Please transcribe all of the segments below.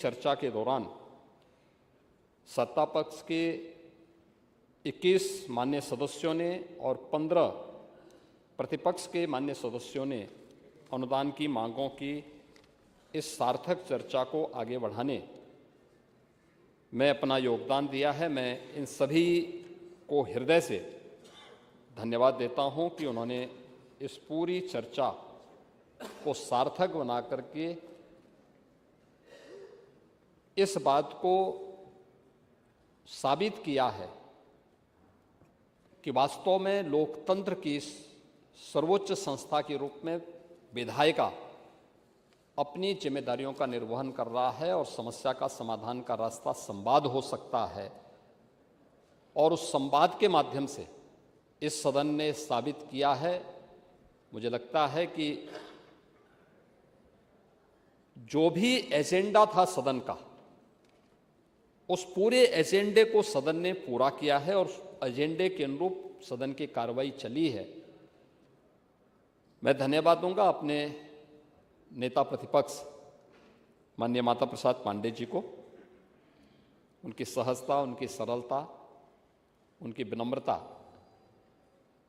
चर्चा के दौरान सत्ता पक्ष के 21 माननीय सदस्यों ने और 15 प्रतिपक्ष के माननीय सदस्यों ने अनुदान की मांगों की इस सार्थक चर्चा को आगे बढ़ाने में अपना योगदान दिया है। मैं इन सभी को हृदय से धन्यवाद देता हूं कि उन्होंने इस पूरी चर्चा को सार्थक बना करके इस बात को साबित किया है कि वास्तव में लोकतंत्र की सर्वोच्च संस्था के रूप में विधायिका अपनी जिम्मेदारियों का निर्वहन कर रहा है और समस्या का समाधान का रास्ता संवाद हो सकता है। और उस संवाद के माध्यम से इस सदन ने साबित किया है, मुझे लगता है कि जो भी एजेंडा था सदन का, उस पूरे एजेंडे को सदन ने पूरा किया है और एजेंडे के अनुरूप सदन की कार्रवाई चली है। मैं धन्यवाद दूंगा अपने नेता प्रतिपक्ष माननीय माता प्रसाद पांडे जी को। उनकी सहजता, उनकी सरलता, उनकी विनम्रता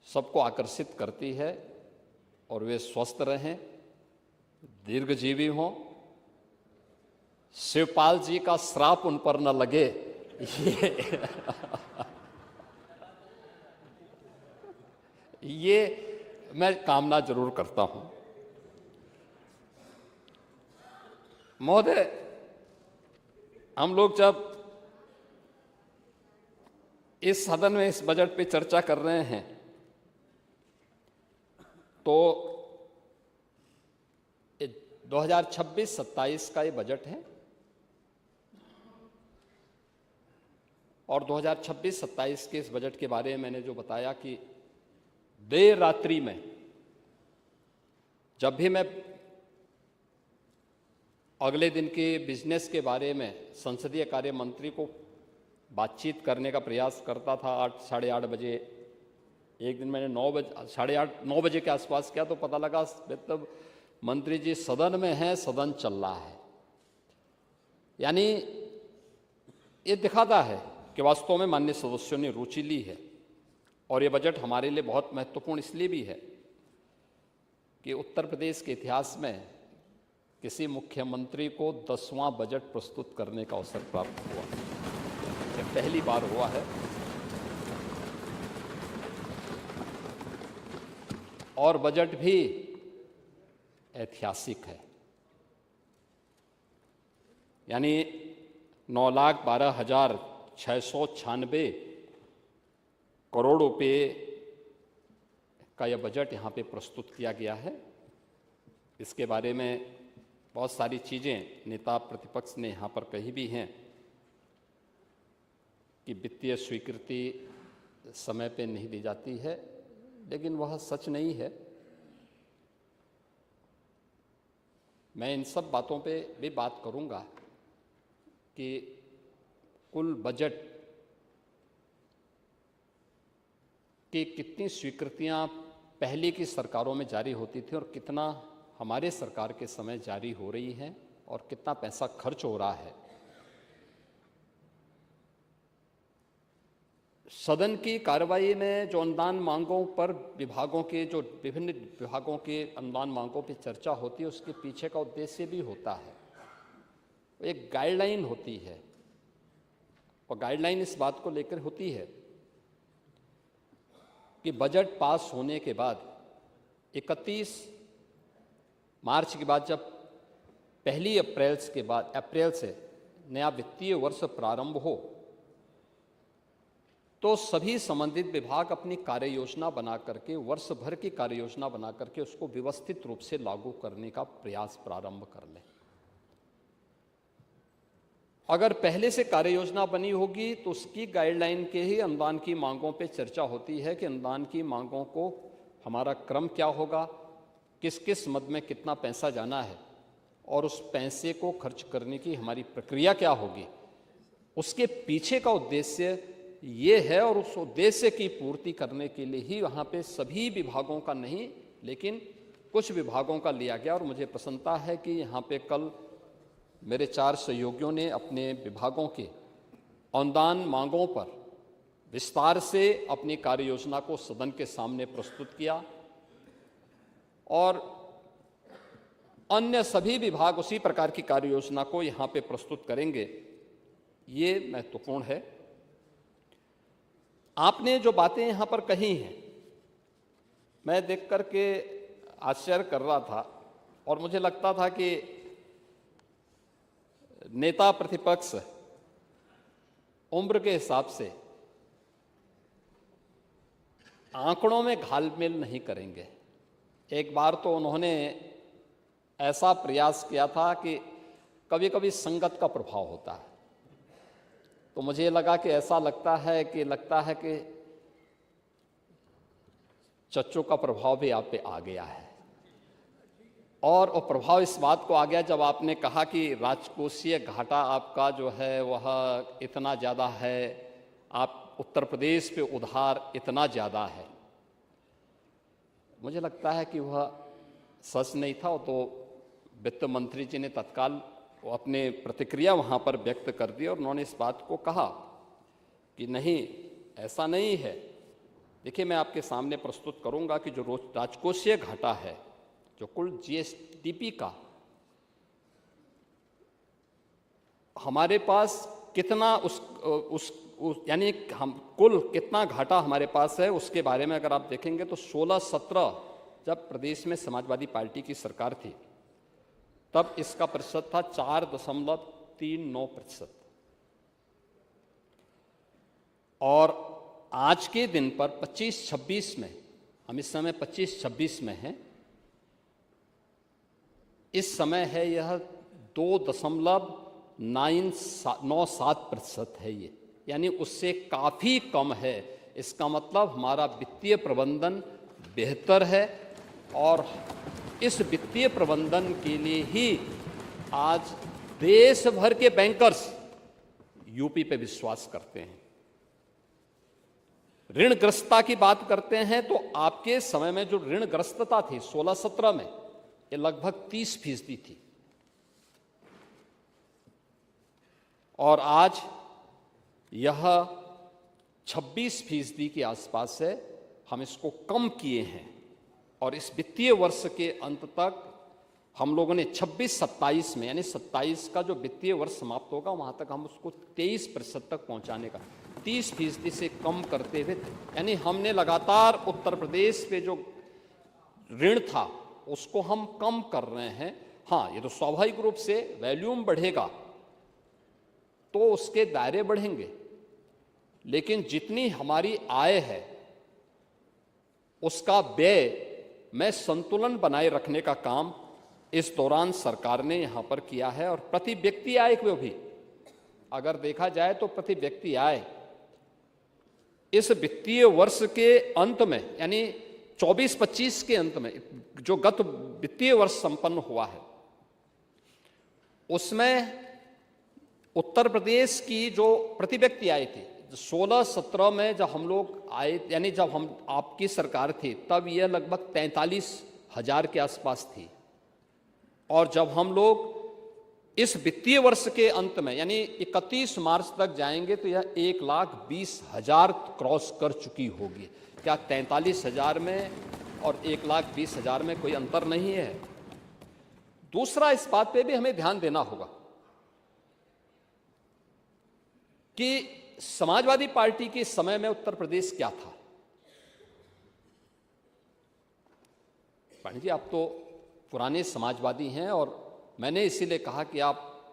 सबको आकर्षित करती है और वे स्वस्थ रहें, दीर्घजीवी हों, शिवपाल जी का श्राप उन पर न लगे, ये मैं कामना जरूर करता हूं। महोदय, हम लोग जब इस सदन में इस बजट पे चर्चा कर रहे हैं तो 2026-27 का ये बजट है और 2026-27 के इस बजट के बारे में मैंने जो बताया कि देर रात्रि में जब भी मैं अगले दिन के बिजनेस के बारे में संसदीय कार्य मंत्री को बातचीत करने का प्रयास करता था 8 साढ़े 8 बजे, एक दिन मैंने 9 बजे के आसपास किया तो पता लगा मतलब मंत्री जी सदन में हैं, सदन चल रहा है। यानी ये दिखाता है कि वास्तव में माननीय सदस्यों ने रुचि ली है। और ये बजट हमारे लिए बहुत महत्वपूर्ण इसलिए भी है कि उत्तर प्रदेश के इतिहास में किसी मुख्यमंत्री को 10वां बजट प्रस्तुत करने का अवसर प्राप्त हुआ, ये पहली बार हुआ है। और बजट भी ऐतिहासिक है, यानी 9,12,696 करोड़ रुपए का यह बजट यहाँ पे प्रस्तुत किया गया है। इसके बारे में बहुत सारी चीज़ें नेता प्रतिपक्ष ने यहाँ पर कही भी हैं कि वित्तीय स्वीकृति समय पे नहीं दी जाती है, लेकिन वह सच नहीं है। मैं इन सब बातों पे भी बात करूंगा कि कुल बजट की कितनी स्वीकृतियां पहले की सरकारों में जारी होती थी और कितना हमारे सरकार के समय जारी हो रही हैं और कितना पैसा खर्च हो रहा है। सदन की कार्रवाई में जो अनुदान मांगों पर विभागों के जो विभिन्न विभागों के अनुदान मांगों पर चर्चा होती है, उसके पीछे का उद्देश्य भी होता है, एक गाइडलाइन होती है। और गाइडलाइन इस बात को लेकर होती है कि बजट पास होने के बाद 31 मार्च के बाद जब पहली अप्रैल से नया वित्तीय वर्ष प्रारंभ हो तो सभी संबंधित विभाग अपनी कार्य योजना बना करके, वर्ष भर की कार्य योजना बना करके उसको व्यवस्थित रूप से लागू करने का प्रयास प्रारंभ कर लें। अगर पहले से कार्य योजना बनी होगी तो उसकी गाइडलाइन के ही अनुदान की मांगों पे चर्चा होती है कि अनुदान की मांगों को हमारा क्रम क्या होगा, किस किस मद में कितना पैसा जाना है और उस पैसे को खर्च करने की हमारी प्रक्रिया क्या होगी। उसके पीछे का उद्देश्य ये है और उस उद्देश्य की पूर्ति करने के लिए ही वहाँ पे सभी विभागों का नहीं, लेकिन कुछ विभागों का लिया गया। और मुझे प्रसन्नता है कि यहाँ पे कल मेरे 4 सहयोगियों ने अपने विभागों के अनुदान मांगों पर विस्तार से अपनी कार्य योजना को सदन के सामने प्रस्तुत किया और अन्य सभी विभाग उसी प्रकार की कार्य योजना को यहाँ पे प्रस्तुत करेंगे। ये महत्वपूर्ण है। आपने जो बातें यहाँ पर कही हैं, मैं देख कर के आश्चर्य कर रहा था और मुझे लगता था कि नेता प्रतिपक्ष उम्र के हिसाब से आंकड़ों में घालमेल नहीं करेंगे। एक बार तो उन्होंने ऐसा प्रयास किया था कि कभी कभी संगत का प्रभाव होता है, तो मुझे लगा कि ऐसा लगता है कि चच्चों का प्रभाव भी आप पे आ गया है। और वो प्रभाव इस बात को आ गया जब आपने कहा कि राजकोषीय घाटा आपका जो है वह इतना ज़्यादा है, आप उत्तर प्रदेश पे उधार इतना ज़्यादा है। मुझे लगता है कि वह सच नहीं था। तो वित्त मंत्री जी ने तत्काल अपने प्रतिक्रिया वहाँ पर व्यक्त कर दी और उन्होंने इस बात को कहा कि नहीं, ऐसा नहीं है। देखिए, मैं आपके सामने प्रस्तुत करूँगा कि जो राजकोषीय घाटा है, जो कुल जीएसडीपी का हमारे पास कितना यानी हम कुल कितना घाटा हमारे पास है, उसके बारे में अगर आप देखेंगे तो 16-17 जब प्रदेश में समाजवादी पार्टी की सरकार थी तब इसका प्रतिशत था 4.39%। और आज के दिन पर 25-26 में, हम इस समय 25-26 में हैं, इस समय है यह 2.97% है ये, यानी उससे काफ़ी कम है। इसका मतलब हमारा वित्तीय प्रबंधन बेहतर है और इस वित्तीय प्रबंधन के लिए ही आज देश भर के बैंकर्स यूपी पे विश्वास करते हैं। ऋणग्रस्तता की बात करते हैं तो आपके समय में जो ऋणग्रस्तता थी 16-17 में, ये लगभग 30% थी और आज यह 26% के आसपास है। हम इसको कम किए हैं और इस वित्तीय वर्ष के अंत तक हम लोगों ने 26-27 में, यानी 27 का जो वित्तीय वर्ष समाप्त होगा वहां तक हम उसको 23% तक पहुंचाने का 30% से कम करते हुए, यानी हमने लगातार उत्तर प्रदेश पे जो ऋण था उसको हम कम कर रहे हैं। हाँ, ये तो स्वाभाविक रूप से वॉल्यूम बढ़ेगा तो उसके दायरे बढ़ेंगे, लेकिन जितनी हमारी आय है उसका व्यय में संतुलन बनाए रखने का काम इस दौरान सरकार ने यहां पर किया है। और प्रति व्यक्ति आय को भी अगर देखा जाए तो प्रति व्यक्ति आय इस वित्तीय वर्ष के अंत में, यानी 24-25 के अंत में, जो गत वित्तीय वर्ष संपन्न हुआ है, उसमें उत्तर प्रदेश की जो प्रति व्यक्ति आय थी 16-17 में जब हम लोग आए, यानी जब हम आपकी सरकार थी तब यह लगभग 43,000 के आसपास थी। और जब हम लोग इस वित्तीय वर्ष के अंत में, यानी 31 मार्च तक जाएंगे तो यह 1,20,000 क्रॉस कर चुकी होगी। क्या 43,000 में और 1,20,000 में कोई अंतर नहीं है? दूसरा, इस बात पे भी हमें ध्यान देना होगा कि समाजवादी पार्टी के समय में उत्तर प्रदेश क्या था। पांडे जी, आप तो पुराने समाजवादी हैं और मैंने इसीलिए कहा कि आप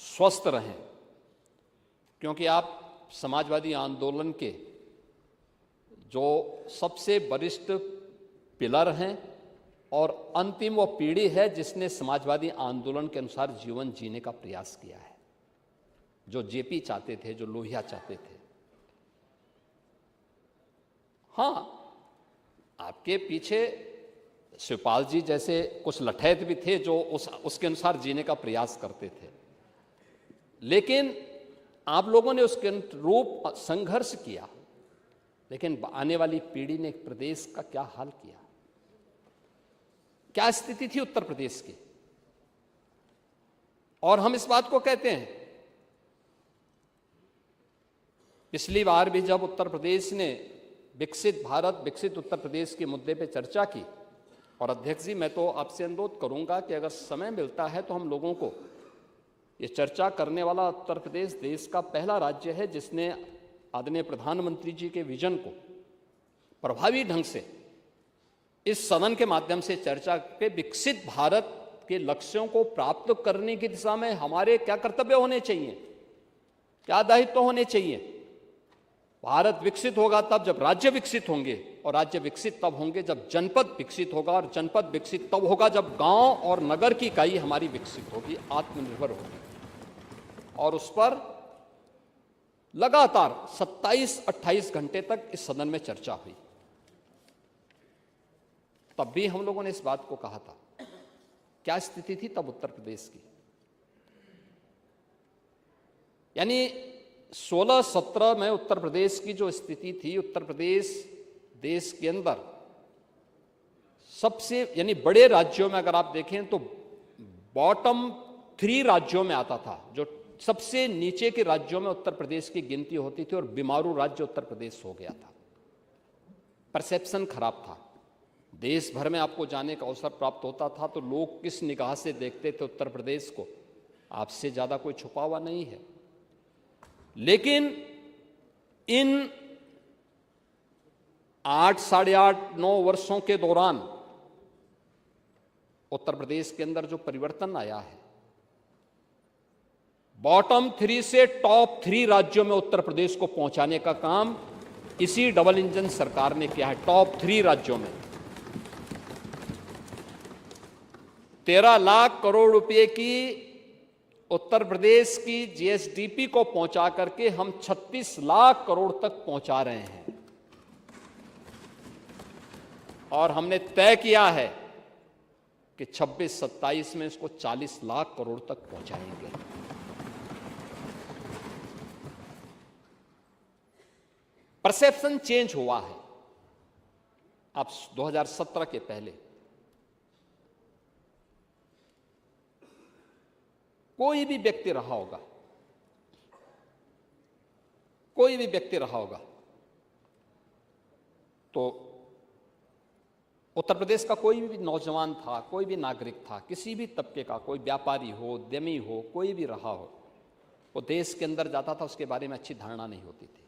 स्वस्थ रहें, क्योंकि आप समाजवादी आंदोलन के जो सबसे वरिष्ठ पिलर हैं और अंतिम वो पीढ़ी है जिसने समाजवादी आंदोलन के अनुसार जीवन जीने का प्रयास किया है, जो जेपी चाहते थे, जो लोहिया चाहते थे। हाँ, आपके पीछे शिवपाल जी जैसे कुछ लठैत भी थे जो उसके अनुसार जीने का प्रयास करते थे, लेकिन आप लोगों ने उसके अनुरूप संघर्ष किया। लेकिन आने वाली पीढ़ी ने प्रदेश का क्या हाल किया? क्या स्थिति थी उत्तर प्रदेश की? और हम इस बात को कहते हैं, पिछली बार भी जब उत्तर प्रदेश ने विकसित भारत, विकसित उत्तर प्रदेश के मुद्दे पे चर्चा की, और अध्यक्ष जी मैं तो आपसे अनुरोध करूंगा कि अगर समय मिलता है तो हम लोगों को ये चर्चा करने वाला उत्तर प्रदेश देश का पहला राज्य है जिसने आदरणीय प्रधानमंत्री जी के विजन को प्रभावी ढंग से इस सदन के माध्यम से चर्चा के विकसित भारत के लक्ष्यों को प्राप्त करने की दिशा में हमारे क्या कर्तव्य होने चाहिए, क्या दायित्व होने चाहिए। भारत विकसित होगा तब जब राज्य विकसित होंगे, और राज्य विकसित तब होंगे जब जनपद विकसित होगा, और जनपद विकसित तब होगा जब गांव और नगर की इकाई हमारी विकसित होगी, आत्मनिर्भर होगी। और उस पर लगातार 27-28 घंटे तक इस सदन में चर्चा हुई। तब भी हम लोगों ने इस बात को कहा था, क्या स्थिति थी तब उत्तर प्रदेश की, यानी 16-17 में उत्तर प्रदेश की जो स्थिति थी, उत्तर प्रदेश देश के अंदर सबसे, यानी बड़े राज्यों में अगर आप देखें तो बॉटम 3 राज्यों में आता था। जो सबसे नीचे के राज्यों में उत्तर प्रदेश की गिनती होती थी, और बीमारू राज्य उत्तर प्रदेश हो गया था। परसेप्शन खराब था, देश भर में आपको जाने का अवसर प्राप्त होता था तो लोग किस निगाह से देखते थे उत्तर प्रदेश को, आपसे ज्यादा कोई छुपा हुआ नहीं है। लेकिन इन 8, साढ़े 8, 9 वर्षों के दौरान उत्तर प्रदेश के अंदर जो परिवर्तन आया है, बॉटम 3 से टॉप 3 राज्यों में उत्तर प्रदेश को पहुंचाने का काम इसी डबल इंजन सरकार ने किया है। टॉप 3 राज्यों में 13 लाख करोड़ रुपए की उत्तर प्रदेश की जीएसडीपी को पहुंचा करके हम 36 लाख करोड़ तक पहुंचा रहे हैं, और हमने तय किया है कि 26-27 में इसको 40 लाख करोड़ तक पहुंचाएंगे। परसेप्शन चेंज हुआ है। अब 2017 के पहले कोई भी व्यक्ति रहा होगा, कोई भी व्यक्ति रहा होगा तो उत्तर प्रदेश का कोई भी नौजवान था, कोई भी नागरिक था, किसी भी तबके का, कोई व्यापारी हो, उद्यमी हो, कोई भी रहा हो, वो देश के अंदर जाता था, उसके बारे में अच्छी धारणा नहीं होती थी,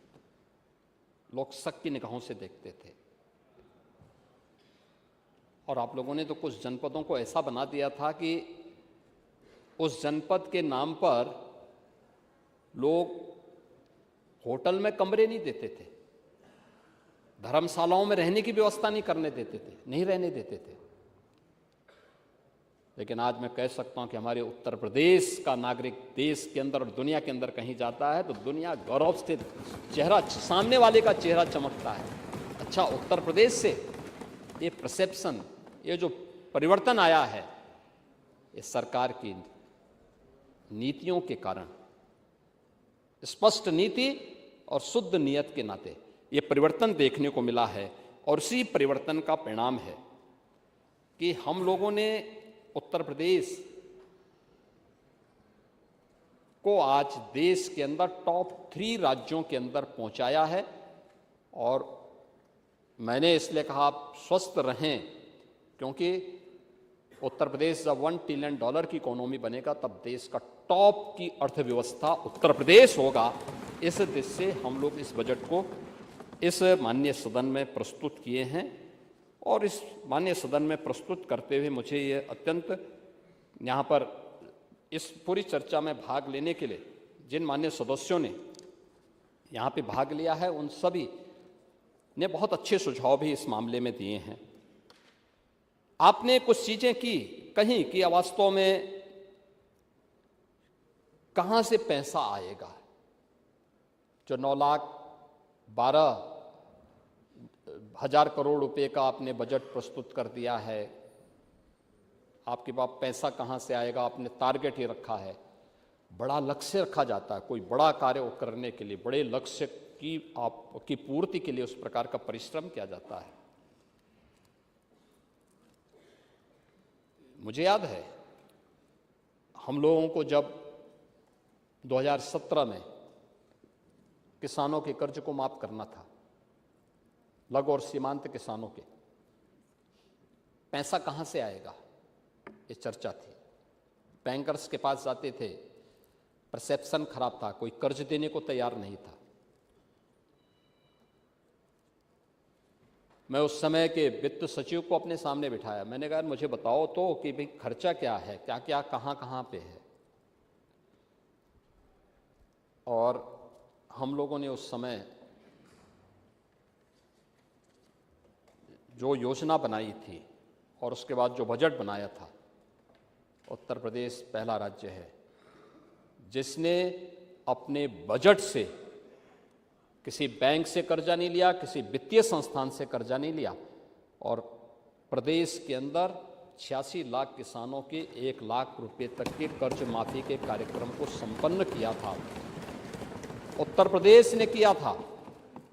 लोग शक की निगाहों से देखते थे। और आप लोगों ने तो कुछ जनपदों को ऐसा बना दिया था कि उस जनपद के नाम पर लोग होटल में कमरे नहीं देते थे, धर्मशालाओं में रहने की व्यवस्था नहीं करने देते थे, नहीं रहने देते थे। लेकिन आज मैं कह सकता हूं कि हमारे उत्तर प्रदेश का नागरिक देश के अंदर और दुनिया के अंदर कहीं जाता है तो दुनिया गौरव से चेहरा, सामने वाले का चेहरा चमकता है। अच्छा, उत्तर प्रदेश से ये परसेप्शन, ये जो परिवर्तन आया है, ये सरकार की नीतियों के कारण, स्पष्ट नीति और शुद्ध नियत के नाते ये परिवर्तन देखने को मिला है। और इसी परिवर्तन का परिणाम है कि हम लोगों ने उत्तर प्रदेश को आज देश के अंदर टॉप 3 राज्यों के अंदर पहुंचाया है। और मैंने इसलिए कहा आप स्वस्थ रहें, क्योंकि उत्तर प्रदेश जब $1 ट्रिलियन की इकोनॉमी बनेगा तब देश का टॉप की अर्थव्यवस्था उत्तर प्रदेश होगा। इस दृष्टि से हम लोग इस बजट को इस माननीय सदन में प्रस्तुत किए हैं। और इस माननीय सदन में प्रस्तुत करते हुए मुझे ये अत्यंत, यहाँ पर इस पूरी चर्चा में भाग लेने के लिए जिन माननीय सदस्यों ने यहाँ पे भाग लिया है, उन सभी ने बहुत अच्छे सुझाव भी इस मामले में दिए हैं। आपने कुछ चीज़ें कहीं कि वास्तव में कहाँ से पैसा आएगा। जो 9,12,000 करोड़ रुपए का आपने बजट प्रस्तुत कर दिया है, आपके पास पैसा कहाँ से आएगा, आपने टारगेट ही रखा है, बड़ा लक्ष्य रखा जाता है। कोई बड़ा कार्य करने के लिए, बड़े लक्ष्य की आपकी पूर्ति के लिए उस प्रकार का परिश्रम किया जाता है। मुझे याद है हम लोगों को जब 2017 में किसानों के कर्ज को माफ करना था, लघु और सीमांत किसानों के, पैसा कहाँ से आएगा, ये चर्चा थी। बैंकर्स के पास जाते थे, परसेप्शन खराब था, कोई कर्ज देने को तैयार नहीं था। मैं उस समय के वित्त सचिव को अपने सामने बिठाया, मैंने कहा मुझे बताओ तो कि भाई खर्चा क्या है, क्या क्या कहाँ कहाँ पे है। और हम लोगों ने उस समय जो योजना बनाई थी और उसके बाद जो बजट बनाया था, उत्तर प्रदेश पहला राज्य है जिसने अपने बजट से किसी बैंक से कर्जा नहीं लिया, किसी वित्तीय संस्थान से कर्जा नहीं लिया, और प्रदेश के अंदर 86 लाख किसानों के 1 लाख रुपए तक के कर्ज माफी के कार्यक्रम को संपन्न किया था। उत्तर प्रदेश ने किया था।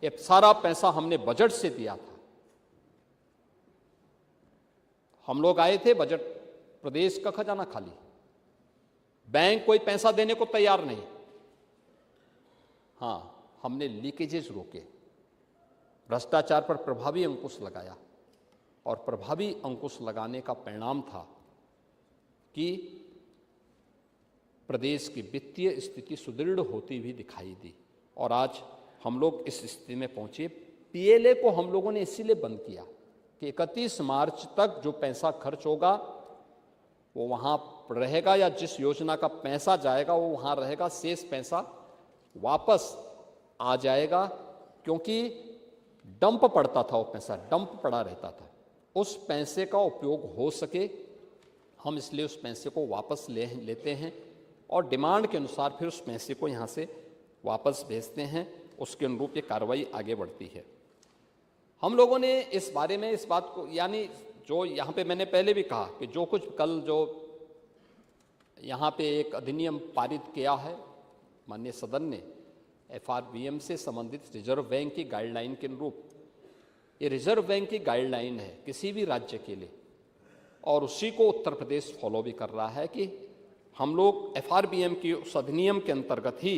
ये सारा पैसा हमने बजट से दिया था। हम लोग आए थे, बजट प्रदेश का खजाना खाली, बैंक कोई पैसा देने को तैयार नहीं। हाँ, हमने लीकेजेस रोके, भ्रष्टाचार पर प्रभावी अंकुश लगाया, और प्रभावी अंकुश लगाने का परिणाम था कि प्रदेश की वित्तीय स्थिति सुदृढ़ होती हुई दिखाई दी। और आज हम लोग इस स्थिति में पहुंचे। पीएलए को हम लोगों ने इसीलिए बंद किया कि 31 मार्च तक जो पैसा खर्च होगा वो वहाँ रहेगा, या जिस योजना का पैसा जाएगा वो वहाँ रहेगा, शेष पैसा वापस आ जाएगा। क्योंकि डंप पड़ता था, वो पैसा डंप पड़ा रहता था। उस पैसे का उपयोग हो सके, हम इसलिए उस पैसे को वापस लेते हैं और डिमांड के अनुसार फिर उस पैसे को यहाँ से वापस भेजते हैं। उसके अनुरूप ये कार्रवाई आगे बढ़ती है। हम लोगों ने इस बारे में, इस बात को, यानी जो यहाँ पे मैंने पहले भी कहा कि जो कुछ कल जो यहाँ पे एक अधिनियम पारित किया है माननीय सदन ने, FRBM से संबंधित रिजर्व बैंक की गाइडलाइन के अनुरूप, ये रिजर्व बैंक की गाइडलाइन है किसी भी राज्य के लिए, और उसी को उत्तर प्रदेश फॉलो भी कर रहा है कि हम लोग FRBM की उस अधिनियम के अंतर्गत ही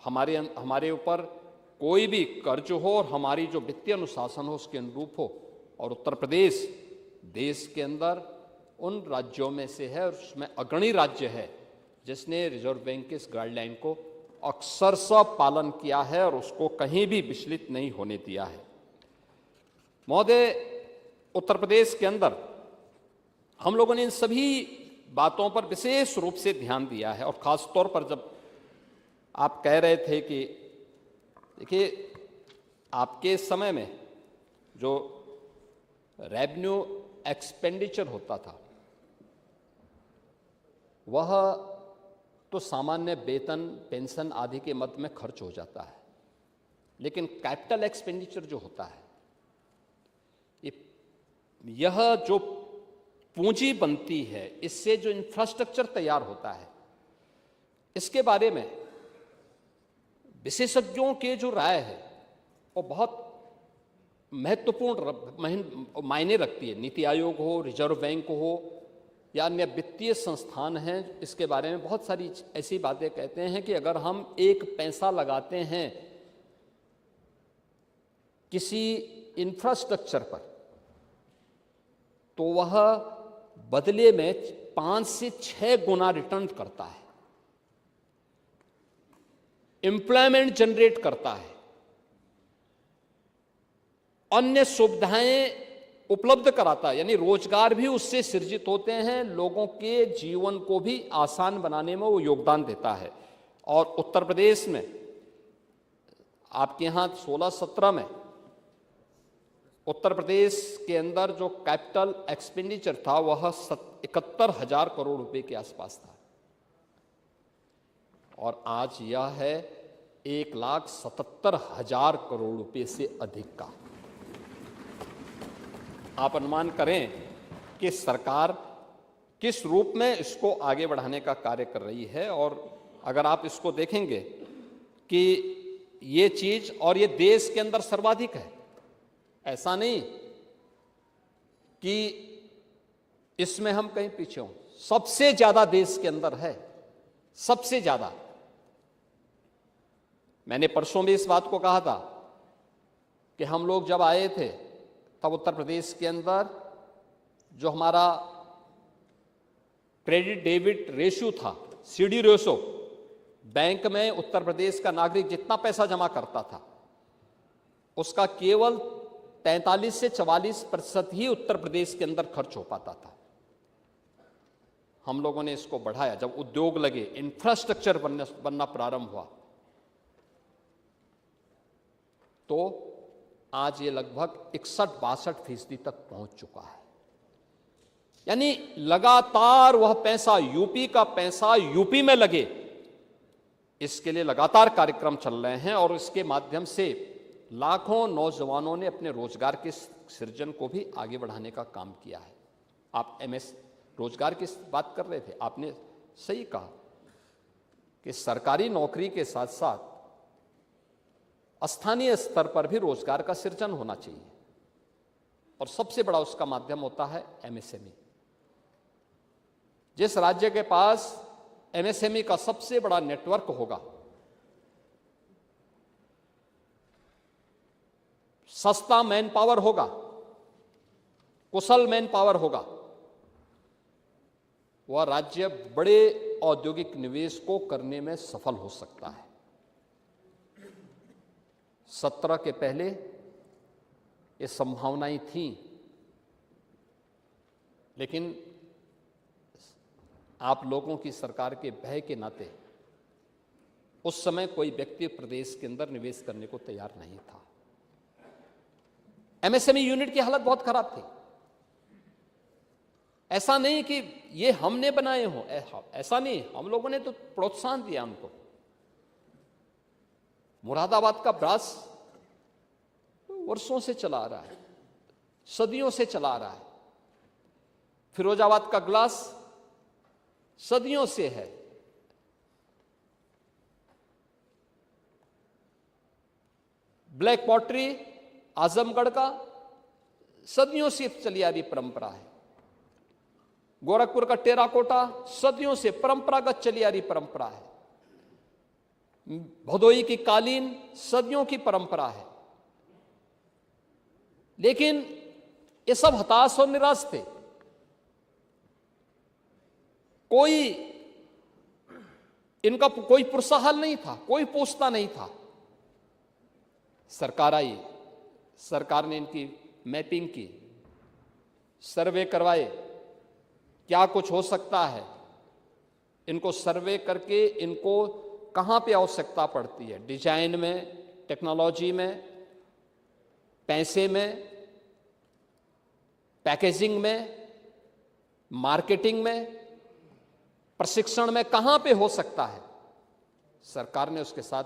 हमारे ऊपर कोई भी कर्ज हो और हमारी जो वित्तीय अनुशासन हो उसके अनुरूप हो। और उत्तर प्रदेश देश के अंदर उन राज्यों में से है और उसमें अग्रणी राज्य है जिसने रिजर्व बैंक की इस गाइडलाइन को अक्षरशः पालन किया है और उसको कहीं भी विचलित नहीं होने दिया है। महोदय, उत्तर प्रदेश के अंदर हम लोगों ने इन सभी बातों पर विशेष रूप से ध्यान दिया है। और खास तौर पर जब आप कह रहे थे कि देखिए, आपके समय में जो रेवेन्यू एक्सपेंडिचर होता था वह तो सामान्य वेतन, पेंशन आदि के मद में खर्च हो जाता है, लेकिन कैपिटल एक्सपेंडिचर जो होता है, यह जो पूंजी बनती है, इससे जो इंफ्रास्ट्रक्चर तैयार होता है, इसके बारे में विशेषज्ञों के जो राय है वो बहुत महत्वपूर्ण मायने रखती है। नीति आयोग हो, रिजर्व बैंक हो या अन्य वित्तीय संस्थान हैं, इसके बारे में बहुत सारी ऐसी बातें कहते हैं कि अगर हम एक पैसा लगाते हैं किसी इंफ्रास्ट्रक्चर पर तो वह बदले में 5 से 6 गुना रिटर्न करता है, एम्प्लॉयमेंट जनरेट करता है, अन्य सुविधाएं उपलब्ध कराता है, यानी रोजगार भी उससे सृजित होते हैं, लोगों के जीवन को भी आसान बनाने में वो योगदान देता है। और उत्तर प्रदेश में आपके यहाँ 16-17 में उत्तर प्रदेश के अंदर जो कैपिटल एक्सपेंडिचर था वह 71,000 करोड़ रुपए के आसपास था, और आज यह है 1,77,000 करोड़ रुपए से अधिक का। आप अनुमान करें कि सरकार किस रूप में इसको आगे बढ़ाने का कार्य कर रही है। और अगर आप इसको देखेंगे कि ये चीज, और ये देश के अंदर सर्वाधिक है, ऐसा नहीं कि इसमें हम कहीं पीछे हों, सबसे ज्यादा देश के अंदर है, सबसे ज्यादा। मैंने परसों भी इस बात को कहा था कि हम लोग जब आए थे तब उत्तर प्रदेश के अंदर जो हमारा क्रेडिट डेबिट रेशियो था, सीडी रेशो, बैंक में उत्तर प्रदेश का नागरिक जितना पैसा जमा करता था उसका केवल 43 से 44% ही उत्तर प्रदेश के अंदर खर्च हो पाता था। हम लोगों ने इसको बढ़ाया, जब उद्योग लगे, इंफ्रास्ट्रक्चर बनना प्रारंभ हुआ, तो आज ये लगभग 61-62% तक पहुंच चुका है। यानी लगातार वह पैसा, यूपी का पैसा यूपी में लगे, इसके लिए लगातार कार्यक्रम चल रहे हैं और इसके माध्यम से लाखों नौजवानों ने अपने रोजगार के सृजन को भी आगे बढ़ाने का काम किया है। आप रोजगार की बात कर रहे थे, आपने सही कहा कि सरकारी नौकरी के साथ साथ स्थानीय स्तर पर भी रोजगार का सृजन होना चाहिए और सबसे बड़ा उसका माध्यम होता है एमएसएमई। जिस राज्य के पास एमएसएमई का सबसे बड़ा नेटवर्क होगा, सस्ता मैन पावर होगा, कुशल मैन पावर होगा, वह राज्य बड़े औद्योगिक निवेश को करने में सफल हो सकता है। 17 के पहले ये संभावनाएं थीं, लेकिन आप लोगों की सरकार के भय के नाते उस समय कोई व्यक्ति प्रदेश के अंदर निवेश करने को तैयार नहीं था। एमएसएमई यूनिट की हालत बहुत खराब थी। ऐसा नहीं कि ये हमने बनाए हों, ऐसा नहीं, हम लोगों ने तो प्रोत्साहन दिया उनको। मुरादाबाद का ब्रास वर्षों से चला आ रहा है, सदियों से चला आ रहा है। फिरोजाबाद का ग्लास सदियों से है। ब्लैक पॉटरी आजमगढ़ का सदियों से चली आ रही परंपरा है। गोरखपुर का टेराकोटा सदियों से परंपरागत चली आ रही परंपरा है। भदोई की कालीन सदियों की परंपरा है। लेकिन ये सब हताश और निराश थे। इनका कोई प्रोत्साहन नहीं था, कोई पूछता नहीं था। सरकार आई, सरकार ने इनकी मैपिंग की, सर्वे करवाए, क्या कुछ हो सकता है, इनको सर्वे करके इनको कहां पे आवश्यकता पड़ती है, डिजाइन में, टेक्नोलॉजी में, पैसे में, पैकेजिंग में, मार्केटिंग में, प्रशिक्षण में, कहां पे हो सकता है। सरकार ने उसके साथ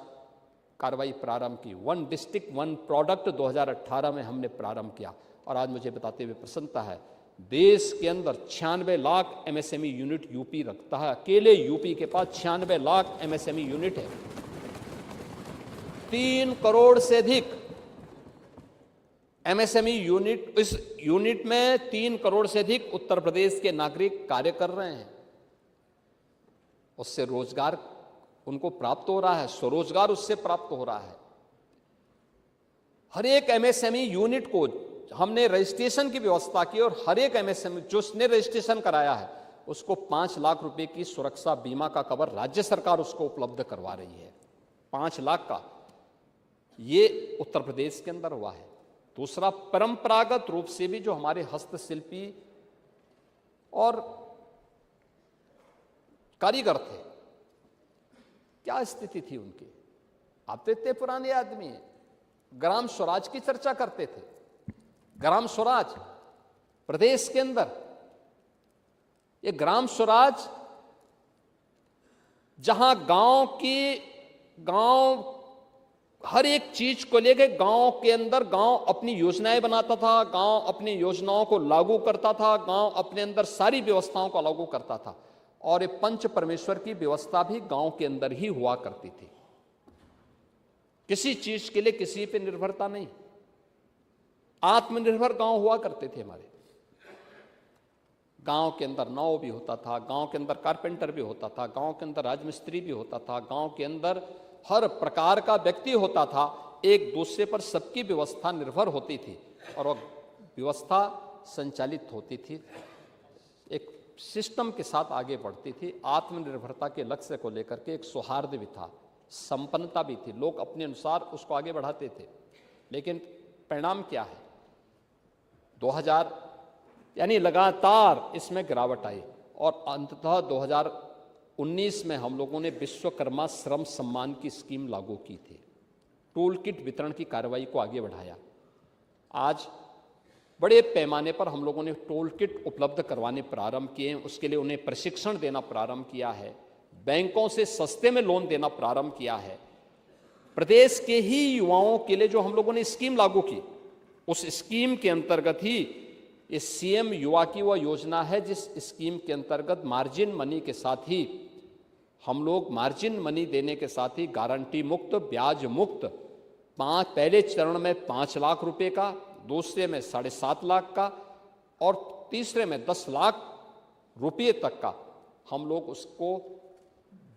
कार्रवाई प्रारंभ की। 1 डिस्ट्रिक्ट 1 प्रोडक्ट 2018 में हमने प्रारंभ किया और आज मुझे बताते हुए प्रसन्नता है, देश के अंदर 96 लाख एमएसएमई यूनिट यूपी रखता है। अकेले यूपी के पास 96 लाख एमएसएमई यूनिट है। 3 करोड़ से अधिक एमएसएमई यूनिट, इस यूनिट में 3 करोड़ से अधिक उत्तर प्रदेश के नागरिक कार्य कर रहे हैं। उससे रोजगार उनको प्राप्त हो रहा है, स्वरोजगार उससे प्राप्त हो रहा है। हर एक एमएसएमई यूनिट को हमने रजिस्ट्रेशन की व्यवस्था की और हर एक एमएसएमई जो उसने रजिस्ट्रेशन कराया है उसको 5 लाख रुपए की सुरक्षा बीमा का कवर राज्य सरकार उसको उपलब्ध करवा रही है। 5 लाख का ये उत्तर प्रदेश के अंदर हुआ है। दूसरा, परंपरागत रूप से भी जो हमारे हस्तशिल्पी और कारीगर थे, क्या स्थिति थी उनकी। आप तो इतने पुराने आदमी हैं, ग्राम स्वराज की चर्चा करते थे। ग्राम स्वराज प्रदेश के अंदर, ये ग्राम स्वराज जहां गांव हर एक चीज को लेकर गांव के अंदर गांव अपनी योजनाएं बनाता था, गांव अपनी योजनाओं को लागू करता था, गांव अपने अंदर सारी व्यवस्थाओं को लागू करता था। और ये पंच परमेश्वर की व्यवस्था भी गांव के अंदर ही हुआ करती थी। किसी चीज के लिए किसी पे निर्भरता नहीं, आत्मनिर्भर गांव हुआ करते थे हमारे। गांव के अंदर नाव भी होता था, गांव के अंदर कारपेंटर भी होता था, गांव के अंदर राजमिस्त्री भी होता था, गांव के अंदर हर प्रकार का व्यक्ति होता था। एक दूसरे पर सबकी व्यवस्था निर्भर होती थी और वह व्यवस्था संचालित होती थी, एक सिस्टम के साथ आगे बढ़ती थी। आत्मनिर्भरता के लक्ष्य को लेकर के एक सौहार्द भी था, संपन्नता भी थी, लोग अपने अनुसार उसको आगे बढ़ाते थे। लेकिन परिणाम क्या है? 2000 यानी लगातार इसमें गिरावट आई और अंततः 2019 में हम लोगों ने विश्वकर्मा श्रम सम्मान की स्कीम लागू की थी, टूल किट वितरण की कार्रवाई को आगे बढ़ाया। आज बड़े पैमाने पर हम लोगों ने टूल किट उपलब्ध करवाने प्रारंभ किए हैं, उसके लिए उन्हें प्रशिक्षण देना प्रारंभ किया है, बैंकों से सस्ते में लोन देना प्रारंभ किया है। प्रदेश के ही युवाओं के लिए जो हम लोगों ने स्कीम लागू की, उस स्कीम के अंतर्गत ही ये सीएम युवा की वह योजना है जिस स्कीम के अंतर्गत मार्जिन मनी के साथ ही हम लोग मार्जिन मनी देने के साथ ही गारंटी मुक्त, ब्याज मुक्त, पहले चरण में 5 लाख रुपए का, दूसरे में 7.5 लाख का और तीसरे में 10 लाख रुपये तक का हम लोग उसको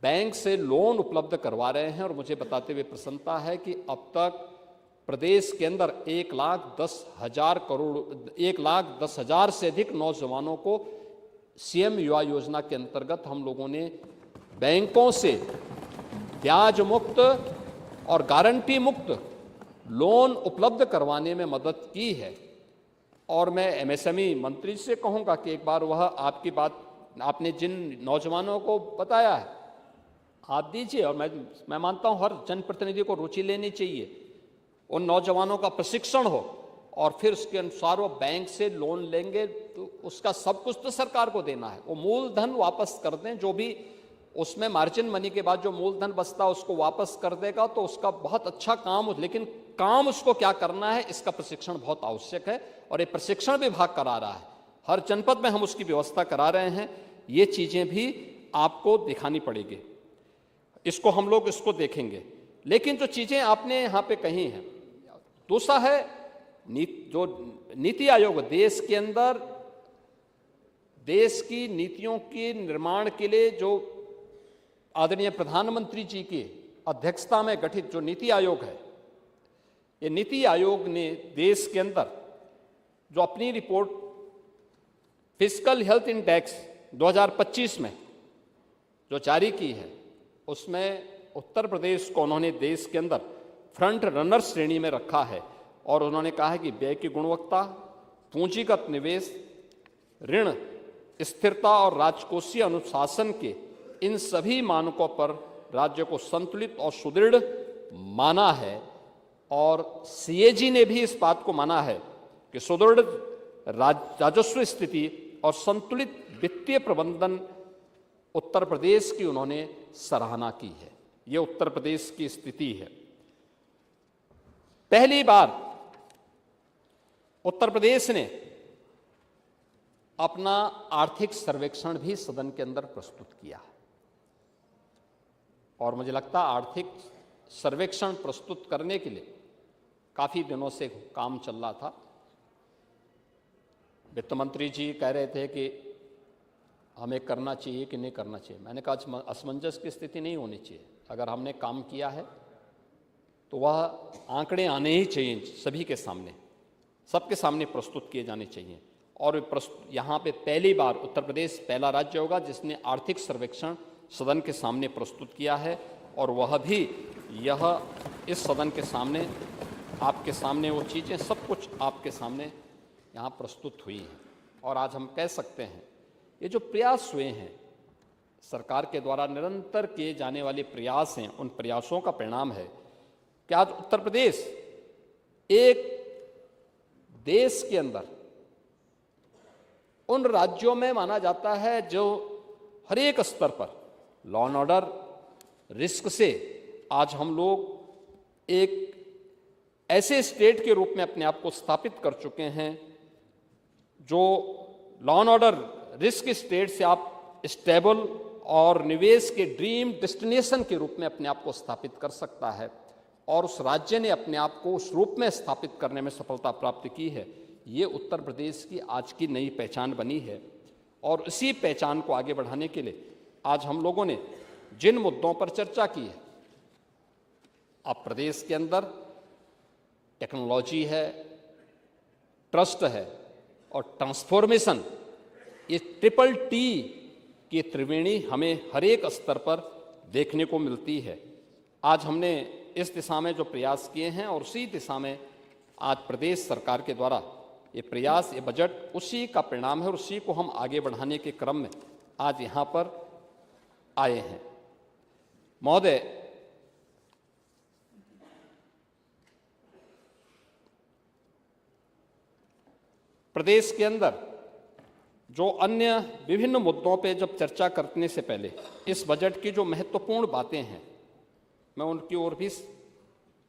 बैंक से लोन उपलब्ध करवा रहे हैं। और मुझे बताते हुए प्रसन्नता है कि अब तक प्रदेश के अंदर 1,10,000 से अधिक नौजवानों को सीएम युवा योजना के अंतर्गत हम लोगों ने बैंकों से ब्याज मुक्त और गारंटी मुक्त लोन उपलब्ध करवाने में मदद की है। और मैं एमएसएमई मंत्री से कहूँगा कि एक बार वह आपकी बात आपने जिन नौजवानों को बताया है आप दीजिए, और मैं मानता हूँ हर जनप्रतिनिधि को रुचि लेनी चाहिए, उन नौजवानों का प्रशिक्षण हो और फिर उसके अनुसार वो बैंक से लोन लेंगे तो उसका सब कुछ तो सरकार को देना है, वो मूलधन वापस कर दें, जो भी उसमें मार्जिन मनी के बाद जो मूलधन बचता है उसको वापस कर देगा तो उसका बहुत अच्छा काम हो। लेकिन काम उसको क्या करना है इसका प्रशिक्षण बहुत आवश्यक है और ये प्रशिक्षण विभाग करा रहा है, हर जनपद में हम उसकी व्यवस्था करा रहे हैं। ये चीज़ें भी आपको दिखानी पड़ेगी, इसको हम लोग इसको देखेंगे। लेकिन जो चीज़ें आपने यहाँ पे कही हैं, दूसरा है जो नीति आयोग देश के अंदर देश की नीतियों के निर्माण के लिए जो आदरणीय प्रधानमंत्री जी की अध्यक्षता में गठित जो नीति आयोग है, ये नीति आयोग ने देश के अंदर जो अपनी रिपोर्ट फिस्कल हेल्थ इंडेक्स 2025 में जो जारी की है, उसमें उत्तर प्रदेश को उन्होंने देश के अंदर फ्रंट रनर श्रेणी में रखा है। और उन्होंने कहा है कि व्यय की गुणवत्ता, पूंजीगत निवेश, ऋण स्थिरता और राजकोषीय अनुशासन के इन सभी मानकों पर राज्य को संतुलित और सुदृढ़ माना है। और सीएजी ने भी इस बात को माना है कि सुदृढ़ राजस्व स्थिति और संतुलित वित्तीय प्रबंधन उत्तर प्रदेश की उन्होंने सराहना की है। ये उत्तर प्रदेश की स्थिति है। पहली बार उत्तर प्रदेश ने अपना आर्थिक सर्वेक्षण भी सदन के अंदर प्रस्तुत किया और मुझे लगता है आर्थिक सर्वेक्षण प्रस्तुत करने के लिए काफी दिनों से काम चल रहा था। वित्त मंत्री जी कह रहे थे कि हमें करना चाहिए कि नहीं करना चाहिए। मैंने कहा असमंजस की स्थिति नहीं होनी चाहिए, अगर हमने काम किया है तो वह आंकड़े आने ही चाहिए, सभी के सामने, सबके सामने प्रस्तुत किए जाने चाहिए। और यहाँ पे पहली बार उत्तर प्रदेश पहला राज्य होगा जिसने आर्थिक सर्वेक्षण सदन के सामने प्रस्तुत किया है और वह भी यह इस सदन के सामने आपके सामने वो चीज़ें सब कुछ आपके सामने यहाँ प्रस्तुत हुई हैं। और आज हम कह सकते हैं ये जो प्रयास हुए हैं सरकार के द्वारा निरंतर किए जाने वाले प्रयास हैं, उन प्रयासों का परिणाम है कि आज उत्तर प्रदेश एक देश के अंदर उन राज्यों में माना जाता है जो हर एक स्तर पर लॉ एंड ऑर्डर रिस्क से आज हम लोग एक ऐसे स्टेट के रूप में अपने आप को स्थापित कर चुके हैं जो law and order risk state से आप स्टेबल और निवेश के ड्रीम डेस्टिनेशन के रूप में अपने आप को स्थापित कर सकता है। और उस राज्य ने अपने आप को उस रूप में स्थापित करने में सफलता प्राप्त की है। ये उत्तर प्रदेश की आज की नई पहचान बनी है। और इसी पहचान को आगे बढ़ाने के लिए आज हम लोगों ने जिन मुद्दों पर चर्चा की है, अब प्रदेश के अंदर टेक्नोलॉजी है, ट्रस्ट है और ट्रांसफॉर्मेशन, ये ट्रिपल टी की त्रिवेणी हमें हर एक स्तर पर देखने को मिलती है। आज हमने इस दिशा में जो प्रयास किए हैं और उसी दिशा में आज प्रदेश सरकार के द्वारा ये प्रयास, ये बजट उसी का परिणाम है और उसी को हम आगे बढ़ाने के क्रम में आज यहाँ पर आए हैं। महोदय, प्रदेश के अंदर जो अन्य विभिन्न मुद्दों पे जब चर्चा करने से पहले इस बजट की जो महत्वपूर्ण बातें हैं, मैं उनकी ओर भी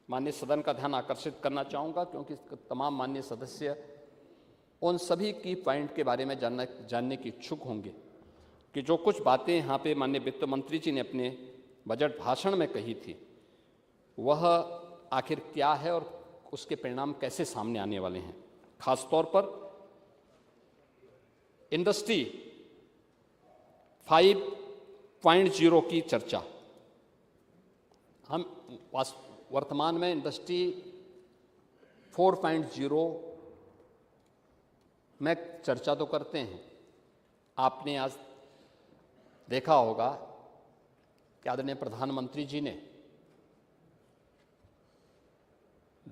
माननीय सदन का ध्यान आकर्षित करना चाहूँगा, क्योंकि तमाम माननीय सदस्य उन सभी की पॉइंट के बारे में जानने की इच्छुक होंगे कि जो कुछ बातें यहाँ पे माननीय वित्त मंत्री जी ने अपने बजट भाषण में कही थी, वह आखिर क्या है और उसके परिणाम कैसे सामने आने वाले हैं। खासतौर पर इंडस्ट्री 5.0 की चर्चा, हम वर्तमान में इंडस्ट्री 4.0 में चर्चा तो करते हैं। आपने आज देखा होगा कि आदरणीय प्रधानमंत्री जी ने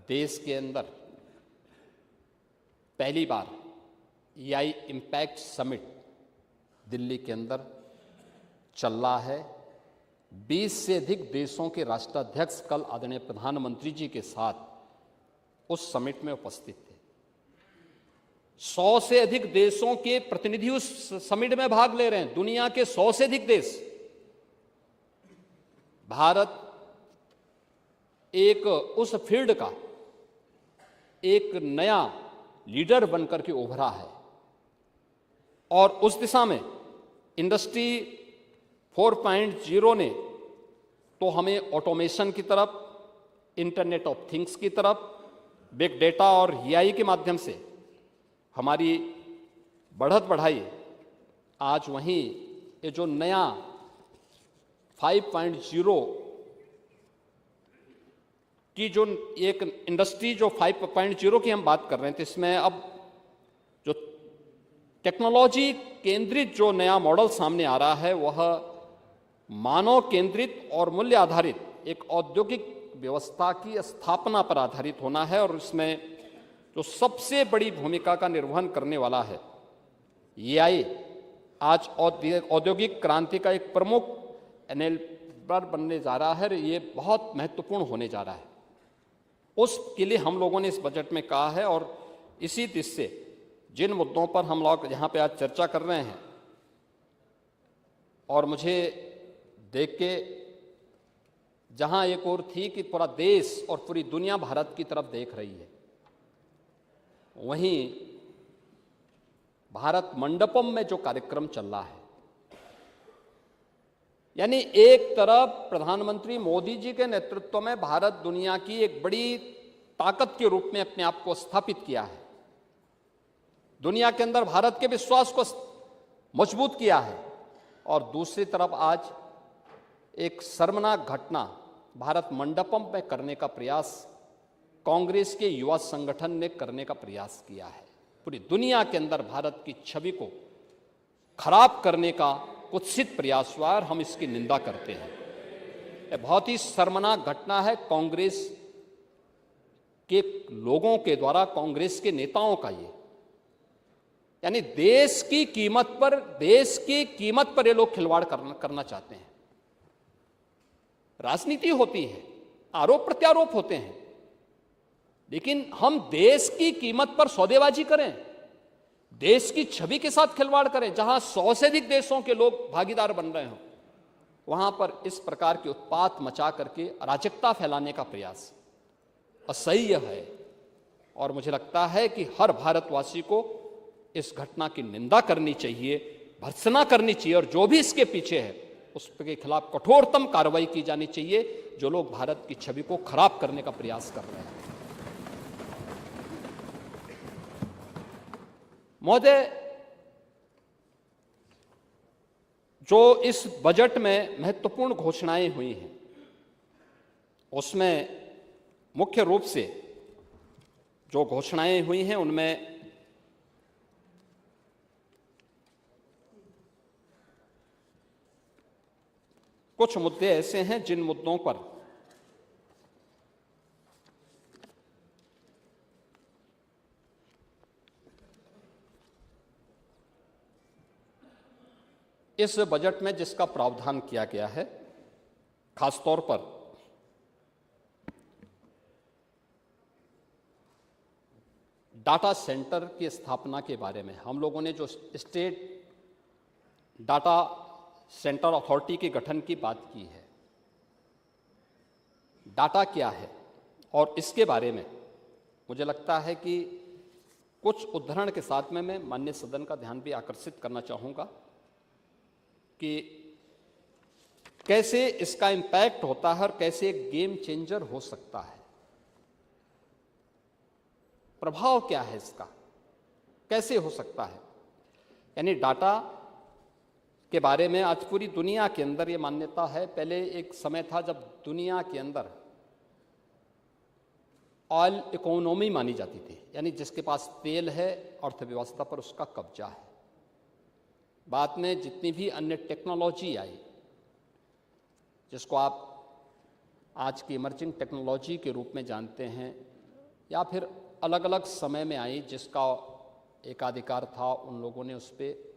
देश के अंदर पहली बार EI इम्पैक्ट समिट दिल्ली के अंदर चल रहा है। 20 से अधिक देशों के राष्ट्राध्यक्ष कल आदरणीय प्रधानमंत्री जी के साथ उस समिट में उपस्थित थे। 100 से अधिक देशों के प्रतिनिधि उस समिट में भाग ले रहे हैं। दुनिया के 100 से अधिक देश। भारत एक उस फील्ड का एक नया लीडर बनकर के उभरा है और उस दिशा में इंडस्ट्री 4.0 ने तो हमें ऑटोमेशन की तरफ, इंटरनेट ऑफ थिंग्स की तरफ, बिग डेटा और EI के माध्यम से हमारी बढ़त बढ़ाई। आज वहीं ये जो नया 5.0 की जो एक इंडस्ट्री जो 5.0 की हम बात कर रहे हैं, तो इसमें अब जो टेक्नोलॉजी केंद्रित जो नया मॉडल सामने आ रहा है, वह मानव केंद्रित और मूल्य आधारित एक औद्योगिक व्यवस्था की स्थापना पर आधारित होना है। और इसमें जो सबसे बड़ी भूमिका का निर्वहन करने वाला है EI, आज औद्योगिक क्रांति का एक प्रमुख एनेबलर बनने जा रहा है। ये बहुत महत्वपूर्ण होने जा रहा है। उसके लिए हम लोगों ने इस बजट में कहा है और इसी दिशा से जिन मुद्दों पर हम लोग यहाँ पे आज चर्चा कर रहे हैं, और मुझे देख के जहाँ एक और थी कि पूरा देश और पूरी दुनिया भारत की तरफ देख रही है, वहीं भारत मंडपम में जो कार्यक्रम चल रहा है, यानी एक तरफ प्रधानमंत्री मोदी जी के नेतृत्व में भारत दुनिया की एक बड़ी ताकत के रूप में अपने आप को स्थापित किया है, दुनिया के अंदर भारत के विश्वास को मजबूत किया है, और दूसरी तरफ आज एक शर्मनाक घटना भारत मंडपम में करने का प्रयास कांग्रेस के युवा संगठन ने करने का प्रयास किया है। पूरी दुनिया के अंदर भारत की छवि को खराब करने का कुत्सित प्रयास हुआ और हम इसकी निंदा करते हैं। यह बहुत ही शर्मनाक घटना है कांग्रेस के लोगों के द्वारा, कांग्रेस के नेताओं का। ये यानी देश की कीमत पर ये लोग खिलवाड़ करना चाहते हैं। राजनीति होती है, आरोप प्रत्यारोप होते हैं, लेकिन हम देश की कीमत पर सौदेबाजी करें, देश की छवि के साथ खिलवाड़ करें, जहां 100 से अधिक देशों के लोग भागीदार बन रहे हों, वहां पर इस प्रकार के उत्पात मचा करके अराजकता फैलाने का प्रयास असह्य है। और मुझे लगता है कि हर भारतवासी को इस घटना की निंदा करनी चाहिए, भर्त्सना करनी चाहिए, और जो भी इसके पीछे है उसके खिलाफ कठोरतम कार्रवाई की जानी चाहिए, जो लोग भारत की छवि को खराब करने का प्रयास कर रहे हैं। महोदय, जो इस बजट में महत्वपूर्ण घोषणाएं हुई हैं उसमें मुख्य रूप से जो घोषणाएं हुई हैं उनमें कुछ मुद्दे ऐसे हैं जिन मुद्दों पर इस बजट में जिसका प्रावधान किया गया है, खासतौर पर डाटा सेंटर की स्थापना के बारे में हम लोगों ने जो स्टेट डाटा सेंटर अथॉरिटी के गठन की बात की है। डाटा क्या है और इसके बारे में मुझे लगता है कि कुछ उदाहरण के साथ में मैं माननीय सदन का ध्यान भी आकर्षित करना चाहूँगा कि कैसे इसका इम्पैक्ट होता है और कैसे एक गेम चेंजर हो सकता है। प्रभाव क्या है इसका, कैसे हो सकता है। यानी डाटा के बारे में आज पूरी दुनिया के अंदर ये मान्यता है। पहले एक समय था जब दुनिया के अंदर ऑयल इकोनॉमी मानी जाती थी, यानी जिसके पास तेल है अर्थव्यवस्था पर उसका कब्जा है। बाद में जितनी भी अन्य टेक्नोलॉजी आई, जिसको आप आज की इमर्जिंग टेक्नोलॉजी के रूप में जानते हैं, या फिर अलग अलग समय में आई जिसका एकाधिकार था, उन लोगों ने उस पर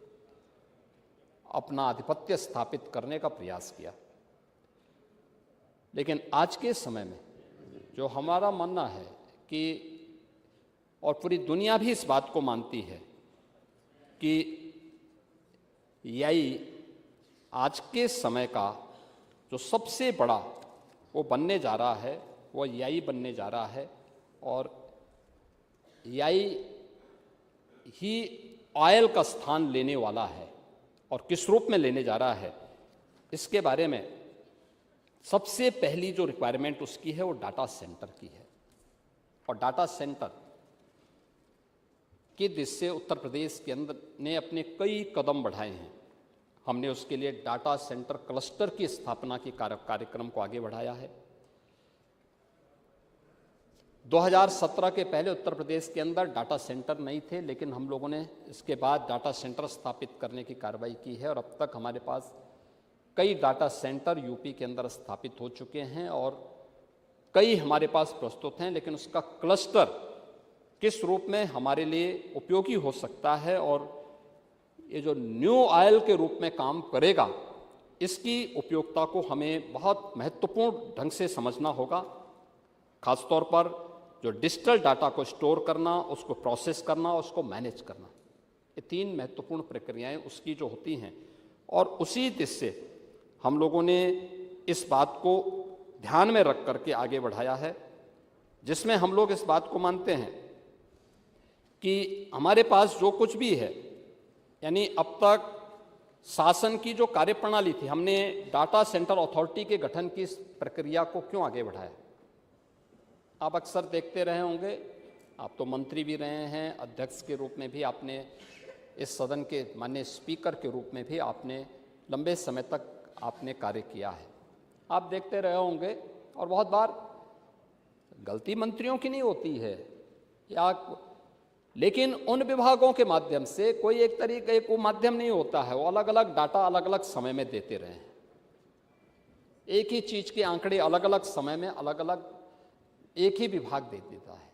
अपना आधिपत्य स्थापित करने का प्रयास किया। लेकिन आज के समय में जो हमारा मानना है कि, और पूरी दुनिया भी इस बात को मानती है कि एआई आज के समय का जो सबसे बड़ा वो बनने जा रहा है, वो एआई बनने जा रहा है। और एआई ही ऑयल का स्थान लेने वाला है और किस रूप में लेने जा रहा है, इसके बारे में सबसे पहली जो रिक्वायरमेंट उसकी है वो डाटा सेंटर की है। और डाटा सेंटर की दिशा से उत्तर प्रदेश के अंदर ने अपने कई कदम बढ़ाए हैं। हमने उसके लिए डाटा सेंटर क्लस्टर की स्थापना की कार्यक्रम को आगे बढ़ाया है। 2017 के पहले उत्तर प्रदेश के अंदर डाटा सेंटर नहीं थे, लेकिन हम लोगों ने इसके बाद डाटा सेंटर स्थापित करने की कार्रवाई की है और अब तक हमारे पास कई डाटा सेंटर यूपी के अंदर स्थापित हो चुके हैं और कई हमारे पास प्रस्तुत हैं। लेकिन उसका क्लस्टर किस रूप में हमारे लिए उपयोगी हो सकता है और ये जो न्यू ऑयल के रूप में काम करेगा, इसकी उपयोगिता को हमें बहुत महत्वपूर्ण ढंग से समझना होगा। खासतौर पर जो डिजिटल डाटा को स्टोर करना, उसको प्रोसेस करना, उसको मैनेज करना, ये तीन महत्वपूर्ण प्रक्रियाएं उसकी जो होती हैं। और उसी दिशा से हम लोगों ने इस बात को ध्यान में रख करके आगे बढ़ाया है, जिसमें हम लोग इस बात को मानते हैं कि हमारे पास जो कुछ भी है, यानी अब तक शासन की जो कार्यप्रणाली थी, हमने डाटा सेंटर अथॉरिटी के गठन की इस प्रक्रिया को क्यों आगे बढ़ाया। आप अक्सर देखते रहे होंगे, आप तो मंत्री भी रहे हैं, अध्यक्ष के रूप में भी आपने, इस सदन के माननीय स्पीकर के रूप में भी आपने लंबे समय तक आपने कार्य किया है। आप देखते रहे होंगे और बहुत बार गलती मंत्रियों की नहीं होती है, या लेकिन उन विभागों के माध्यम से कोई एक तरीके को माध्यम नहीं होता है, वो अलग अलग डाटा अलग अलग समय में देते रहे हैं। एक ही चीज़ के आंकड़े अलग अलग समय में अलग अलग एक ही विभाग दे देता है।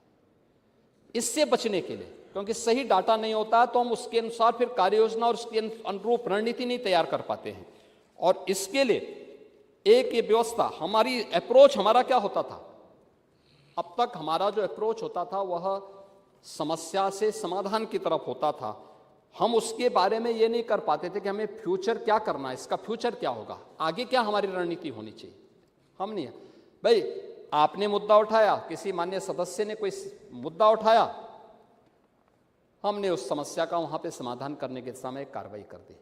इससे बचने के लिए, क्योंकि सही डाटा नहीं होता तो हम उसके अनुसार फिर कार्य योजना और उसके अनुरूप रणनीति नहीं तैयार कर पाते हैं। और इसके लिए एक ये व्यवस्था, हमारी अप्रोच हमारा क्या होता था, अब तक हमारा जो अप्रोच होता था वह समस्या से समाधान की तरफ होता था। हम उसके बारे में ये नहीं कर पाते थे कि हमें फ्यूचर क्या करना है, इसका फ्यूचर क्या होगा, आगे क्या हमारी रणनीति होनी चाहिए। हम नहीं, भाई आपने मुद्दा उठाया, किसी माननीय सदस्य ने कोई मुद्दा उठाया, हमने उस समस्या का वहां पे समाधान करने के दिशा में कार्रवाई कर दी।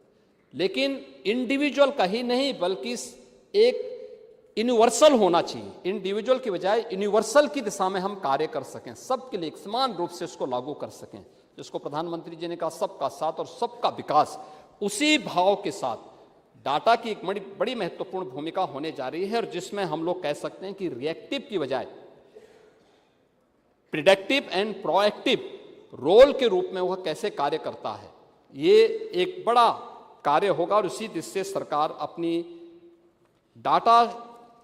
लेकिन इंडिविजुअल का ही नहीं, बल्कि एक यूनिवर्सल होना चाहिए। इंडिविजुअल की बजाय यूनिवर्सल की दिशा में हम कार्य कर सकें, सबके लिए समान रूप से उसको लागू कर सकें, जिसको प्रधानमंत्री जी ने कहा सबका साथ और सबका विकास। उसी भाव के साथ डाटा की एक बड़ी बड़ी महत्वपूर्ण भूमिका होने जा रही है, और जिसमें हम लोग कह सकते हैं कि रिएक्टिव की बजाय प्रिडिक्टिव एंड प्रोएक्टिव रोल के रूप में वह कैसे कार्य करता है, ये एक बड़ा कार्य होगा। और इसी दिशा से सरकार अपनी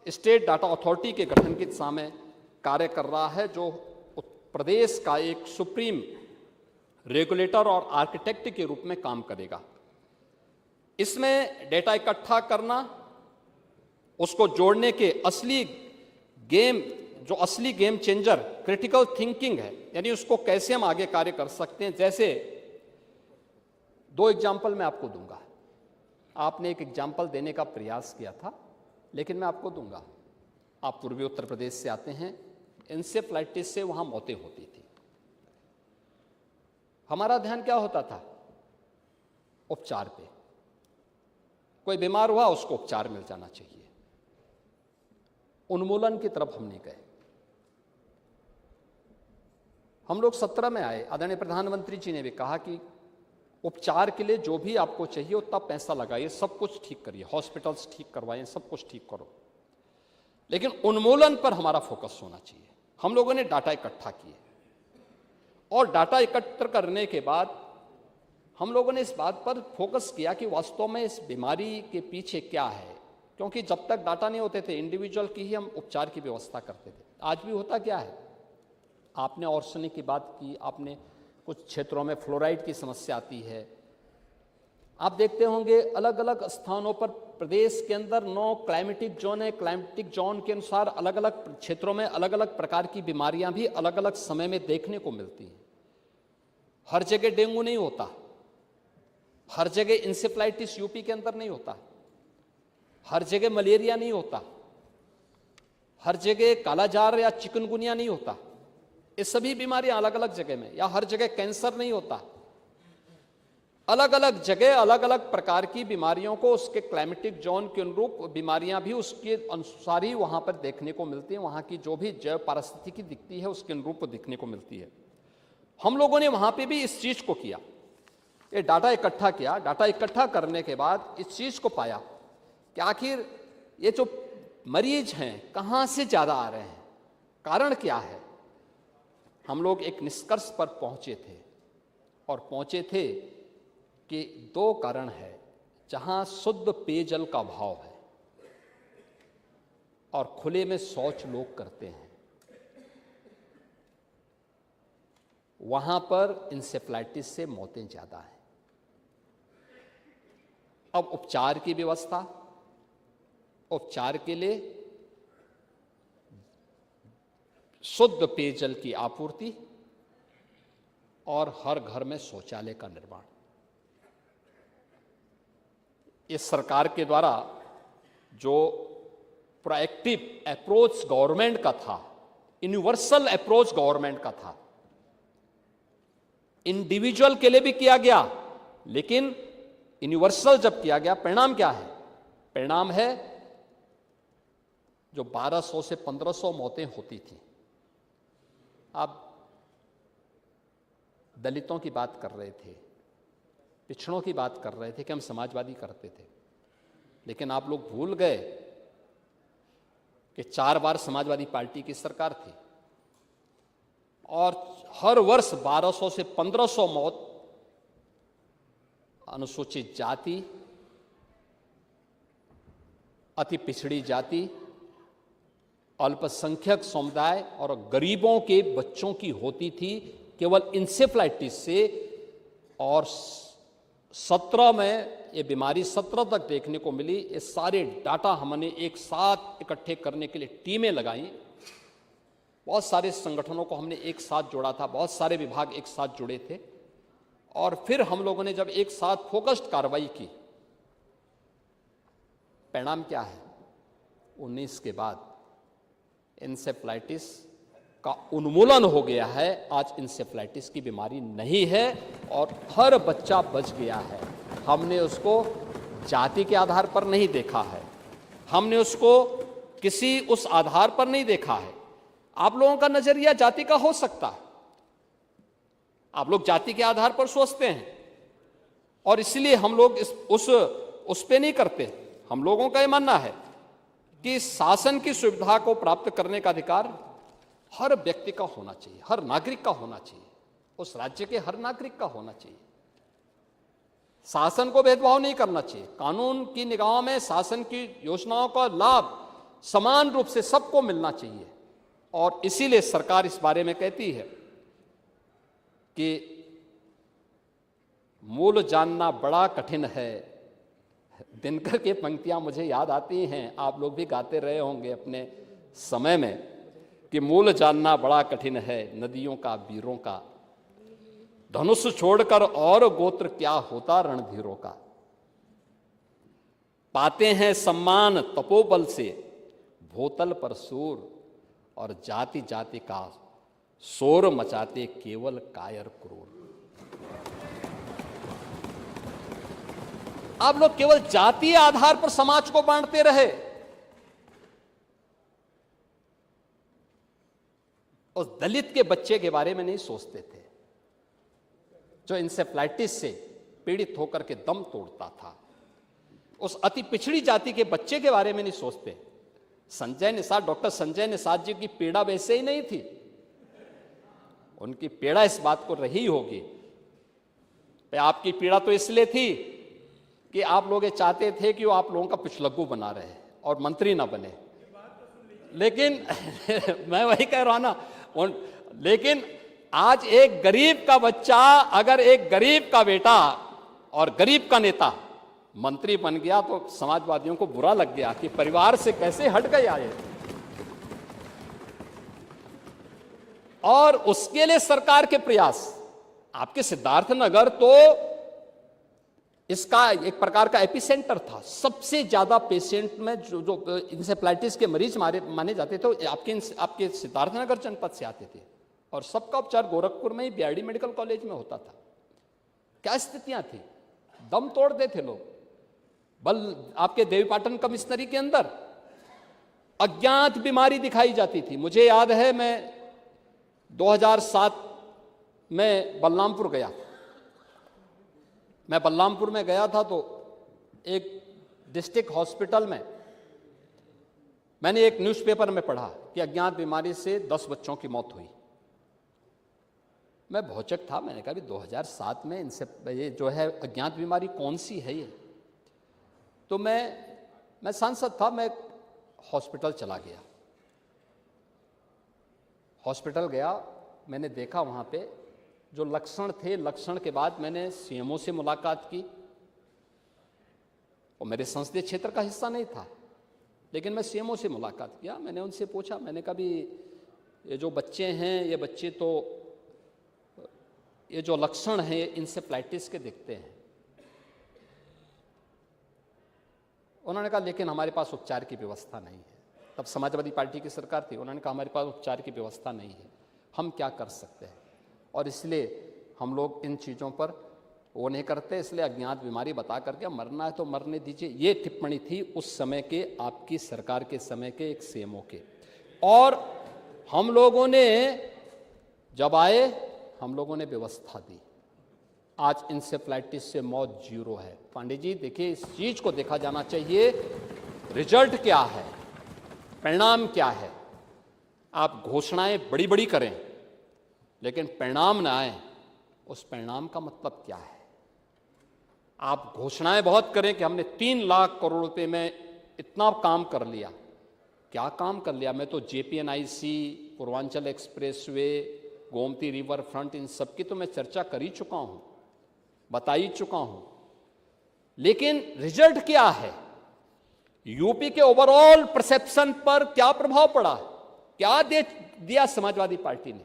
स्टेट डाटा अथॉरिटी के गठन की दिशा में कार्य कर रहा है, जो प्रदेश का एक सुप्रीम रेगुलेटर और आर्किटेक्ट के रूप में काम करेगा। इसमें डेटा इकट्ठा करना, उसको जोड़ने के असली गेम चेंजर क्रिटिकल थिंकिंग है, यानी उसको कैसे हम आगे कार्य कर सकते हैं। जैसे 2 एग्जाम्पल मैं आपको दूंगा। आपने एक एग्जाम्पल देने का प्रयास किया था, लेकिन मैं आपको दूंगा। आप पूर्वी उत्तर प्रदेश से आते हैं, इंसेफ्लाइटिस से वहां मौतें होती थी। हमारा ध्यान क्या होता था? उपचार पे। कोई बीमार हुआ, उसको उपचार मिल जाना चाहिए, उन्मूलन की तरफ हम नहीं गए। हम लोग 17 में आए, आदरणीय प्रधानमंत्री जी ने भी कहा कि उपचार के लिए जो भी आपको चाहिए उतना पैसा लगाइए, सब कुछ ठीक करिए, हॉस्पिटल्स ठीक करवाइए, सब कुछ ठीक करो, लेकिन उन्मूलन पर हमारा फोकस होना चाहिए। हम लोगों ने डाटा इकट्ठा किए, और डाटा एकत्र करने के बाद हम लोगों ने इस बात पर फोकस किया कि वास्तव में इस बीमारी के पीछे क्या है, क्योंकि जब तक डाटा नहीं होते थे, इंडिविजुअल की ही हम उपचार की व्यवस्था करते थे। आज भी होता क्या है? आपने ऑर्सेनिक की बात की, आपने कुछ क्षेत्रों में फ्लोराइड की समस्या आती है। आप देखते होंगे अलग अलग स्थानों पर प्रदेश के अंदर 9 क्लाइमेटिक जोन है। क्लाइमेटिक जोन के अनुसार अलग अलग क्षेत्रों में अलग अलग प्रकार की बीमारियां भी अलग अलग समय में देखने को मिलती हैं। हर जगह डेंगू नहीं होता, हर जगह इंसेफ्लाइटिस यूपी के अंदर नहीं होता, हर जगह मलेरिया नहीं होता, हर जगह कालाजार या चिकनगुनिया नहीं होता। ये सभी बीमारियां अलग अलग जगह में, या हर जगह कैंसर नहीं होता। अलग अलग जगह अलग अलग प्रकार की बीमारियों को उसके क्लाइमेटिक जोन के अनुरूप बीमारियां भी उसके अनुसार ही वहां पर देखने को मिलती हैं। वहां की जो भी जैव पारिस्थितिकी दिखती है उसके अनुरूप दिखने को मिलती है। हम लोगों ने वहां पे भी इस चीज को किया, ये डाटा इकट्ठा किया। डाटा इकट्ठा करने के बाद इस चीज को पाया कि आखिर ये जो मरीज हैं कहां से ज्यादा आ रहे हैं, कारण क्या है। हम लोग एक निष्कर्ष पर पहुंचे थे, और पहुंचे थे कि 2 कारण है। जहां शुद्ध पेयजल का अभाव है और खुले में शौच लोग करते हैं, वहां पर इंसेफ्लाइटिस से मौतें ज्यादा हैं। अब उपचार की व्यवस्था, उपचार के लिए शुद्ध पेयजल की आपूर्ति और हर घर में शौचालय का निर्माण, इस सरकार के द्वारा जो प्रोएक्टिव अप्रोच गवर्नमेंट का था, यूनिवर्सल अप्रोच गवर्नमेंट का था, इंडिविजुअल के लिए भी किया गया, लेकिन यूनिवर्सल जब किया गया, परिणाम क्या है? परिणाम है जो 1200 से 1500 मौतें होती थी। आप दलितों की बात कर रहे थे, पिछड़ों की बात कर रहे थे कि हम समाजवादी करते थे, लेकिन आप लोग भूल गए कि 4 बार समाजवादी पार्टी की सरकार थी, और हर वर्ष 1200 से 1500 मौत अनुसूचित जाति, अति पिछड़ी जाति, अल्पसंख्यक समुदाय और गरीबों के बच्चों की होती थी, केवल इंसेफ्लाइटिस से। और 17 में ये बीमारी 17 तक देखने को मिली। ये सारे डाटा हमने एक साथ इकट्ठे करने के लिए टीमें लगाई, बहुत सारे संगठनों को हमने एक साथ जोड़ा था, बहुत सारे विभाग एक साथ जुड़े थे, और फिर हम लोगों ने जब एक साथ फोकस्ड कार्रवाई की, परिणाम क्या है? 19 के बाद इंसेफ्लाइटिस का उन्मूलन हो गया है। आज इंसेफ्लाइटिस की बीमारी नहीं है और हर बच्चा बच गया है। हमने उसको जाति के आधार पर नहीं देखा है, हमने उसको किसी उस आधार पर नहीं देखा है। आप लोगों का नजरिया जाति का हो सकता है, आप लोग जाति के आधार पर सोचते हैं, और इसलिए हम लोग उस उस पे नहीं करते। हम लोगों का ये मानना है कि शासन की सुविधा को प्राप्त करने का अधिकार हर व्यक्ति का होना चाहिए, हर नागरिक का होना चाहिए, उस राज्य के हर नागरिक का होना चाहिए। शासन को भेदभाव नहीं करना चाहिए। कानून की निगाह में शासन की योजनाओं का लाभ समान रूप से सबको मिलना चाहिए। और इसीलिए सरकार इस बारे में कहती है कि मूल जानना बड़ा कठिन है। दिनकर की पंक्तियां मुझे याद आती हैं, आप लोग भी गाते रहे होंगे अपने समय में, कि मूल जानना बड़ा कठिन है नदियों का वीरों का, धनुष छोड़कर और गोत्र क्या होता रणधीरों का। पाते हैं सम्मान तपोबल से भूतल पर सूर, और जाति जाति का शोर मचाते केवल कायर क्रूर। आप लोग केवल जातीय आधार पर समाज को बांटते रहे। उस दलित के बच्चे के बारे में नहीं सोचते थे जो इंसेफ्लाइटिस से पीड़ित होकर के दम तोड़ता था। उस अति पिछड़ी जाति के बच्चे के बारे में नहीं सोचते। संजय निषाद, डॉक्टर संजय निषाद जी की पीड़ा वैसे ही नहीं थी। उनकी पीड़ा इस बात को रही होगी, आपकी पीड़ा तो इसलिए थी कि आप लोग ये चाहते थे कि वो आप लोगों का पिछलग्गू बना रहे और मंत्री ना बने। लेकिन मैं वही कह रहा हूं ना, लेकिन आज एक गरीब का बच्चा, अगर एक गरीब का बेटा और गरीब का नेता मंत्री बन गया तो समाजवादियों को बुरा लग गया कि परिवार से कैसे हट गया ये। और उसके लिए सरकार के प्रयास, आपके सिद्धार्थनगर तो इसका एक प्रकार का एपिसेंटर था। सबसे ज्यादा पेशेंट में जो इंसेफ्लाइटिस के मरीज माने जाते थे आपके सिद्धार्थनगर जनपद से आते थे, और सबका उपचार गोरखपुर में ही बीआरडी मेडिकल कॉलेज में होता था। क्या स्थितियां थी, दम तोड़ते थे लोग। बल आपके देवीपाटन कमिश्नरी के अंदर अज्ञात बीमारी दिखाई जाती थी। मुझे याद है, मैं 2007 में बलरामपुर गया। मैं बलरामपुर में गया था तो एक डिस्ट्रिक्ट हॉस्पिटल में मैंने एक न्यूज़पेपर में पढ़ा कि अज्ञात बीमारी से 10 बच्चों की मौत हुई। मैं भौचक था, मैंने कहा भी 2007 में इनसे ये जो है अज्ञात बीमारी कौन सी है ये। तो मैं सांसद था, मैं हॉस्पिटल चला गया। हॉस्पिटल गया, मैंने देखा वहाँ पे जो लक्षण थे, लक्षण के बाद मैंने सीएमओ से मुलाकात की। और मेरे संसदीय क्षेत्र का हिस्सा नहीं था, लेकिन मैं सीएमओ से मुलाकात किया। मैंने उनसे पूछा, मैंने कहा भी ये जो बच्चे हैं, ये बच्चे तो ये जो लक्षण हैं इंसेफ्लाइटिस के दिखते हैं। उन्होंने कहा लेकिन हमारे पास उपचार की व्यवस्था नहीं है। तब समाजवादी पार्टी की सरकार थी। उन्होंने कहा हमारे पास उपचार की व्यवस्था नहीं है, हम क्या कर सकते हैं। और इसलिए हम लोग इन चीज़ों पर वो नहीं करते, इसलिए अज्ञात बीमारी बता करके मरना है तो मरने दीजिए। ये टिप्पणी थी उस समय के आपकी सरकार के समय के एक सीएमओ के। और हम लोगों ने जब आए, हम लोगों ने व्यवस्था दी। आज इंसेफ्लाइटिस से मौत 0 है। पांडे जी देखिए, इस चीज को देखा जाना चाहिए, रिजल्ट क्या है, परिणाम क्या है। आप घोषणाएं बड़ी बड़ी करें लेकिन परिणाम ना आए, उस परिणाम का मतलब क्या है। आप घोषणाएं बहुत करें कि हमने 3 लाख करोड़ रुपए में इतना काम कर लिया। क्या काम कर लिया? मैं तो JPNIC, Purvanchal expressway, Gomti river front, इन सब की तो मैं चर्चा कर ही चुका हूं, बता ही चुका हूं। लेकिन रिजल्ट क्या है? यूपी के ओवरऑल परसेप्शन पर क्या प्रभाव पड़ा, क्या दिया समाजवादी पार्टी ने,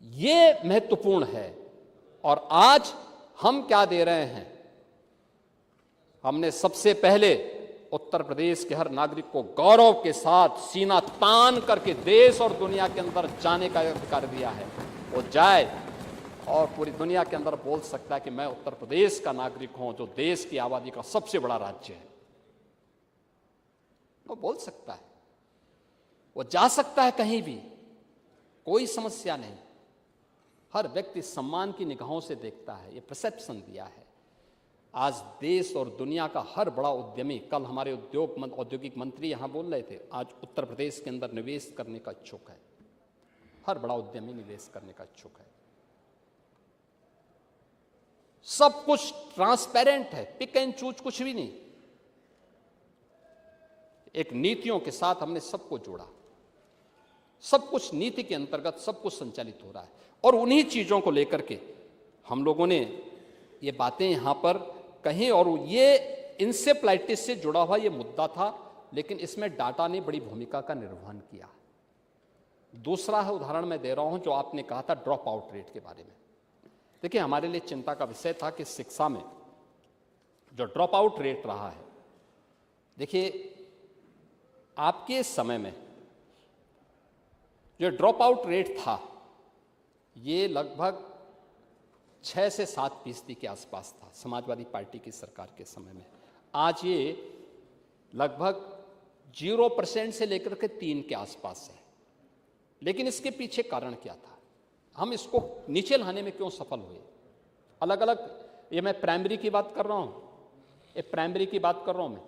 ये महत्वपूर्ण है। और आज हम क्या दे रहे हैं? हमने सबसे पहले उत्तर प्रदेश के हर नागरिक को गौरव के साथ सीना तान करके देश और दुनिया के अंदर जाने का अधिकार दिया है। वो जाए और पूरी दुनिया के अंदर बोल सकता है कि मैं उत्तर प्रदेश का नागरिक हूं, जो देश की आबादी का सबसे बड़ा राज्य है। वो बोल सकता है, वो जा सकता है कहीं भी, कोई समस्या नहीं। हर व्यक्ति सम्मान की निगाहों से देखता है, ये परसेप्शन दिया है। आज देश और दुनिया का हर बड़ा उद्यमी, कल हमारे औद्योगिक मंत्री यहाँ बोल रहे थे, आज उत्तर प्रदेश के अंदर निवेश करने का इच्छुक है। हर बड़ा उद्यमी निवेश करने का इच्छुक है। सब कुछ ट्रांसपेरेंट है, पिक एंड चूज कुछ भी नहीं। एक नीतियों के साथ हमने सबको जोड़ा, सब कुछ नीति के अंतर्गत सब कुछ संचालित हो रहा है। और उन्हीं चीजों को लेकर के हम लोगों ने ये बातें यहां पर कहीं, और ये इंसेफ्लाइटिस से जुड़ा हुआ ये मुद्दा था, लेकिन इसमें डाटा ने बड़ी भूमिका का निर्वहन किया। दूसरा है उदाहरण मैं दे रहा हूं जो आपने कहा था ड्रॉप आउट रेट के बारे में। देखिए, हमारे लिए चिंता का विषय था कि शिक्षा में जो ड्रॉप आउट रेट रहा है, देखिए आपके समय में जो ड्रॉप आउट रेट था ये लगभग 6 से 7% के आसपास था समाजवादी पार्टी की सरकार के समय में। आज ये लगभग 0% से लेकर के 3 के आसपास है। लेकिन इसके पीछे कारण क्या था? हम इसको नीचे लाने में क्यों सफल हुए? अलग अलग, ये मैं प्राइमरी की बात कर रहा हूं, ये प्राइमरी की बात कर रहा हूं मैं,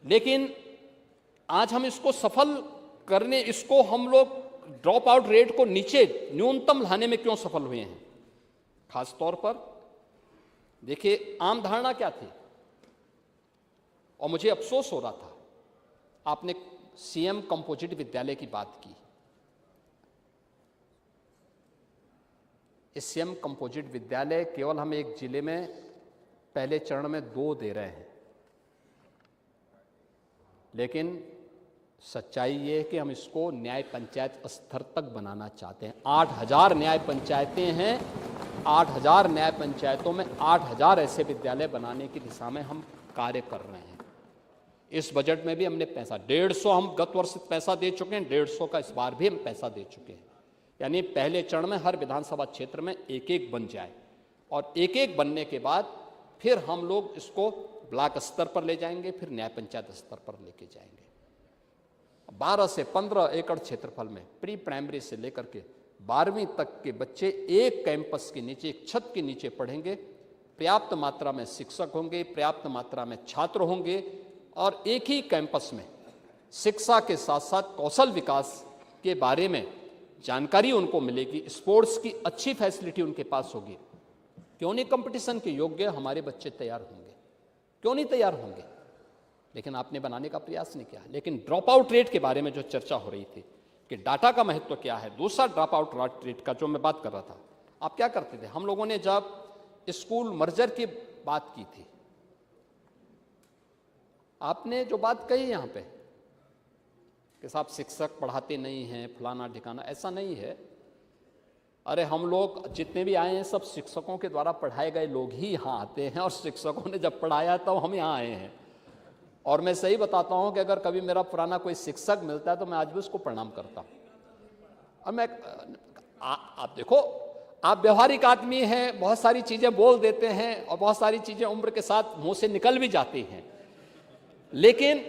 लेकिन आज हम इसको सफल करने, इसको हम लोग ड्रॉप आउट रेट को नीचे न्यूनतम लाने में क्यों सफल हुए हैं? खास तौर पर देखिए, आम धारणा क्या थी, और मुझे अफसोस हो रहा था, आपने सीएम कंपोजिट विद्यालय की बात की। इस सीएम कंपोजिट विद्यालय केवल हम एक जिले में पहले चरण में 2 दे रहे हैं, लेकिन सच्चाई ये है कि हम इसको न्याय पंचायत स्तर तक बनाना चाहते हैं। 8000 न्याय पंचायतें हैं, 8000 न्याय पंचायतों में 8000 ऐसे विद्यालय बनाने की दिशा में हम कार्य कर रहे हैं। इस बजट में भी हमने पैसा 150, हम गत वर्ष पैसा दे चुके हैं, 150 का इस बार भी हम पैसा दे चुके हैं। यानी पहले चरण में हर विधानसभा क्षेत्र में एक एक बन जाए, और एक एक बनने के बाद फिर हम लोग इसको ब्लॉक स्तर पर ले जाएंगे, फिर न्याय पंचायत स्तर पर लेके जाएंगे। 12 से 15 एकड़ क्षेत्रफल में प्री प्राइमरी से लेकर के 12वीं तक के बच्चे एक कैंपस के नीचे, एक छत के नीचे पढ़ेंगे। पर्याप्त मात्रा में शिक्षक होंगे, पर्याप्त मात्रा में छात्र होंगे, और एक ही कैंपस में शिक्षा के साथ साथ कौशल विकास के बारे में जानकारी उनको मिलेगी, स्पोर्ट्स की अच्छी फैसिलिटी उनके पास होगी। क्यों नहीं कंपटीशन के योग्य हमारे बच्चे तैयार होंगे? क्यों नहीं तैयार होंगे? लेकिन आपने बनाने का प्रयास नहीं किया। लेकिन ड्रॉप आउट रेट के बारे में जो चर्चा हो रही थी कि डाटा का महत्व क्या है, दूसरा ड्रॉप आउट रेट का जो मैं बात कर रहा था, आप क्या करते थे? हम लोगों ने जब स्कूल मर्जर की बात की थी, आपने जो बात कही यहां पे कि साहब शिक्षक पढ़ाते नहीं हैं, फलाना ठिकाना, ऐसा नहीं है। अरे हम लोग जितने भी आए हैं सब शिक्षकों के द्वारा पढ़ाए गए लोग ही यहाँ आते हैं, और शिक्षकों ने जब पढ़ाया तब हम यहाँ आए हैं। और मैं सही बताता हूँ कि अगर कभी मेरा पुराना कोई शिक्षक मिलता है तो मैं आज भी उसको प्रणाम करता हूँ। और मैं आप देखो, आप व्यवहारिक आदमी हैं, बहुत सारी चीज़ें बोल देते हैं, और बहुत सारी चीज़ें उम्र के साथ मुंह से निकल भी जाती हैं, लेकिन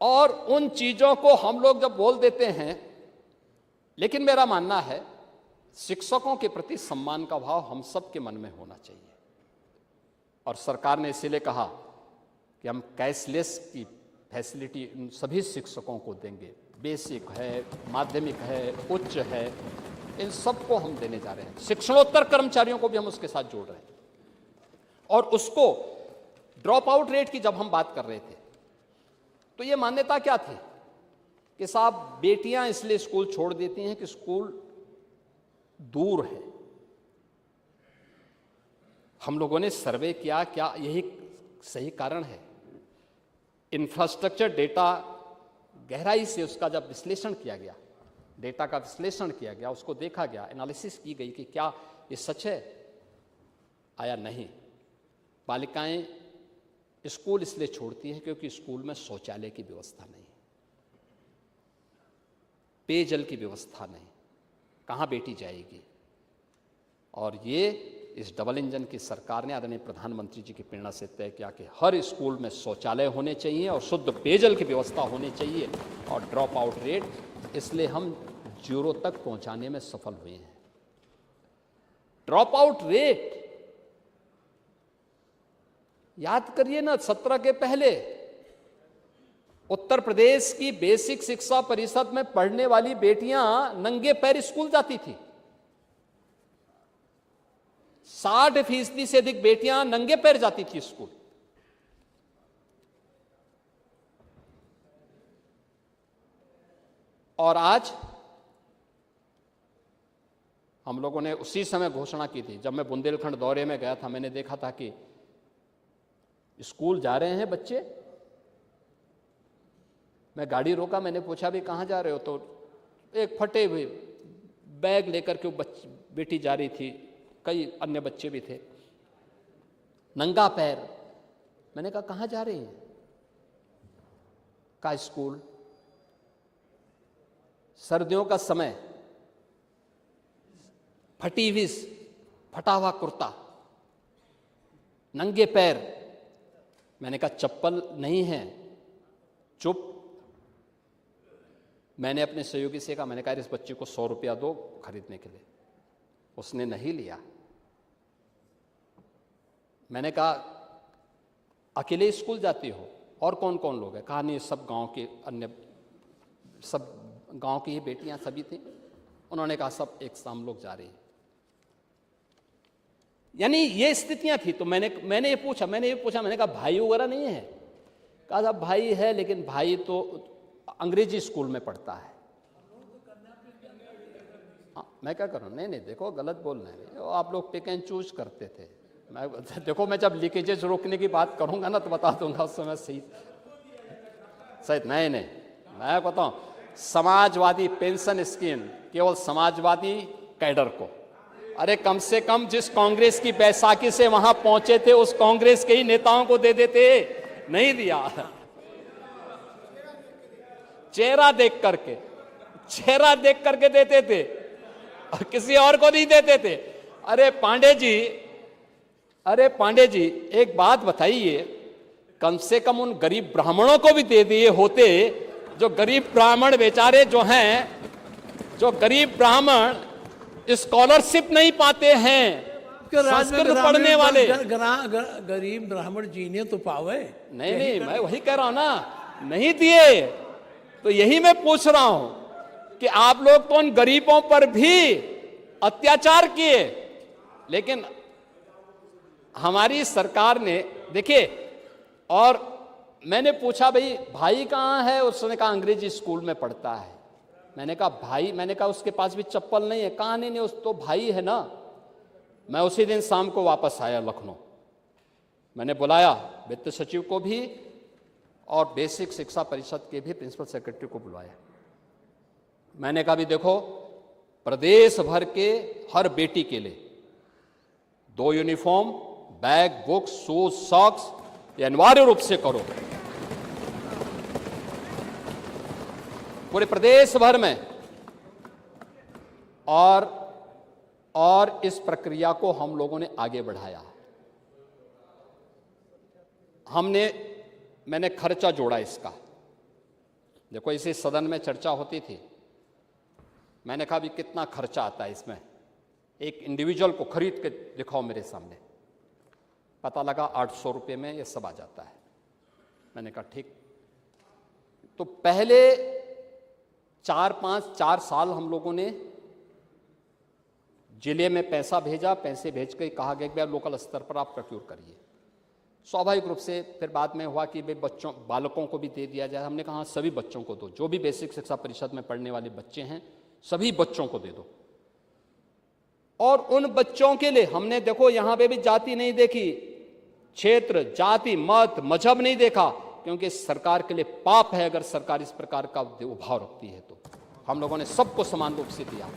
और उन चीज़ों को हम लोग जब बोल देते हैं, लेकिन मेरा मानना है शिक्षकों के प्रति सम्मान का भाव हम सबके मन में होना चाहिए। और सरकार ने इसीलिए कहा कि हम कैशलेस की फैसिलिटी उन सभी शिक्षकों को देंगे। बेसिक है, माध्यमिक है, उच्च है, इन सबको हम देने जा रहे हैं। शिक्षणोत्तर कर्मचारियों को भी हम उसके साथ जोड़ रहे हैं। और उसको ड्रॉप आउट रेट की जब हम बात कर रहे थे तो ये मान्यता क्या थी कि साहब बेटियां इसलिए स्कूल छोड़ देती हैं कि स्कूल दूर है। हम लोगों ने सर्वे किया, क्या यही सही कारण है? इंफ्रास्ट्रक्चर डेटा गहराई से उसका जब विश्लेषण किया गया, डेटा का विश्लेषण किया गया, उसको देखा गया, एनालिसिस की गई कि क्या ये सच है, आया नहीं। बालिकाएं स्कूल इसलिए छोड़ती हैं क्योंकि स्कूल में शौचालय की व्यवस्था नहीं, पेयजल की व्यवस्था नहीं, कहाँ बेटी जाएगी। और ये इस डबल इंजन की सरकार ने आदरणीय प्रधानमंत्री जी की प्रेरणा से तय किया कि हर स्कूल में शौचालय होने चाहिए और शुद्ध पेयजल की व्यवस्था होनी चाहिए। और ड्रॉप आउट रेट इसलिए हम 0 तक पहुंचाने में सफल हुए हैं। ड्रॉप आउट रेट याद करिए ना, 17 के पहले उत्तर प्रदेश की बेसिक शिक्षा परिषद में पढ़ने वाली बेटियां नंगे पैर स्कूल जाती थी। 60% से अधिक बेटियां नंगे पैर जाती थी स्कूल। और आज हम लोगों ने उसी समय घोषणा की थी, जब मैं बुंदेलखंड दौरे में गया था, मैंने देखा था कि स्कूल जा रहे हैं बच्चे। मैं गाड़ी रोका, मैंने पूछा भी कहाँ जा रहे हो, तो एक फटे हुए बैग लेकर के बेटी जा रही थी, कई अन्य बच्चे भी थे, नंगा पैर। मैंने कहा कहाँ जा रही हैं? का स्कूल। सर्दियों का समय, फटी हुई फटा हुआ कुर्ता, नंगे पैर। मैंने कहा चप्पल नहीं है, चुप। मैंने अपने सहयोगी से कहा, मैंने कहा इस बच्चे को 100 रुपया दो खरीदने के लिए। उसने नहीं लिया। मैंने कहा अकेले स्कूल जाती हो, और कौन कौन लोग हैं? कहा नहीं, सब गांव के अन्य, सब गांव की ही बेटियां सभी थी। उन्होंने कहा सब एक साथ हम लोग जा रहे हैं। यानी ये स्थितियां थी। तो मैंने ये पूछा, मैंने कहा भाई वगैरह नहीं है? कहा साहब भाई है, लेकिन भाई तो अंग्रेजी स्कूल में पढ़ता है। मैं क्या करूं? नहीं देखो, गलत बोल रहे हैं आप लोग, पिक एंड चूज करते थे। मैं जब लीकेजेस रोकने की बात करूंगा ना तो बता दूंगा उस समय सही। नहीं, मैं बताऊं, समाजवादी पेंशन स्कीम केवल समाजवादी कैडर को। अरे कम से कम जिस कांग्रेस की बैसाखी से वहां पहुंचे थे, उस कांग्रेस के ही नेताओं को दे देते, नहीं दिया। चेहरा देख करके देते थे, और किसी और को नहीं देते थे। अरे पांडे जी एक बात बताइए, कम से कम उन गरीब ब्राह्मणों को भी दे दिए होते, जो गरीब ब्राह्मण बेचारे जो हैं, जो गरीब ब्राह्मण स्कॉलरशिप नहीं पाते हैं, संस्कृत पढ़ने वाले। गरीब ब्राह्मण जीने तो पावे। नहीं, मैं वही कह रहा हूं ना, नहीं दिए। तो यही मैं पूछ रहा हूं कि आप लोग तो उन गरीबों पर भी अत्याचार किए, लेकिन हमारी सरकार ने, देखिए, और मैंने पूछा भाई कहाँ है? उसने कहा अंग्रेजी स्कूल में पढ़ता है। मैंने कहा उसके पास भी चप्पल नहीं है? कहाँ नहीं, उस तो भाई है ना। मैं उसी दिन शाम को वापस आया लखनऊ। मैंने बुलाया वित्त सचिव को भी और बेसिक शिक्षा परिषद के भी प्रिंसिपल सेक्रेटरी को बुलाया। मैंने कहा भी देखो, प्रदेश भर के हर बेटी के लिए 2 uniform, bag, books, shoes, socks ये अनिवार्य रूप से करो पूरे प्रदेश भर में। और इस प्रक्रिया को हम लोगों ने आगे बढ़ाया। मैंने खर्चा जोड़ा इसका। देखो, इसी सदन में चर्चा होती थी। मैंने कहा भी कितना खर्चा आता है इसमें, एक इंडिविजुअल को खरीद के दिखाओ मेरे सामने। पता लगा 800 रुपये में ये सब आ जाता है। मैंने कहा ठीक। तो पहले 4 साल हम लोगों ने जिले में पैसा भेजा, पैसे भेज के कहा गया कि लोकल स्तर पर आप प्रोक्योर करिए। स्वाभाविक रूप से फिर बाद में हुआ कि बालकों को भी दे दिया जाए। हमने कहा सभी बच्चों को दो, जो भी बेसिक शिक्षा परिषद में पढ़ने वाले बच्चे हैं सभी बच्चों को दे दो। और उन बच्चों के लिए हमने, देखो, यहां पे भी जाति नहीं देखी, क्षेत्र, जाति, मत, मजहब नहीं देखा, क्योंकि सरकार के लिए पाप है अगर सरकार इस प्रकार का भाव रखती है। तो हम लोगों ने सबको समान रूप से दिया,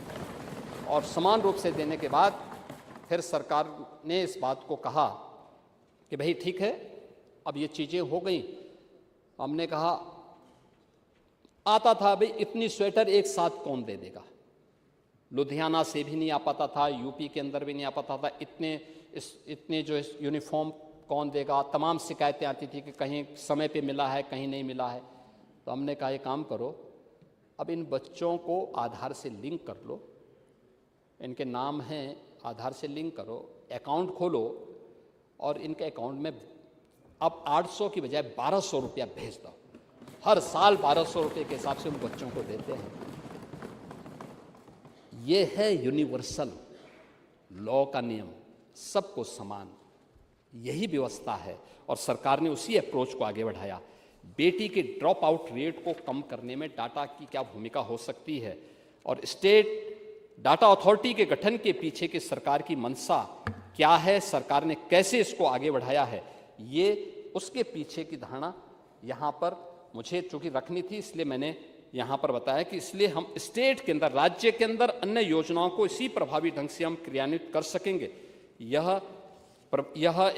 और समान रूप से देने के बाद फिर सरकार ने इस बात को कहा कि भाई ठीक है, अब ये चीज़ें हो गई। हमने कहा, आता था भाई इतनी स्वेटर एक साथ कौन दे देगा? लुधियाना से भी नहीं आ पाता था, यूपी के अंदर भी नहीं आ पाता था। इतने जो यूनिफॉर्म कौन देगा? तमाम शिकायतें आती थी कि कहीं समय पे मिला है, कहीं नहीं मिला है। तो हमने कहा, ये काम करो, अब इन बच्चों को आधार से लिंक कर लो, इनके नाम हैं, आधार से लिंक करो, अकाउंट खोलो और इनके अकाउंट में अब 800 की बजाय 1200 रुपया भेज दो। हर साल 1200 रुपये के हिसाब से उन बच्चों को देते हैं। ये है यूनिवर्सल लॉ का नियम, सबको समान, यही व्यवस्था है। और सरकार ने उसी अप्रोच को आगे बढ़ाया। बेटी के ड्रॉप आउट रेट को कम करने में डाटा की क्या भूमिका हो सकती है, और स्टेट डाटा अथॉरिटी के गठन के पीछे की सरकार की मंशा क्या है, सरकार ने कैसे इसको आगे बढ़ाया है, ये उसके पीछे की धारणा यहाँ पर मुझे चूंकि रखनी थी, इसलिए मैंने यहाँ पर बताया कि इसलिए हम स्टेट के अंदर, राज्य के अंदर अन्य योजनाओं को इसी प्रभावी ढंग से हम क्रियान्वित कर सकेंगे। यह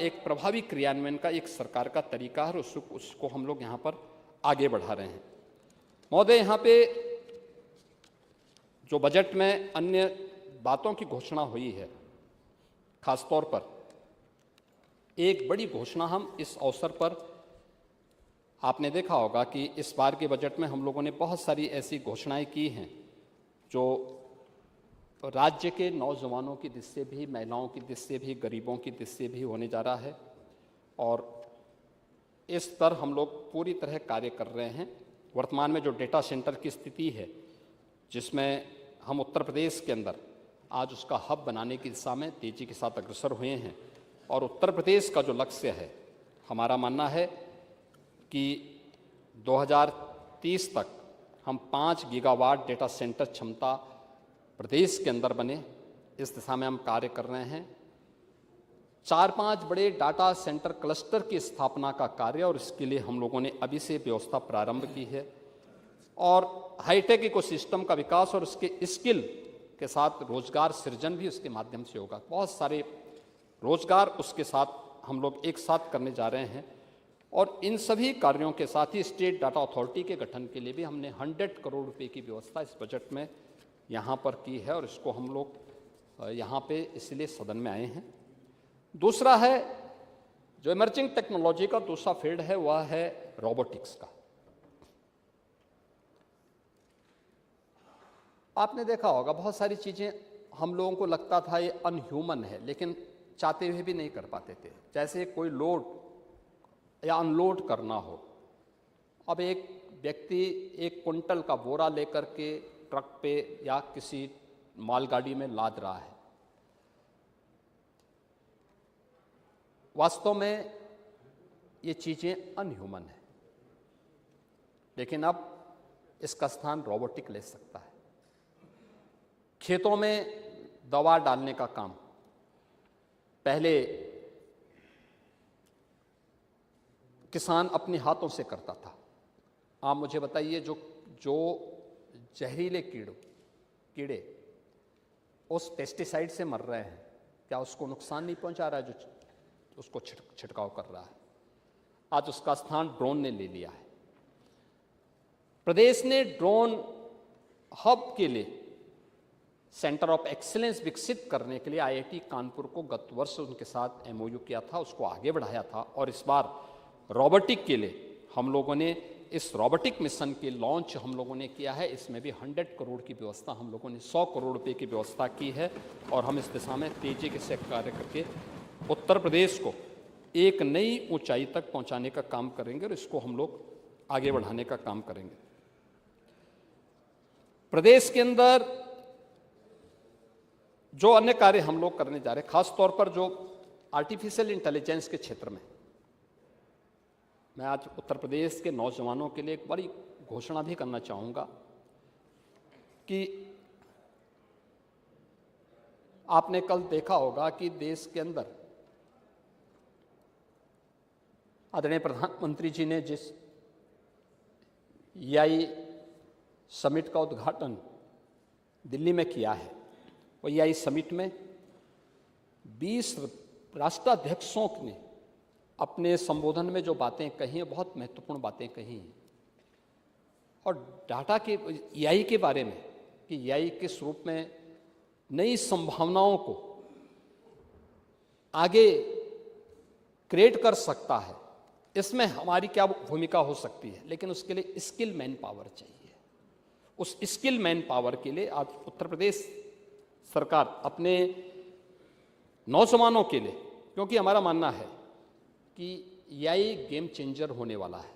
एक प्रभावी क्रियान्वयन का एक सरकार का तरीका है, और उसको हम लोग यहाँ पर आगे बढ़ा रहे हैं। महोदय, यहाँ पे जो बजट में अन्य बातों की घोषणा हुई है, खासतौर पर एक बड़ी घोषणा हम इस अवसर पर, आपने देखा होगा कि इस बार के बजट में हम लोगों ने बहुत सारी ऐसी घोषणाएं की हैं जो राज्य के नौजवानों की दृष्टि से भी, महिलाओं की दृष्टि से भी, गरीबों की दृष्टि से भी होने जा रहा है, और इस पर हम लोग पूरी तरह कार्य कर रहे हैं। वर्तमान में जो डेटा सेंटर की स्थिति है, जिसमें हम उत्तर प्रदेश के अंदर आज उसका हब बनाने की दिशा में तेजी के साथ अग्रसर हुए हैं, और उत्तर प्रदेश का जो लक्ष्य है, हमारा मानना है कि 2030 तक हम 5 गीगावाट डेटा सेंटर क्षमता प्रदेश के अंदर बने, इस दिशा में हम कार्य कर रहे हैं। 4-5 बड़े डाटा सेंटर क्लस्टर की स्थापना का कार्य, और इसके लिए हम लोगों ने अभी से व्यवस्था प्रारंभ की है, और हाईटेक इकोसिस्टम का विकास और उसके स्किल के साथ रोजगार सृजन भी उसके माध्यम से होगा। बहुत सारे रोजगार उसके साथ हम लोग एक साथ करने जा रहे हैं, और इन सभी कार्यों के साथ ही स्टेट डाटा अथॉरिटी के गठन के लिए भी हमने 100 करोड़ रुपए की व्यवस्था इस बजट में यहाँ पर की है, और इसको हम लोग यहाँ पे इसलिए सदन में आए हैं। दूसरा है जो इमर्जिंग टेक्नोलॉजी का दूसरा फील्ड है, वह है रोबोटिक्स का। आपने देखा होगा बहुत सारी चीज़ें हम लोगों को लगता था ये अनह्यूमन है, लेकिन चाहते हुए भी नहीं कर पाते थे। जैसे कोई लोड या अनलोड करना हो, अब एक व्यक्ति 1 कुंटल का बोरा लेकर के ट्रक पे या किसी मालगाड़ी में लाद रहा है। वास्तव में ये चीज़ें अनह्यूमन है, लेकिन अब इसका स्थान रोबोटिक ले सकता है। खेतों में दवा डालने का काम पहले किसान अपने हाथों से करता था। आप मुझे बताइए, जो जहरीले कीड़े उस पेस्टिसाइड से मर रहे हैं, क्या उसको नुकसान नहीं पहुंचा रहा है जो उसको छिड़काव कर रहा है? आज उसका स्थान ड्रोन ने ले लिया है। प्रदेश ने ड्रोन हब के लिए सेंटर ऑफ एक्सीलेंस विकसित करने के लिए आईआईटी कानपुर को गत वर्ष उनके साथ एमओयू किया था, उसको आगे बढ़ाया था, और इस बार रोबोटिक के लिए हम लोगों ने इस रोबोटिक मिशन के लॉन्च हम लोगों ने किया है। इसमें भी 100 करोड़ की व्यवस्था हम लोगों ने 100 करोड़ रुपए की व्यवस्था की है, और हम इस दिशा में तेजी से कार्य करके उत्तर प्रदेश को एक नई ऊंचाई तक पहुंचाने का काम करेंगे, और इसको हम लोग आगे बढ़ाने का काम करेंगे। प्रदेश के अंदर जो अन्य कार्य हम लोग करने जा रहे हैं, खासतौर पर जो आर्टिफिशियल इंटेलिजेंस के क्षेत्र में, मैं आज उत्तर प्रदेश के नौजवानों के लिए एक बड़ी घोषणा भी करना चाहूँगा कि आपने कल देखा होगा कि देश के अंदर आदरणीय प्रधानमंत्री जी ने जिस एआई समिट का उद्घाटन दिल्ली में किया है, वो एआई समिट में 20 राष्ट्राध्यक्षों ने अपने संबोधन में जो बातें कही हैं, बहुत महत्वपूर्ण बातें कही हैं, और डाटा के एआई के बारे में कि एआई किस रूप में नई संभावनाओं को आगे क्रिएट कर सकता है, इसमें हमारी क्या भूमिका हो सकती है। लेकिन उसके लिए स्किल मैन पावर चाहिए। उस स्किल मैन पावर के लिए आज उत्तर प्रदेश सरकार अपने नौजवानों के लिए, क्योंकि हमारा मानना है कि यही गेम चेंजर होने वाला है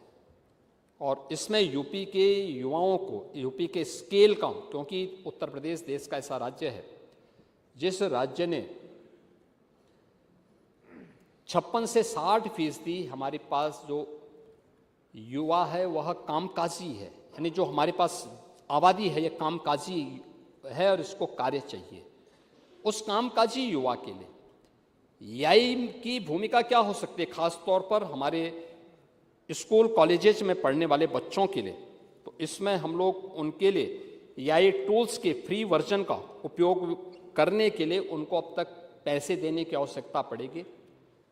और इसमें यूपी के युवाओं को, यूपी के स्केल का, क्योंकि उत्तर प्रदेश देश का ऐसा राज्य है जिस राज्य ने 56 से 60% हमारे पास जो युवा है वह कामकाजी है, यानी जो हमारे पास आबादी है यह कामकाजी है और इसको कार्य चाहिए। उस कामकाजी युवा के लिए एआई की भूमिका क्या हो सकती है, खास तौर पर हमारे स्कूल कॉलेजेस में पढ़ने वाले बच्चों के लिए। तो इसमें हम लोग उनके लिए एआई टूल्स के फ्री वर्जन का उपयोग करने के लिए उनको अब तक पैसे देने की आवश्यकता पड़ेगी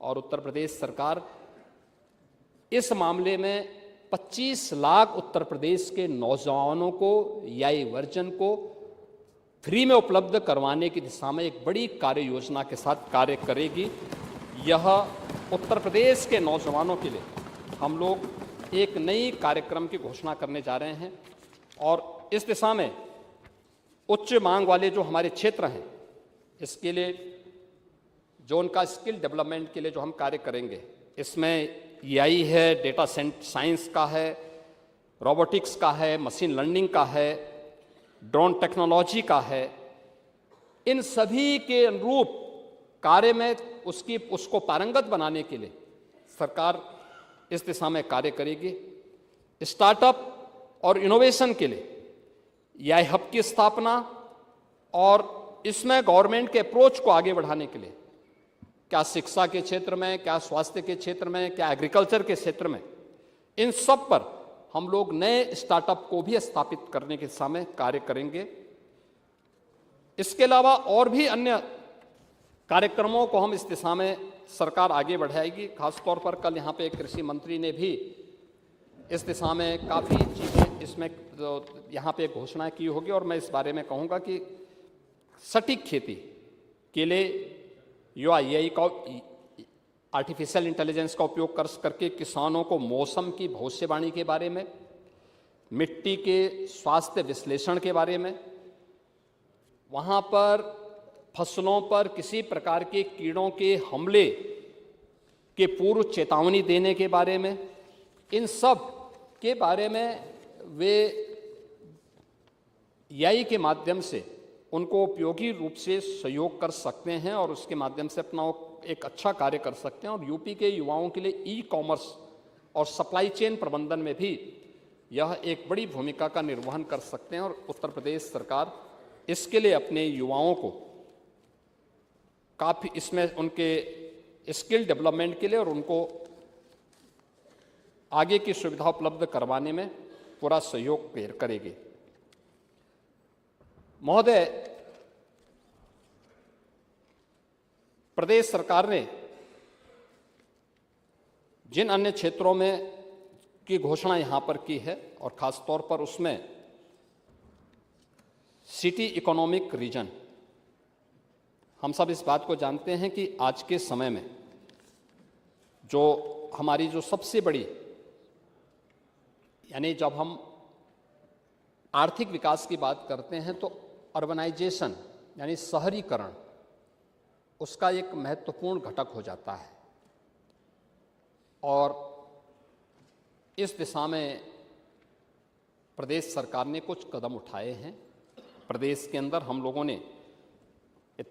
और उत्तर प्रदेश सरकार इस मामले में 25 लाख उत्तर प्रदेश के नौजवानों को एआई वर्जन को फ्री में उपलब्ध करवाने की दिशा में एक बड़ी कार्य योजना के साथ कार्य करेगी। यह उत्तर प्रदेश के नौजवानों के लिए हम लोग एक नई कार्यक्रम की घोषणा करने जा रहे हैं और इस दिशा में उच्च मांग वाले जो हमारे क्षेत्र हैं इसके लिए जो उनका स्किल डेवलपमेंट के लिए जो हम कार्य करेंगे, इसमें एआई है, डेटा साइंस का है, रोबोटिक्स का है, मशीन लर्निंग का है, ड्रोन टेक्नोलॉजी का है। इन सभी के अनुरूप कार्य में उसको पारंगत बनाने के लिए सरकार इस दिशा में कार्य करेगी। स्टार्टअप और इनोवेशन के लिए एआई हब की स्थापना और इसमें गवर्नमेंट के अप्रोच को आगे बढ़ाने के लिए, क्या शिक्षा के क्षेत्र में, क्या स्वास्थ्य के क्षेत्र में, क्या एग्रीकल्चर के क्षेत्र में, इन सब पर हम लोग नए स्टार्टअप को भी स्थापित करने के दिशा में कार्य करेंगे। इसके अलावा और भी अन्य कार्यक्रमों को हम इस दिशा में सरकार आगे बढ़ाएगी। खासतौर पर कल यहाँ पे कृषि मंत्री ने भी इस दिशा में काफ़ी चीज़ें इसमें यहाँ पे घोषणा की होगी और मैं इस बारे में कहूँगा कि सटीक खेती के लिए युवा एआई का, आर्टिफिशियल इंटेलिजेंस का उपयोग करके किसानों को मौसम की भविष्यवाणी के बारे में, मिट्टी के स्वास्थ्य विश्लेषण के बारे में, वहाँ पर फसलों पर किसी प्रकार के कीड़ों के हमले के पूर्व चेतावनी देने के बारे में, इन सब के बारे में वे एआई के माध्यम से उनको उपयोगी रूप से सहयोग कर सकते हैं और उसके माध्यम से अपना एक अच्छा कार्य कर सकते हैं। और यूपी के युवाओं के लिए ई कॉमर्स और सप्लाई चेन प्रबंधन में भी यह एक बड़ी भूमिका का निर्वहन कर सकते हैं और उत्तर प्रदेश सरकार इसके लिए अपने युवाओं को काफ़ी इसमें उनके स्किल डेवलपमेंट के लिए और उनको आगे की सुविधा उपलब्ध करवाने में पूरा सहयोग करेगी। महोदय, प्रदेश सरकार ने जिन अन्य क्षेत्रों में की घोषणा यहाँ पर की है और ख़ास तौर पर उसमें सिटी इकोनॉमिक रीजन, हम सब इस बात को जानते हैं कि आज के समय में जो हमारी जो सबसे बड़ी, यानी जब हम आर्थिक विकास की बात करते हैं तो अर्बनाइजेशन यानी शहरीकरण उसका एक महत्वपूर्ण घटक हो जाता है और इस दिशा में प्रदेश सरकार ने कुछ कदम उठाए हैं। प्रदेश के अंदर हम लोगों ने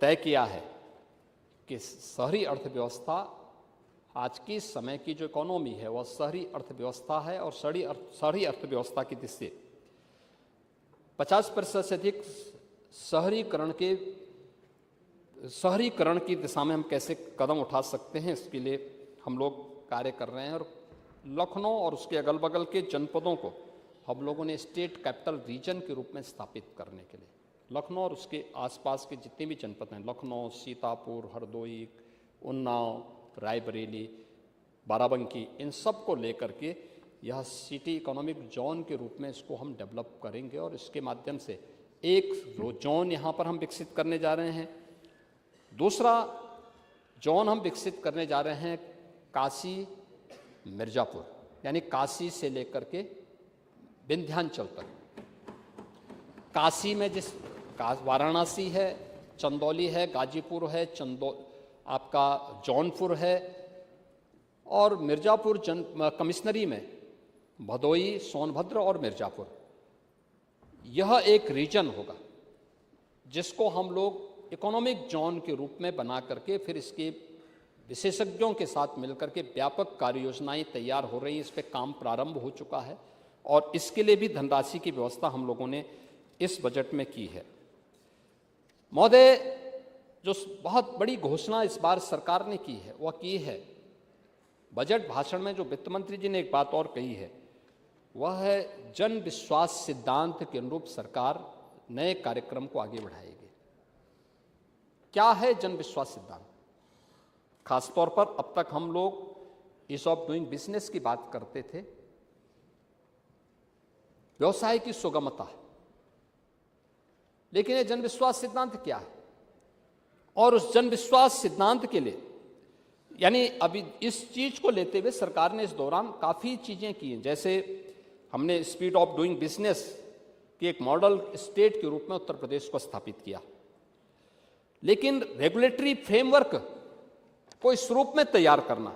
तय किया है कि शहरी अर्थव्यवस्था, आज की समय की जो इकोनॉमी है वह शहरी अर्थव्यवस्था है और शहरी अर्थव्यवस्था की दृष्टि से 50% से अधिक शहरीकरण की दिशा में हम कैसे कदम उठा सकते हैं, इसके लिए हम लोग कार्य कर रहे हैं। और लखनऊ और उसके अगल बगल के जनपदों को हम लोगों ने स्टेट कैपिटल रीजन के रूप में स्थापित करने के लिए लखनऊ और उसके आसपास के जितने भी जनपद हैं, लखनऊ, सीतापुर, हरदोई, उन्नाव, रायबरेली, बाराबंकी, इन सब को लेकर के यह सिटी इकोनॉमिक जोन के रूप में इसको हम डेवलप करेंगे और इसके माध्यम से एक जोन यहाँ पर हम विकसित करने जा रहे हैं। दूसरा जोन हम विकसित करने जा रहे हैं काशी मिर्ज़ापुर, यानी काशी से लेकर के विंध्याचल तक। काशी में वाराणसी है, चंदौली है, गाजीपुर है, आपका जौनपुर है और मिर्ज़ापुर कमिश्नरी में भदोई, सोनभद्र और मिर्ज़ापुर, यह एक रीजन होगा जिसको हम लोग इकोनॉमिक जोन के रूप में बना करके फिर इसके विशेषज्ञों के साथ मिलकर के व्यापक कार्य योजनाएं तैयार हो रही हैं। इस पे काम प्रारंभ हो चुका है और इसके लिए भी धनराशि की व्यवस्था हम लोगों ने इस बजट में की है। महोदय, जो बहुत बड़ी घोषणा इस बार सरकार ने की है वह की है, बजट भाषण में जो वित्त मंत्री जी ने एक बात और कही है वह है जन विश्वास सिद्धांत के अनुरूप सरकार नए कार्यक्रम को आगे बढ़ाएगी। क्या है जन विश्वास सिद्धांत? खासतौर पर अब तक हम लोग ईज ऑफ डूइंग बिजनेस की बात करते थे, व्यवसाय की सुगमता, लेकिन ये जन विश्वास सिद्धांत क्या है? और उस जन विश्वास सिद्धांत के लिए यानी अभी इस चीज को लेते हुए सरकार ने इस दौरान काफी चीजें की हैं। जैसे हमने स्पीड ऑफ डूइंग बिजनेस की एक मॉडल स्टेट के रूप में उत्तर प्रदेश को स्थापित किया, लेकिन रेगुलेटरी फ्रेमवर्क को इस रूप में तैयार करना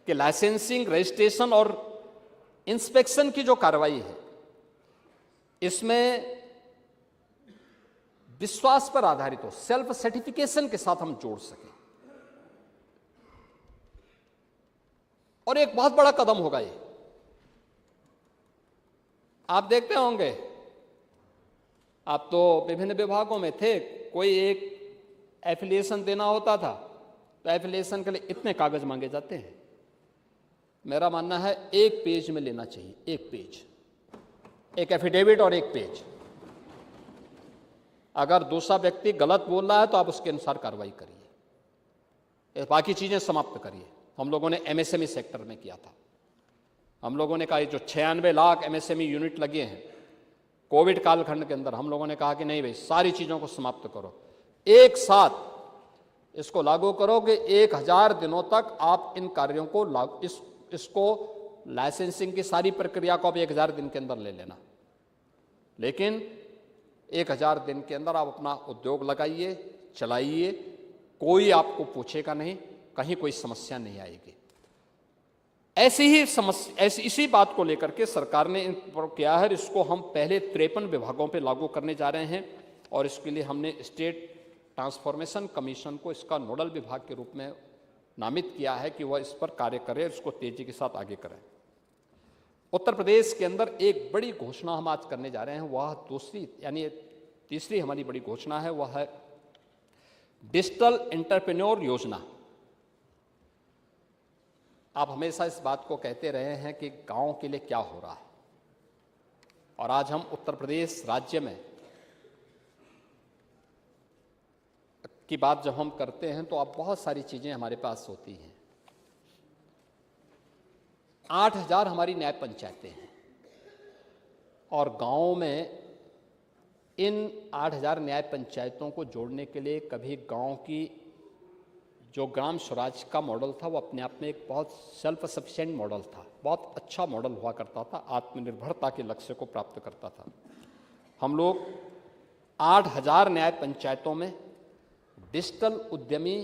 कि लाइसेंसिंग, रजिस्ट्रेशन और इंस्पेक्शन की जो कार्रवाई है इसमें विश्वास पर आधारित हो, सेल्फ सर्टिफिकेशन के साथ हम जोड़ सकें। और एक बहुत बड़ा कदम होगा ये। आप देखते होंगे, आप तो विभिन्न विभागों में थे, कोई एक एफिलिएशन देना होता था तो एफिलिएशन के लिए इतने कागज मांगे जाते हैं। मेरा मानना है एक पेज में लेना चाहिए, एक पेज, एक एफिडेविट और एक पेज। अगर दूसरा व्यक्ति गलत बोल रहा है तो आप उसके अनुसार कार्रवाई करिए, बाकी चीजें समाप्त करिए। हम लोगों ने एमएसएमई सेक्टर में किया था। हम लोगों ने कहा ये जो 96 लाख एमएसएमई यूनिट लगे हैं कोविड कालखंड के अंदर, हम लोगों ने कहा कि नहीं भाई, सारी चीजों को समाप्त करो, एक साथ इसको लागू करो कि 1000 दिनों तक आप इन कार्यों को इसको लाइसेंसिंग की सारी प्रक्रिया को आप 1000 दिन के अंदर ले लेना। लेकिन 1000 दिन के अंदर आप अपना उद्योग लगाइए, चलाइए, कोई आपको पूछेगा नहीं, कहीं कोई समस्या नहीं आएगी। ऐसी ही समस्या, इसी बात को लेकर के सरकार ने किया है। इसको हम पहले 53 विभागों पे लागू करने जा रहे हैं और इसके लिए हमने स्टेट ट्रांसफॉर्मेशन कमीशन को इसका नोडल विभाग के रूप में नामित किया है कि वह इस पर कार्य करे, इसको तेजी के साथ आगे करें। उत्तर प्रदेश के अंदर एक बड़ी घोषणा हम आज करने जा रहे हैं, वह तीसरी हमारी बड़ी घोषणा है, वह है डिजिटल एंटरप्रेन्योर योजना। आप हमेशा इस बात को कहते रहे हैं कि गांव के लिए क्या हो रहा है, और आज हम उत्तर प्रदेश राज्य में की बात जब हम करते हैं तो अब बहुत सारी चीजें हमारे पास होती हैं। 8000 हमारी न्याय पंचायतें हैं और गांवों में इन 8000 न्याय पंचायतों को जोड़ने के लिए कभी गांव की जो ग्राम स्वराज का मॉडल था वो अपने आप में एक बहुत सेल्फ सफिशिएंट मॉडल था, बहुत अच्छा मॉडल हुआ करता था, आत्मनिर्भरता के लक्ष्य को प्राप्त करता था। हम लोग 8000 न्याय पंचायतों में डिजिटल उद्यमी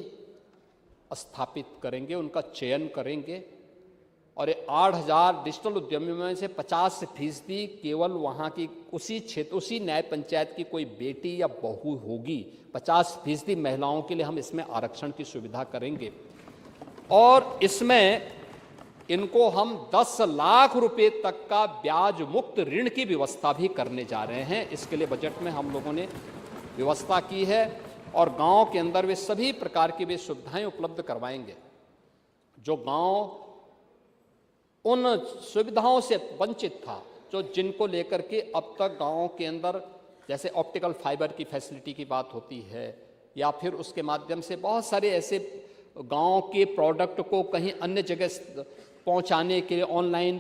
स्थापित करेंगे, उनका चयन करेंगे और 8000 डिजिटल उद्यमियों में से 50% केवल वहाँ की उसी क्षेत्र, उसी न्याय पंचायत की कोई बेटी या बहू होगी। 50% महिलाओं के लिए हम इसमें आरक्षण की सुविधा करेंगे और इसमें इनको हम 10 लाख रुपए तक का ब्याज मुक्त ऋण की व्यवस्था भी करने जा रहे हैं। इसके लिए बजट में हम लोगों ने व्यवस्था की है और गांव के अंदर वे सभी प्रकार की वे सुविधाएं उपलब्ध करवाएंगे जो गांव उन सुविधाओं से वंचित था, जो जिनको लेकर के अब तक गांवों के अंदर जैसे ऑप्टिकल फाइबर की फैसिलिटी की बात होती है या फिर उसके माध्यम से बहुत सारे ऐसे गांव के प्रोडक्ट को कहीं अन्य जगह पहुंचाने के लिए, ऑनलाइन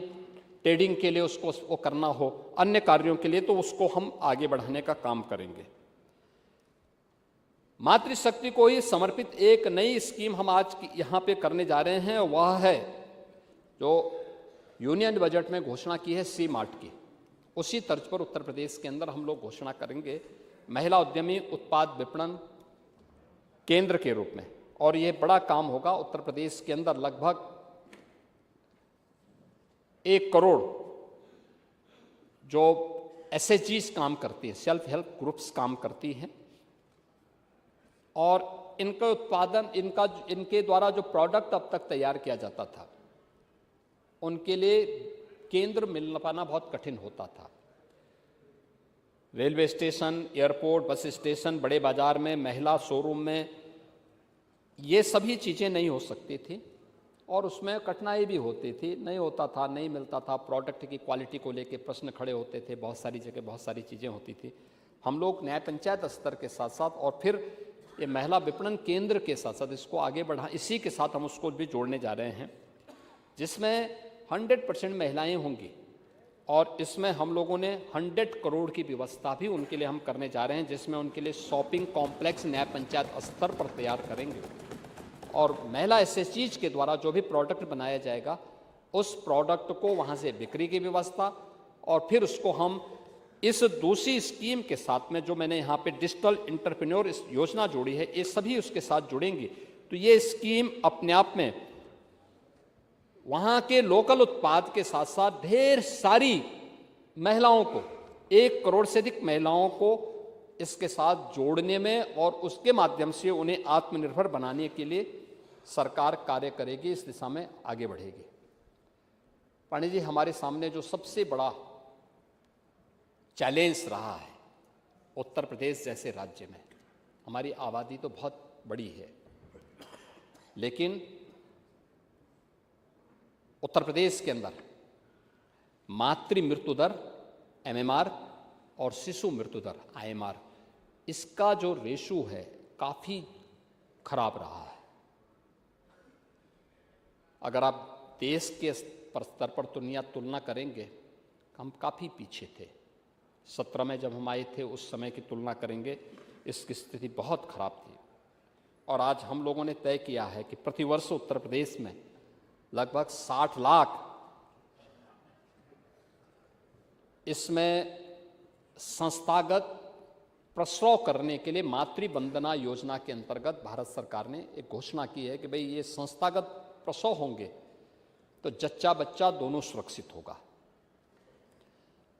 ट्रेडिंग के लिए उसको वो करना हो, अन्य कार्यों के लिए, तो उसको हम आगे बढ़ाने का काम करेंगे। मातृशक्ति को ही समर्पित एक नई स्कीम हम आज यहाँ पे करने जा रहे हैं, वह है जो यूनियन बजट में घोषणा की है सी मार्ट की। उसी तर्ज पर उत्तर प्रदेश के अंदर हम लोग घोषणा करेंगे महिला उद्यमी उत्पाद विपणन केंद्र के रूप में, और ये बड़ा काम होगा। उत्तर प्रदेश के अंदर लगभग 1 करोड़ जो SHGs काम करती है, सेल्फ हेल्प ग्रुप्स काम करती हैं, और इनका उत्पादन, इनके द्वारा जो प्रोडक्ट अब तक तैयार किया जाता था, उनके लिए केंद्र मिल पाना बहुत कठिन होता था। Railway station, airport, bus station, बड़े बाजार में, महिला शोरूम में ये सभी चीज़ें नहीं हो सकती थी, और उसमें कठिनाई भी होती थी, नहीं होता था, नहीं मिलता था, प्रोडक्ट की क्वालिटी को लेके प्रश्न खड़े होते थे, बहुत सारी जगह बहुत सारी चीज़ें होती थी। हम लोग न्याय पंचायत स्तर के साथ साथ और फिर ये महिला विपणन केंद्र के साथ साथ इसको आगे बढ़ा, इसी के साथ हम उसको भी जोड़ने जा रहे हैं, जिसमें 100% महिलाएं होंगी, और इसमें हम लोगों ने 100 करोड़ की व्यवस्था भी उनके लिए हम करने जा रहे हैं, जिसमें उनके लिए शॉपिंग कॉम्प्लेक्स न्याय पंचायत स्तर पर तैयार करेंगे, और महिला SHGs के द्वारा जो भी प्रोडक्ट बनाया जाएगा उस प्रोडक्ट को वहाँ से बिक्री की व्यवस्था, और फिर उसको हम इस दूसरी स्कीम के साथ में जो मैंने यहाँ पे डिजिटल एंटरप्रेन्योर इस योजना जोड़ी है, ये सभी उसके साथ जुड़ेंगी। तो ये स्कीम अपने आप में वहाँ के लोकल उत्पाद के साथ साथ ढेर सारी महिलाओं को, 1 करोड़ से अधिक महिलाओं को इसके साथ जोड़ने में और उसके माध्यम से उन्हें आत्मनिर्भर बनाने के लिए सरकार कार्य करेगी, इस दिशा में आगे बढ़ेगी। पांडे जी, हमारे सामने जो सबसे बड़ा चैलेंज रहा है, उत्तर प्रदेश जैसे राज्य में हमारी आबादी तो बहुत बड़ी है, लेकिन उत्तर प्रदेश के अंदर मातृ मृत्यु दर MMR और शिशु मृत्यु दर IMR, इसका जो रेशो है काफ़ी खराब रहा है। अगर आप देश के स्तर पर तुलना करेंगे, हम काफ़ी पीछे थे। 17 में जब हम आए थे उस समय की तुलना करेंगे, इसकी स्थिति बहुत खराब थी, और आज हम लोगों ने तय किया है कि प्रतिवर्ष उत्तर प्रदेश में लगभग 60 लाख इसमें संस्थागत प्रसव करने के लिए मातृ वंदना योजना के अंतर्गत भारत सरकार ने एक घोषणा की है कि भाई ये संस्थागत प्रसव होंगे तो जच्चा बच्चा दोनों सुरक्षित होगा।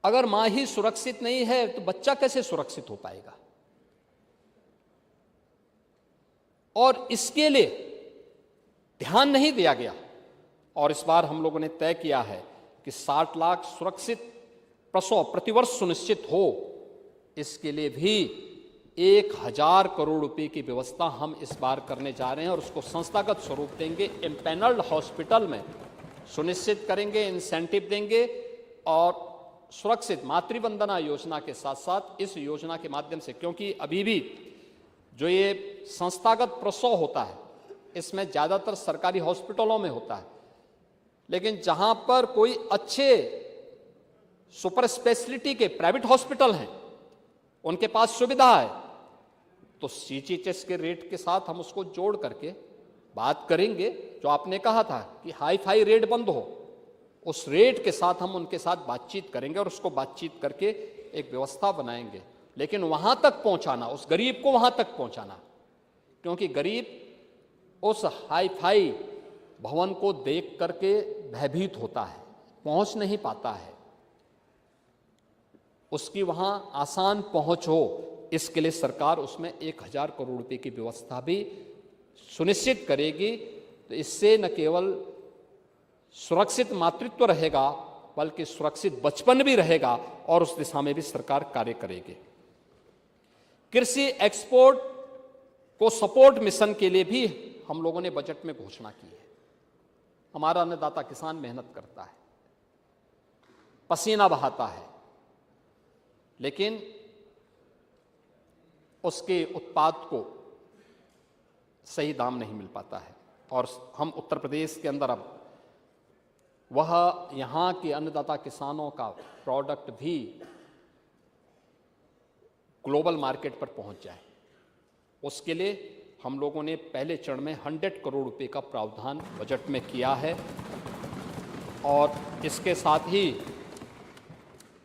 अगर मां ही सुरक्षित नहीं है तो बच्चा कैसे सुरक्षित हो पाएगा? और इसके लिए ध्यान नहीं दिया गया, और इस बार हम लोगों ने तय किया है कि 60 लाख सुरक्षित प्रसव प्रतिवर्ष सुनिश्चित हो, इसके लिए भी 1000 करोड़ रुपए की व्यवस्था हम इस बार करने जा रहे हैं, और उसको संस्थागत स्वरूप देंगे, एम्पैनल्ड हॉस्पिटल में सुनिश्चित करेंगे, इंसेंटिव देंगे, और सुरक्षित मातृवंदना योजना के साथ साथ इस योजना के माध्यम से, क्योंकि अभी भी जो ये संस्थागत प्रसव होता है इसमें ज़्यादातर सरकारी हॉस्पिटलों में होता है, लेकिन जहां पर कोई अच्छे सुपर स्पेशलिटी के प्राइवेट हॉस्पिटल हैं, उनके पास सुविधा है, तो CGHS के रेट के साथ हम उसको जोड़ करके बात करेंगे। जो आपने कहा था कि हाई फाई रेट बंद हो, उस रेट के साथ हम उनके साथ बातचीत करेंगे और उसको बातचीत करके एक व्यवस्था बनाएंगे। लेकिन वहां तक पहुंचाना, उस गरीब को वहां तक पहुंचाना, क्योंकि गरीब उस हाई फाई भवन को देख करके भयभीत होता है, पहुंच नहीं पाता है, उसकी वहां आसान पहुंच हो, इसके लिए सरकार उसमें 1000 करोड़ रुपए की व्यवस्था भी सुनिश्चित करेगी। तो इससे न केवल सुरक्षित मातृत्व रहेगा बल्कि सुरक्षित बचपन भी रहेगा, और उस दिशा में भी सरकार कार्य करेगी। कृषि एक्सपोर्ट को सपोर्ट मिशन के लिए भी हम लोगों ने बजट में घोषणा की है। हमारा अन्नदाता किसान मेहनत करता है, पसीना बहाता है, लेकिन उसके उत्पाद को सही दाम नहीं मिल पाता है, और हम उत्तर प्रदेश के अंदर अब वह यहाँ के अन्नदाता किसानों का प्रोडक्ट भी ग्लोबल मार्केट पर पहुँच जाए, उसके लिए हम लोगों ने पहले चरण में 100 करोड़ रुपए का प्रावधान बजट में किया है। और इसके साथ ही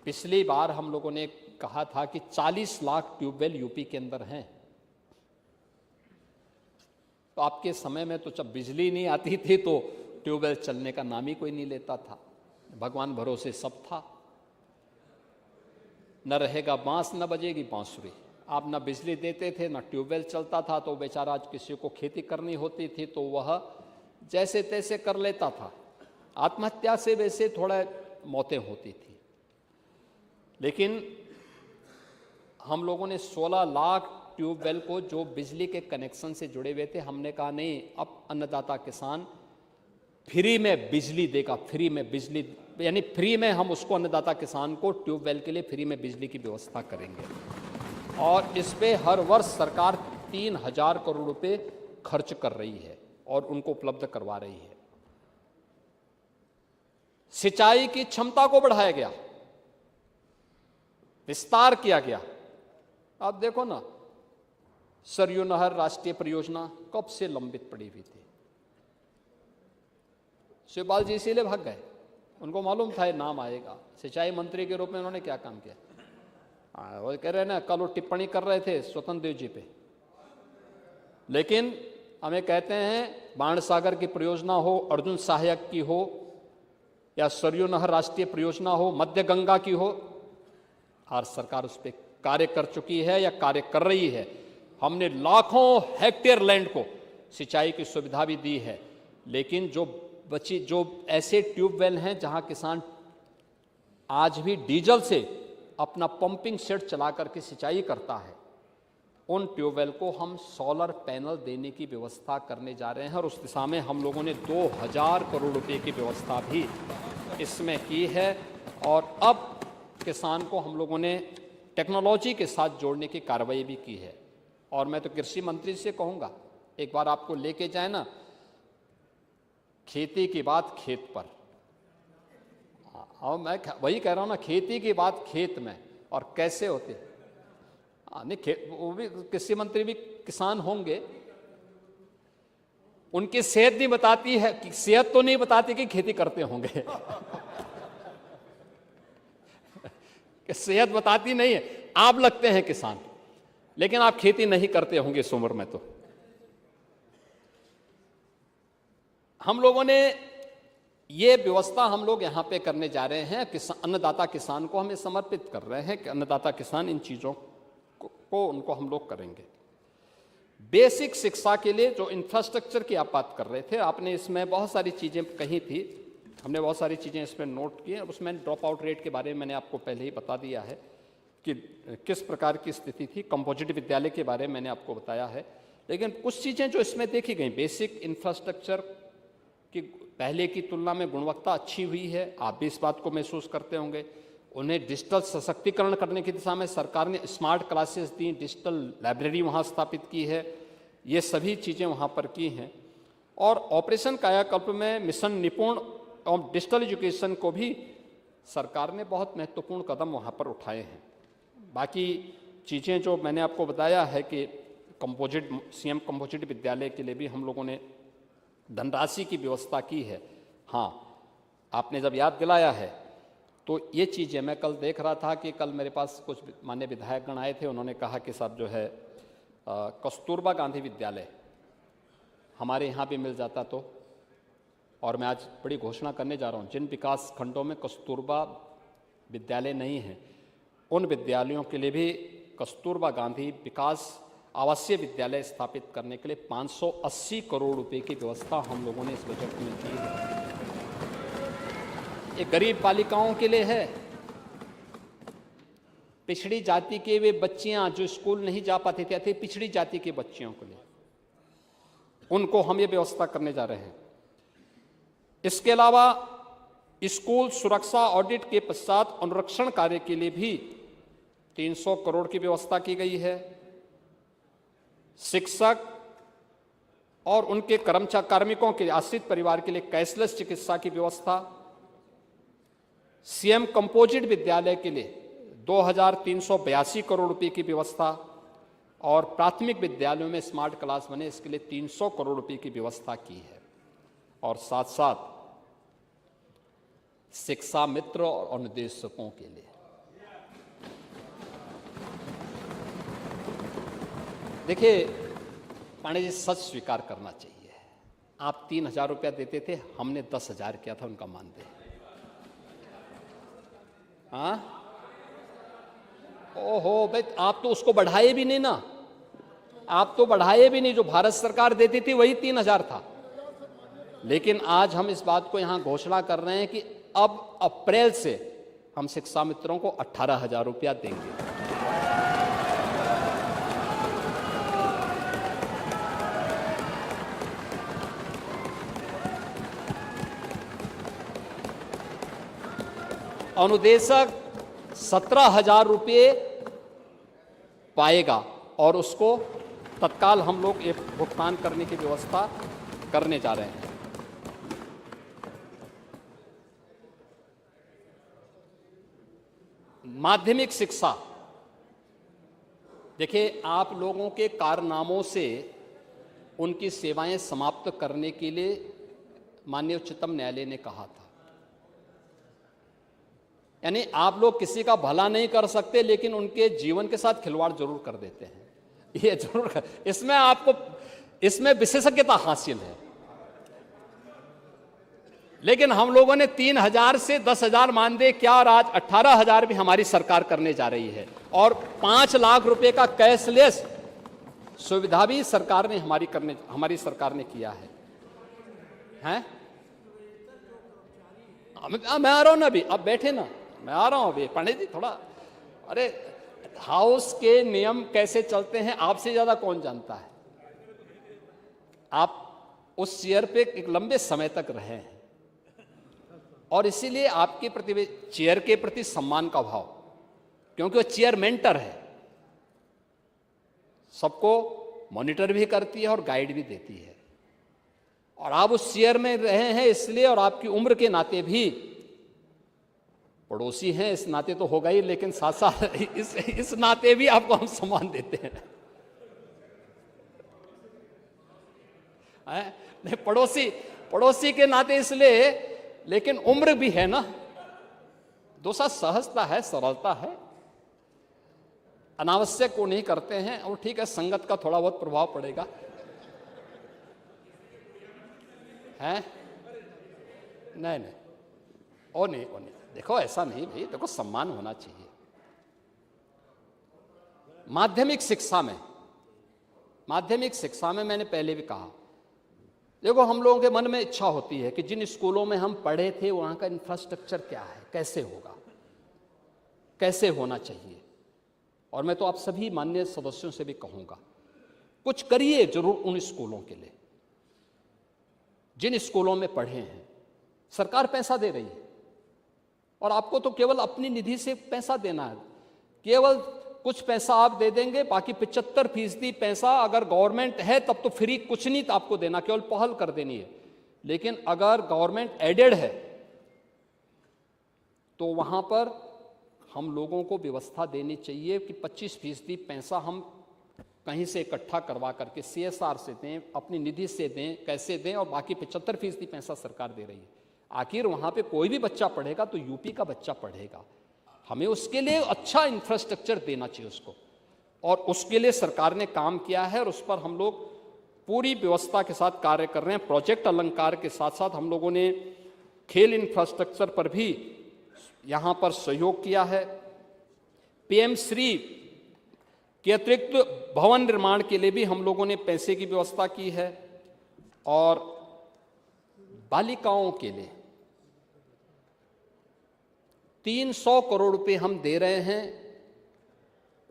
पिछली बार हम लोगों ने कहा था कि 40 लाख ट्यूबवेल यूपी के अंदर हैं। तो आपके समय में तो जब बिजली नहीं आती थी तो ट्यूबवेल चलने का नाम ही कोई नहीं लेता था। भगवान भरोसे सब था। न रहेगा बांस न बजेगी बांसुरी। आप न बिजली देते थे, न ट्यूबवेल चलता था, तो बेचारा आज किसी को खेती करनी होती थी तो वह जैसे तैसे कर लेता था। आत्महत्या से वैसे थोड़ा मौतें होती थी, लेकिन हम लोगों ने 16 लाख ट्यूबवेल को जो बिजली के कनेक्शन से जुड़े हुए थे, हमने कहा नहीं, अब अन्नदाता किसान फ्री में बिजली देगा। फ्री में बिजली यानी फ्री में हम उसको अन्नदाता किसान को ट्यूबवेल के लिए फ्री में बिजली की व्यवस्था करेंगे। और इस पे हर वर्ष सरकार 3000 करोड़ रुपए खर्च कर रही है और उनको उपलब्ध करवा रही है। सिंचाई की क्षमता को बढ़ाया गया, विस्तार किया गया। आप देखो ना, सरयू नहर राष्ट्रीय परियोजना कब से लंबित पड़ी हुई थी। शिवपाल जी इसीलिए भाग गए, उनको मालूम था ये नाम आएगा। सिंचाई मंत्री के रूप में उन्होंने क्या काम किया? वो कह रहे हैं ना, कल वो टिप्पणी कर रहे थे स्वतंत्र देव जी पे, लेकिन हमें कहते हैं बाणसागर की परियोजना हो, अर्जुन सहायक की हो, या सरयू नहर राष्ट्रीय परियोजना हो, मध्य गंगा की हो, आज सरकार उस पर कार्य कर चुकी है या कार्य कर रही है। हमने लाखों हेक्टेयर लैंड को सिंचाई की सुविधा भी दी है, लेकिन जो ऐसे ट्यूबवेल हैं जहां किसान आज भी डीजल से अपना पंपिंग सेट चला करके सिंचाई करता है, उन ट्यूबवेल को हम सोलर पैनल देने की व्यवस्था करने जा रहे हैं। और उस दिशा में हम लोगों ने 2000 करोड़ रुपए की व्यवस्था भी इसमें की है। और अब किसान को हम लोगों ने टेक्नोलॉजी के साथ जोड़ने की कार्रवाई भी की है। और मैं तो कृषि मंत्री से कहूँगा, एक बार आपको लेके जाए ना, खेती की बात खेत पर। और मैं वही कह रहा हूँ ना, खेती की बात खेत में, और कैसे होते नहीं, वो भी कृषि मंत्री भी किसान होंगे, उनकी सेहत नहीं बताती है, कि सेहत तो नहीं बताती कि खेती करते होंगे कि सेहत बताती नहीं है। आप लगते हैं किसान, लेकिन आप खेती नहीं करते होंगे इस उम्र में। तो हम लोगों ने ये व्यवस्था हम लोग यहां पे करने जा रहे हैं। अन्नदाता किसान को हमें समर्पित कर रहे हैं कि अन्नदाता किसान इन चीजों को उनको हम लोग करेंगे। बेसिक शिक्षा के लिए जो इंफ्रास्ट्रक्चर की आप बात कर रहे थे, आपने इसमें बहुत सारी चीजें कही थी, हमने बहुत सारी चीजें इसमें नोट की हैं। उसमें ड्रॉप आउट रेट के बारे में मैंने आपको पहले ही बता दिया है कि किस प्रकार की स्थिति थी। कंपोजिट विद्यालय के बारे में मैंने आपको बताया है। लेकिन कुछ चीजें जो इसमें देखी गई, बेसिक इंफ्रास्ट्रक्चर की पहले की तुलना में गुणवत्ता अच्छी हुई है, आप भी इस बात को महसूस करते होंगे। उन्हें डिजिटल सशक्तिकरण करने की दिशा में सरकार ने स्मार्ट क्लासेस दी, डिजिटल लाइब्रेरी वहाँ स्थापित की है, ये सभी चीज़ें वहाँ पर की हैं। और ऑपरेशन कायाकल्प में मिशन निपुण और डिजिटल एजुकेशन को भी सरकार ने बहुत महत्वपूर्ण कदम वहाँ पर उठाए हैं। बाकी चीज़ें जो मैंने आपको बताया है कि कंपोजिट सीएम कंपोजिट विद्यालय के लिए भी हम लोगों ने धनराशि की व्यवस्था की है। हाँ, आपने जब याद दिलाया है तो ये चीज़ें मैं कल देख रहा था कि कल मेरे पास कुछ मान्य विधायकगण आए थे, उन्होंने कहा कि साहब जो है कस्तूरबा गांधी विद्यालय हमारे यहाँ भी मिल जाता तो। और मैं आज बड़ी घोषणा करने जा रहा हूँ, जिन विकास खंडों में कस्तूरबा विद्यालय नहीं है, उन विद्यालयों के लिए भी कस्तूरबा गांधी विकास आवासीय विद्यालय स्थापित करने के लिए 580 करोड़ रुपए की व्यवस्था हम लोगों ने इस बजट में की है। ये गरीब बालिकाओं के लिए है, पिछड़ी जाति के वे बच्चियां जो स्कूल नहीं जा पाती थी, पिछड़ी जाति के बच्चियों के लिए, उनको हम ये व्यवस्था करने जा रहे हैं। इसके अलावा स्कूल सुरक्षा ऑडिट के पश्चात अनुरक्षण कार्य के लिए भी 300 करोड़ की व्यवस्था की गई है। शिक्षक और उनके कार्मिकों के आश्रित परिवार के लिए कैशलेस चिकित्सा की व्यवस्था, सीएम कंपोजिट विद्यालय के लिए 2382 करोड़ रुपए की व्यवस्था, और प्राथमिक विद्यालयों में स्मार्ट क्लास बने इसके लिए 300 करोड़ रुपए की व्यवस्था की है। और साथ साथ शिक्षा मित्र और निदेशकों के लिए देखिए, पांडे जी सच स्वीकार करना चाहिए, आप 3000 रुपया देते थे, हमने 10,000 किया था उनका मानदेय। हाँ, ओहो भाई, आप तो उसको बढ़ाए भी नहीं ना, आप तो बढ़ाए भी नहीं। जो भारत सरकार देती थी वही 3,000 था। लेकिन आज हम इस बात को यहां घोषणा कर रहे हैं कि अब अप्रैल से हम शिक्षा मित्रों को 18,000 रुपया देंगे। अनुदेशक 17,000 रुपये पाएगा और उसको तत्काल हम लोग एक भुगतान करने की व्यवस्था करने जा रहे हैं। माध्यमिक शिक्षा, देखिए, आप लोगों के कारनामों से उनकी सेवाएं समाप्त करने के लिए माननीय उच्चतम न्यायालय ने कहा था। यानी आप लोग किसी का भला नहीं कर सकते, लेकिन उनके जीवन के साथ खिलवाड़ जरूर कर देते हैं। ये जरूर, इसमें आपको, इसमें विशेषज्ञता हासिल है। लेकिन हम लोगों ने 3,000 से 10,000 मानदेय क्या, और आज 18,000 भी हमारी सरकार करने जा रही है। और 5 लाख रुपए का कैशलेस सुविधा भी सरकार ने हमारी सरकार ने किया है। हैं? मैं आ रहा हूं ना अभी, अब बैठे ना, मैं आ रहा हूं अभी। पंडित जी थोड़ा, अरे हाउस के नियम कैसे चलते हैं आपसे ज्यादा कौन जानता है। आप उस चेयर पे एक लंबे समय तक रहे हैं और इसीलिए आपके प्रति, चेयर के प्रति सम्मान का भाव, क्योंकि वो चेयर मेंटर है, सबको मॉनिटर भी करती है और गाइड भी देती है। और आप उस चेयर में रहे हैं इसलिए, और आपकी उम्र के नाते भी पड़ोसी हैं, इस नाते तो होगा ही, लेकिन साथ साथ इस नाते भी आपको हम सम्मान देते हैं। नहीं, पड़ोसी के नाते इसलिए, लेकिन उम्र भी है ना, दूसरा सहजता है, सरलता है, अनावश्यक को नहीं करते हैं। और ठीक है, संगत का थोड़ा बहुत प्रभाव पड़ेगा, है? नहीं, ओ नहीं, देखो ऐसा नहीं भाई, देखो सम्मान होना चाहिए। माध्यमिक शिक्षा में मैंने पहले भी कहा, देखो, हम लोगों के मन में इच्छा होती है कि जिन स्कूलों में हम पढ़े थे वहां का इंफ्रास्ट्रक्चर क्या है, कैसे होगा, कैसे होना चाहिए। और मैं तो आप सभी माननीय सदस्यों से भी कहूंगा, कुछ करिए जरूर उन स्कूलों के लिए जिन स्कूलों में पढ़े हैं। सरकार पैसा दे रही है और आपको तो केवल अपनी निधि से पैसा देना है। केवल कुछ पैसा आप दे देंगे, बाकी 75% पैसा अगर गवर्नमेंट है तब तो फ्री, कुछ नहीं आपको देना, केवल पहल कर देनी है। लेकिन अगर गवर्नमेंट एडेड है तो वहां पर हम लोगों को व्यवस्था देनी चाहिए कि 25% पैसा हम कहीं से इकट्ठा करवा करके CSR से दें, अपनी निधि से दें, कैसे दें, और बाकी 75% पैसा सरकार दे रही है। आखिर वहां पे कोई भी बच्चा पढ़ेगा तो यूपी का बच्चा पढ़ेगा, हमें उसके लिए अच्छा इंफ्रास्ट्रक्चर देना चाहिए उसको, और उसके लिए सरकार ने काम किया है और उस पर हम लोग पूरी व्यवस्था के साथ कार्य कर रहे हैं। प्रोजेक्ट अलंकार के साथ साथ हम लोगों ने खेल इंफ्रास्ट्रक्चर पर भी यहाँ पर सहयोग किया है। PM श्री के अतिरिक्त भवन निर्माण के लिए भी हम लोगों ने पैसे की व्यवस्था की है, और बालिकाओं के लिए 300 करोड़ रुपए हम दे रहे हैं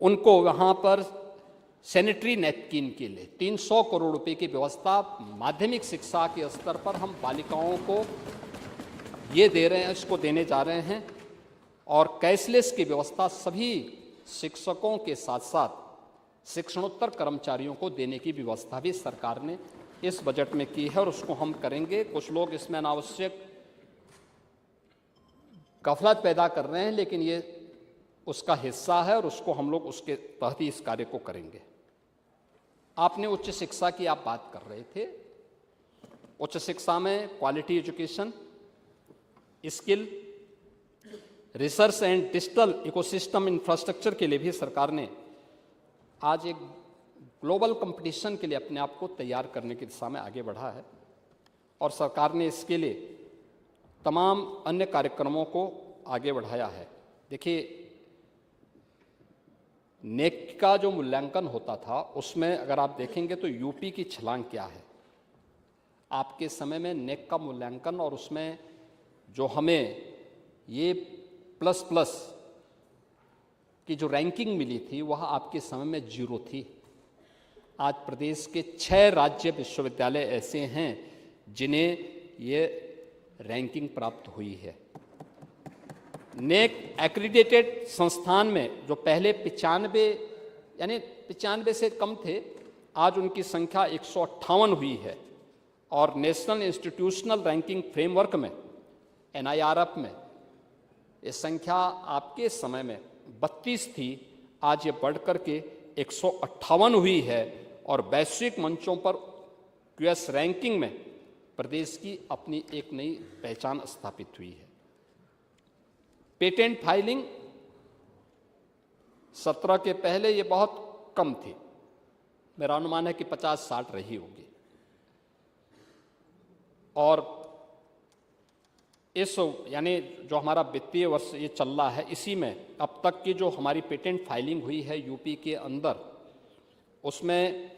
उनको, वहां पर सैनिटरी नैपकिन के लिए 300 करोड़ रुपए की व्यवस्था माध्यमिक शिक्षा के स्तर पर हम बालिकाओं को ये दे रहे हैं, इसको देने जा रहे हैं। और कैशलेस की व्यवस्था सभी शिक्षकों के साथ साथ शिक्षणोत्तर कर्मचारियों को देने की व्यवस्था भी सरकार ने इस बजट में की है, और उसको हम करेंगे। कुछ लोग इसमें अनावश्यक गफलत पैदा कर रहे हैं, लेकिन ये उसका हिस्सा है और उसको हम लोग उसके तहत ही इस कार्य को करेंगे। आपने उच्च शिक्षा की आप बात कर रहे थे। उच्च शिक्षा में quality education, skill, research and digital ecosystem infrastructure के लिए भी सरकार ने आज एक ग्लोबल कंपटीशन के लिए अपने आप को तैयार करने की दिशा में आगे बढ़ा है, और सरकार ने इसके लिए तमाम अन्य कार्यक्रमों को आगे बढ़ाया है। देखिए, नेक का जो मूल्यांकन होता था उसमें अगर आप देखेंगे तो यूपी की छलांग क्या है। आपके समय में नेक का मूल्यांकन और उसमें जो हमें ये प्लस प्लस की जो रैंकिंग मिली थी वह आपके समय में 0 थी। आज प्रदेश के 6 राज्य विश्वविद्यालय ऐसे हैं जिन्हें ये रैंकिंग प्राप्त हुई है। नेक एक्रीडेटेड संस्थान में जो पहले 95 से कम थे, आज उनकी संख्या 158 हुई है और नेशनल इंस्टीट्यूशनल रैंकिंग फ्रेमवर्क में NIRF में ये संख्या आपके समय में 32 थी, आज ये बढ़ करके 158 हुई है और वैश्विक मंचों पर QS रैंकिंग में प्रदेश की अपनी एक नई पहचान स्थापित हुई है। पेटेंट फाइलिंग 17 के पहले ये बहुत कम थी, मेरा अनुमान है कि 50-60 रही होगी। और इस यानी जो हमारा वित्तीय वर्ष ये चल रहा है, इसी में अब तक की जो हमारी पेटेंट फाइलिंग हुई है यूपी के अंदर, उसमें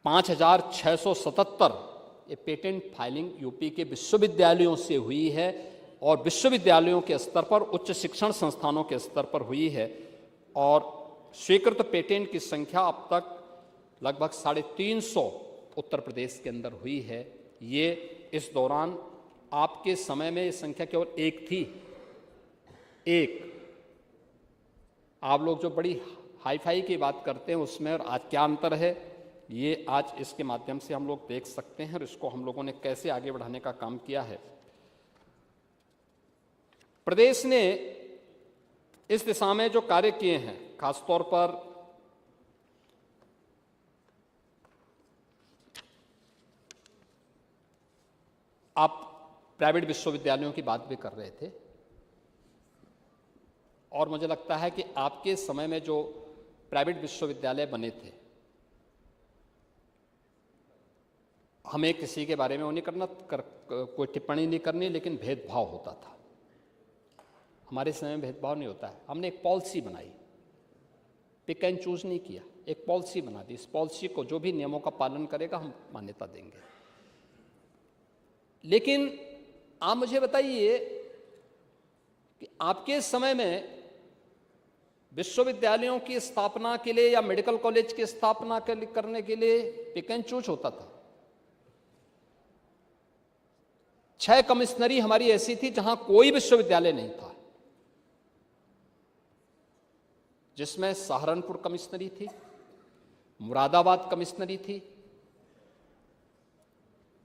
5,677 ये पेटेंट फाइलिंग यूपी के विश्वविद्यालयों से हुई है और विश्वविद्यालयों के स्तर पर, उच्च शिक्षण संस्थानों के स्तर पर हुई है। और स्वीकृत पेटेंट की संख्या अब तक लगभग 350 उत्तर प्रदेश के अंदर हुई है। ये इस दौरान आपके समय में ये संख्या केवल 1 थी। आप लोग जो बड़ी हाई फाई की बात करते हैं उसमें और आज क्या अंतर है, ये आज इसके माध्यम से हम लोग देख सकते हैं और इसको हम लोगों ने कैसे आगे बढ़ाने का काम किया है। प्रदेश ने इस दिशा में जो कार्य किए हैं, खासतौर पर आप प्राइवेट विश्वविद्यालयों की बात भी कर रहे थे और मुझे लगता है कि आपके समय में जो प्राइवेट विश्वविद्यालय बने थे, हमें किसी के बारे में वो नहीं करना कोई टिप्पणी नहीं करनी, लेकिन भेदभाव होता था। हमारे समय में भेदभाव नहीं होता है। हमने एक पॉलिसी बनाई, पिक एंड चूज नहीं किया, एक पॉलिसी बना दी। इस पॉलिसी को जो भी नियमों का पालन करेगा हम मान्यता देंगे। लेकिन आप मुझे बताइए कि आपके समय में विश्वविद्यालयों की स्थापना के लिए या मेडिकल कॉलेज की स्थापना करने के लिए पिक एंड चूज होता था। 6 कमिश्नरी हमारी ऐसी थी जहां कोई विश्वविद्यालय नहीं था, जिसमें सहारनपुर कमिश्नरी थी, मुरादाबाद कमिश्नरी थी,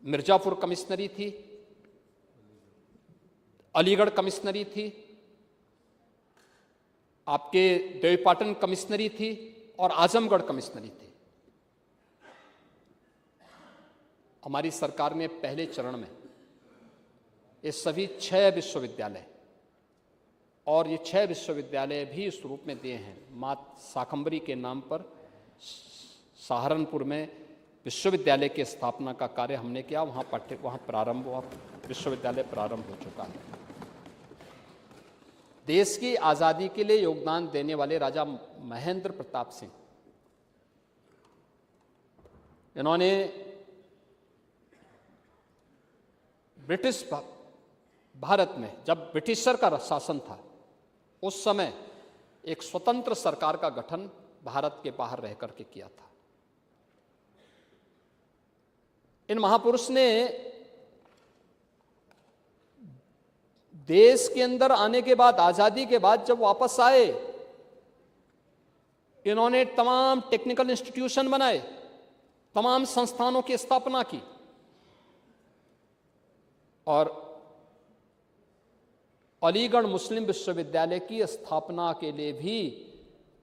मिर्जापुर कमिश्नरी थी, अलीगढ़ कमिश्नरी थी, आपके देवीपाटन कमिश्नरी थी और आजमगढ़ कमिश्नरी थी। हमारी सरकार ने पहले चरण में ये सभी 6 विश्वविद्यालय, और ये 6 विश्वविद्यालय भी इस रूप में दिए हैं। माता शाकंभरी के नाम पर सहारनपुर में विश्वविद्यालय की स्थापना का कार्य हमने किया। वहाँ प्रारंभ हुआ, विश्वविद्यालय प्रारंभ हो चुका है। देश की आज़ादी के लिए योगदान देने वाले राजा महेंद्र प्रताप सिंह, इन्होंने ब्रिटिश भारत में जब ब्रिटिशर का शासन था, उस समय एक स्वतंत्र सरकार का गठन भारत के बाहर रह करके किया था। इन महापुरुष ने देश के अंदर आने के बाद, आजादी के बाद जब वापस आए, इन्होंने तमाम टेक्निकल इंस्टीट्यूशन बनाए, तमाम संस्थानों की स्थापना की और अलीगढ़ मुस्लिम विश्वविद्यालय की स्थापना के लिए भी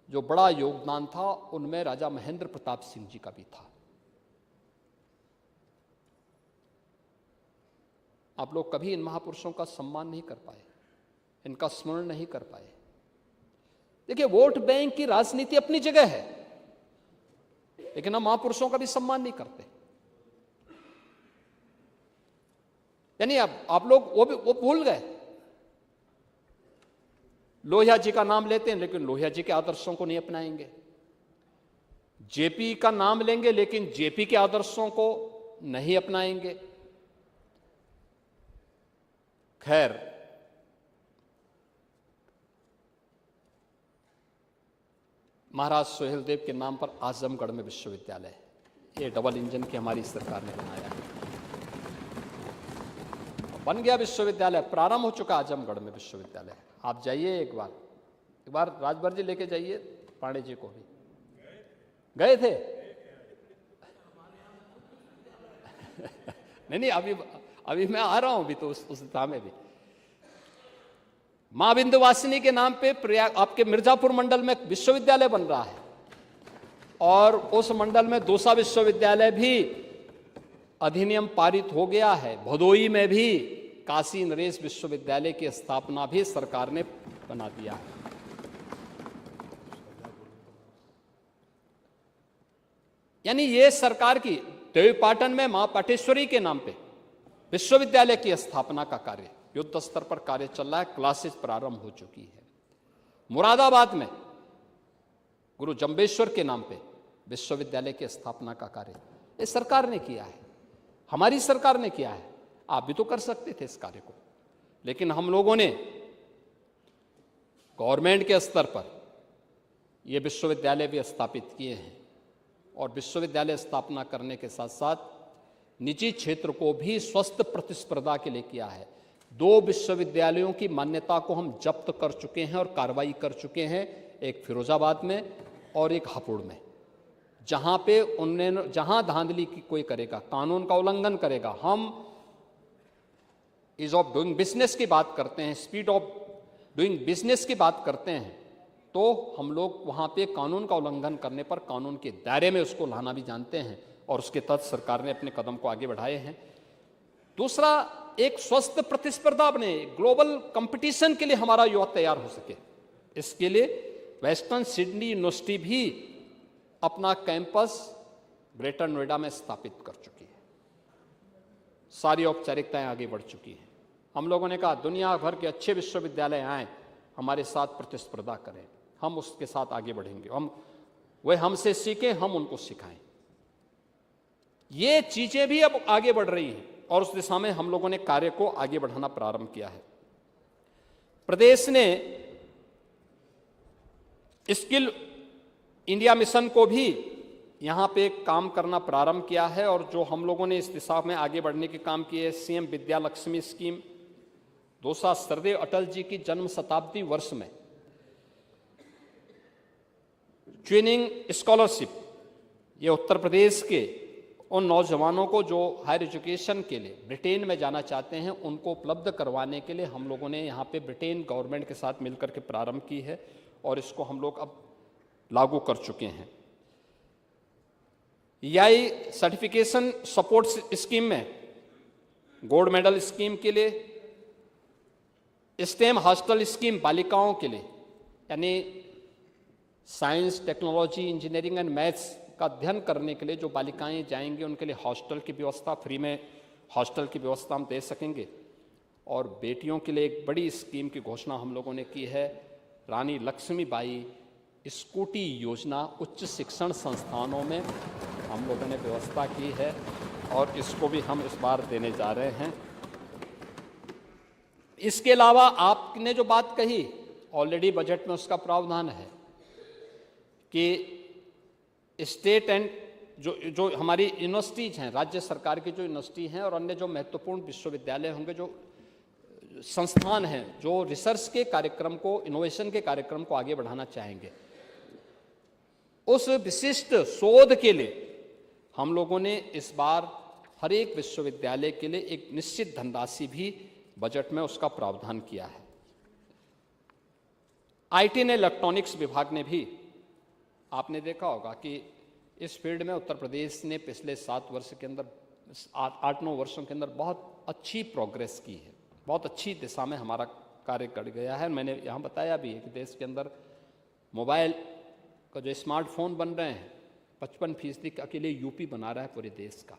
जो बड़ा योगदान था, उनमें राजा महेंद्र प्रताप सिंह जी का भी था। आप लोग कभी इन महापुरुषों का सम्मान नहीं कर पाए, इनका स्मरण नहीं कर पाए। देखिए, वोट बैंक की राजनीति अपनी जगह है, लेकिन हम महापुरुषों का भी सम्मान नहीं करते। यानी आप लोग वो भूल गए। लोहिया जी का नाम लेते हैं लेकिन लोहिया जी के आदर्शों को नहीं अपनाएंगे। जेपी का नाम लेंगे लेकिन जेपी के आदर्शों को नहीं अपनाएंगे। खैर, महाराज सोहेलदेव के नाम पर आजमगढ़ में विश्वविद्यालय है। ये डबल इंजन की हमारी सरकार ने बनाया है। बन गया विश्वविद्यालय, प्रारंभ हो चुका आजमगढ़ में विश्वविद्यालय। आप जाइए एक बार राजभर जी लेके जाइए पांडे जी को भी। गए थे? नहीं, अभी मैं आ रहा हूं भी तो उस दिशा में भी। मां विंध्यवासिनी के नाम पे प्रयाग आपके मिर्जापुर मंडल में विश्वविद्यालय बन रहा है और उस मंडल में दूसरा विश्वविद्यालय भी अधिनियम पारित हो गया है। भदोई में भी काशी नरेश विश्वविद्यालय की स्थापना भी सरकार ने बना दिया है। यानी ये सरकार की देवीपाटन में मां पाटेश्वरी के नाम पे विश्वविद्यालय की स्थापना का कार्य युद्ध स्तर पर कार्य चल रहा है। क्लासेस प्रारंभ हो चुकी है। मुरादाबाद में गुरु जंबेश्वर के नाम पे विश्वविद्यालय की स्थापना का कार्य इस सरकार ने किया है, हमारी सरकार ने किया है। आप भी तो कर सकते थे इस कार्य को, लेकिन हम लोगों ने गवर्नमेंट के स्तर पर ये विश्वविद्यालय भी स्थापित किए हैं और विश्वविद्यालय स्थापना करने के साथ साथ निजी क्षेत्र को भी स्वस्थ प्रतिस्पर्धा के लिए किया है। 2 विश्वविद्यालयों की मान्यता को हम जब्त कर चुके हैं और कार्रवाई कर चुके हैं, एक फिरोजाबाद में और एक हापुड़ में। जहां धांधली की कोई करेगा, कानून का उल्लंघन करेगा, हम ईज ऑफ डूइंग बिजनेस की बात करते हैं, स्पीड ऑफ डूइंग बिजनेस की बात करते हैं, तो हम लोग वहां पे कानून का उल्लंघन करने पर कानून के दायरे में उसको लाना भी जानते हैं और उसके तहत सरकार ने अपने कदम को आगे बढ़ाए हैं। दूसरा, एक स्वस्थ प्रतिस्पर्धा बने, ग्लोबल कंपटीशन के लिए हमारा युवा तैयार हो सके, इसके लिए वेस्टर्न सिडनी यूनिवर्सिटी भी अपना कैंपस ग्रेटर नोएडा में स्थापित कर चुकी है। सारी औपचारिकताएं आगे बढ़ चुकी हैं। हम लोगों ने कहा दुनिया भर के अच्छे विश्वविद्यालय आए, हमारे साथ प्रतिस्पर्धा करें, हम उसके साथ आगे बढ़ेंगे, वे हमसे सीखें, हम उनको सिखाएं। ये चीजें भी अब आगे बढ़ रही हैं और उस दिशा में हम लोगों ने कार्य को आगे बढ़ाना प्रारंभ किया है। प्रदेश ने स्किल इंडिया मिशन को भी यहां पे काम करना प्रारंभ किया है और जो हम लोगों ने इस दिशा में आगे बढ़ने के काम किए, सीएम विद्या लक्ष्मी स्कीम, दूसरा सरदेव अटल जी की जन्म शताब्दी वर्ष में ट्रेनिंग स्कॉलरशिप, ये उत्तर प्रदेश के उन नौजवानों को जो हायर एजुकेशन के लिए ब्रिटेन में जाना चाहते हैं उनको उपलब्ध करवाने के लिए हम लोगों ने यहाँ पे ब्रिटेन गवर्नमेंट के साथ मिलकर के प्रारंभ की है और इसको हम लोग अब लागू कर चुके हैं। EI सर्टिफिकेशन सपोर्ट स्कीम में गोल्ड मेडल स्कीम के लिए, स्टेम हॉस्टल स्कीम बालिकाओं के लिए, यानी science, technology, engineering and maths का अध्ययन करने के लिए जो बालिकाएं जाएंगी उनके लिए हॉस्टल की व्यवस्था, फ्री में हॉस्टल की व्यवस्था हम दे सकेंगे। और बेटियों के लिए एक बड़ी स्कीम की घोषणा हम लोगों ने की है, रानी लक्ष्मीबाई स्कूटी योजना उच्च शिक्षण संस्थानों में हम लोगों ने व्यवस्था की है और इसको भी हम इस बार देने जा रहे हैं। इसके अलावा आपने जो बात कही, ऑलरेडी बजट में उसका प्रावधान है कि स्टेट एंड जो हमारी यूनिवर्सिटीज हैं, राज्य सरकार की जो यूनिवर्सिटी हैं और अन्य जो महत्वपूर्ण विश्वविद्यालय होंगे, जो संस्थान हैं जो रिसर्च के कार्यक्रम को, इनोवेशन के कार्यक्रम को आगे बढ़ाना चाहेंगे, उस विशिष्ट शोध के लिए हम लोगों ने इस बार हर एक विश्वविद्यालय के लिए एक निश्चित धनराशि भी बजट में उसका प्रावधान किया है। आईटी एंड इलेक्ट्रॉनिक्स विभाग ने भी, आपने देखा होगा कि इस फील्ड में उत्तर प्रदेश ने पिछले 7 वर्ष के अंदर, 8-9 वर्षों के अंदर बहुत अच्छी प्रोग्रेस की है, बहुत अच्छी दिशा में हमारा कार्य कर गया है। मैंने यहाँ बताया भी है कि देश के अंदर मोबाइल का जो स्मार्टफोन बन रहे हैं 55% के अकेले यूपी बना रहा है पूरे देश का।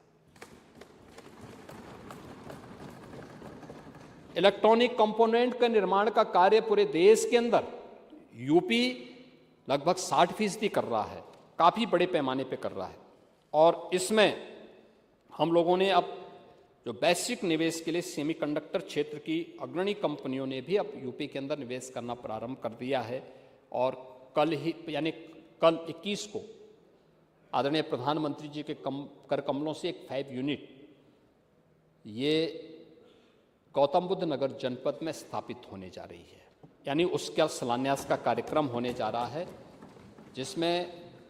इलेक्ट्रॉनिक कंपोनेंट का निर्माण का कार्य पूरे देश के अंदर यूपी लगभग 60% कर रहा है, काफ़ी बड़े पैमाने पे कर रहा है। और इसमें हम लोगों ने अब जो वैश्विक निवेश के लिए सेमीकंडक्टर क्षेत्र की अग्रणी कंपनियों ने भी अब यूपी के अंदर निवेश करना प्रारंभ कर दिया है। और कल ही यानी कल 21 को आदरणीय प्रधानमंत्री जी के कर कमलों से एक 5 यूनिट ये गौतम बुद्ध नगर जनपद में स्थापित होने जा रही है, यानी उसका शिलान्यास का कार्यक्रम होने जा रहा है, जिसमें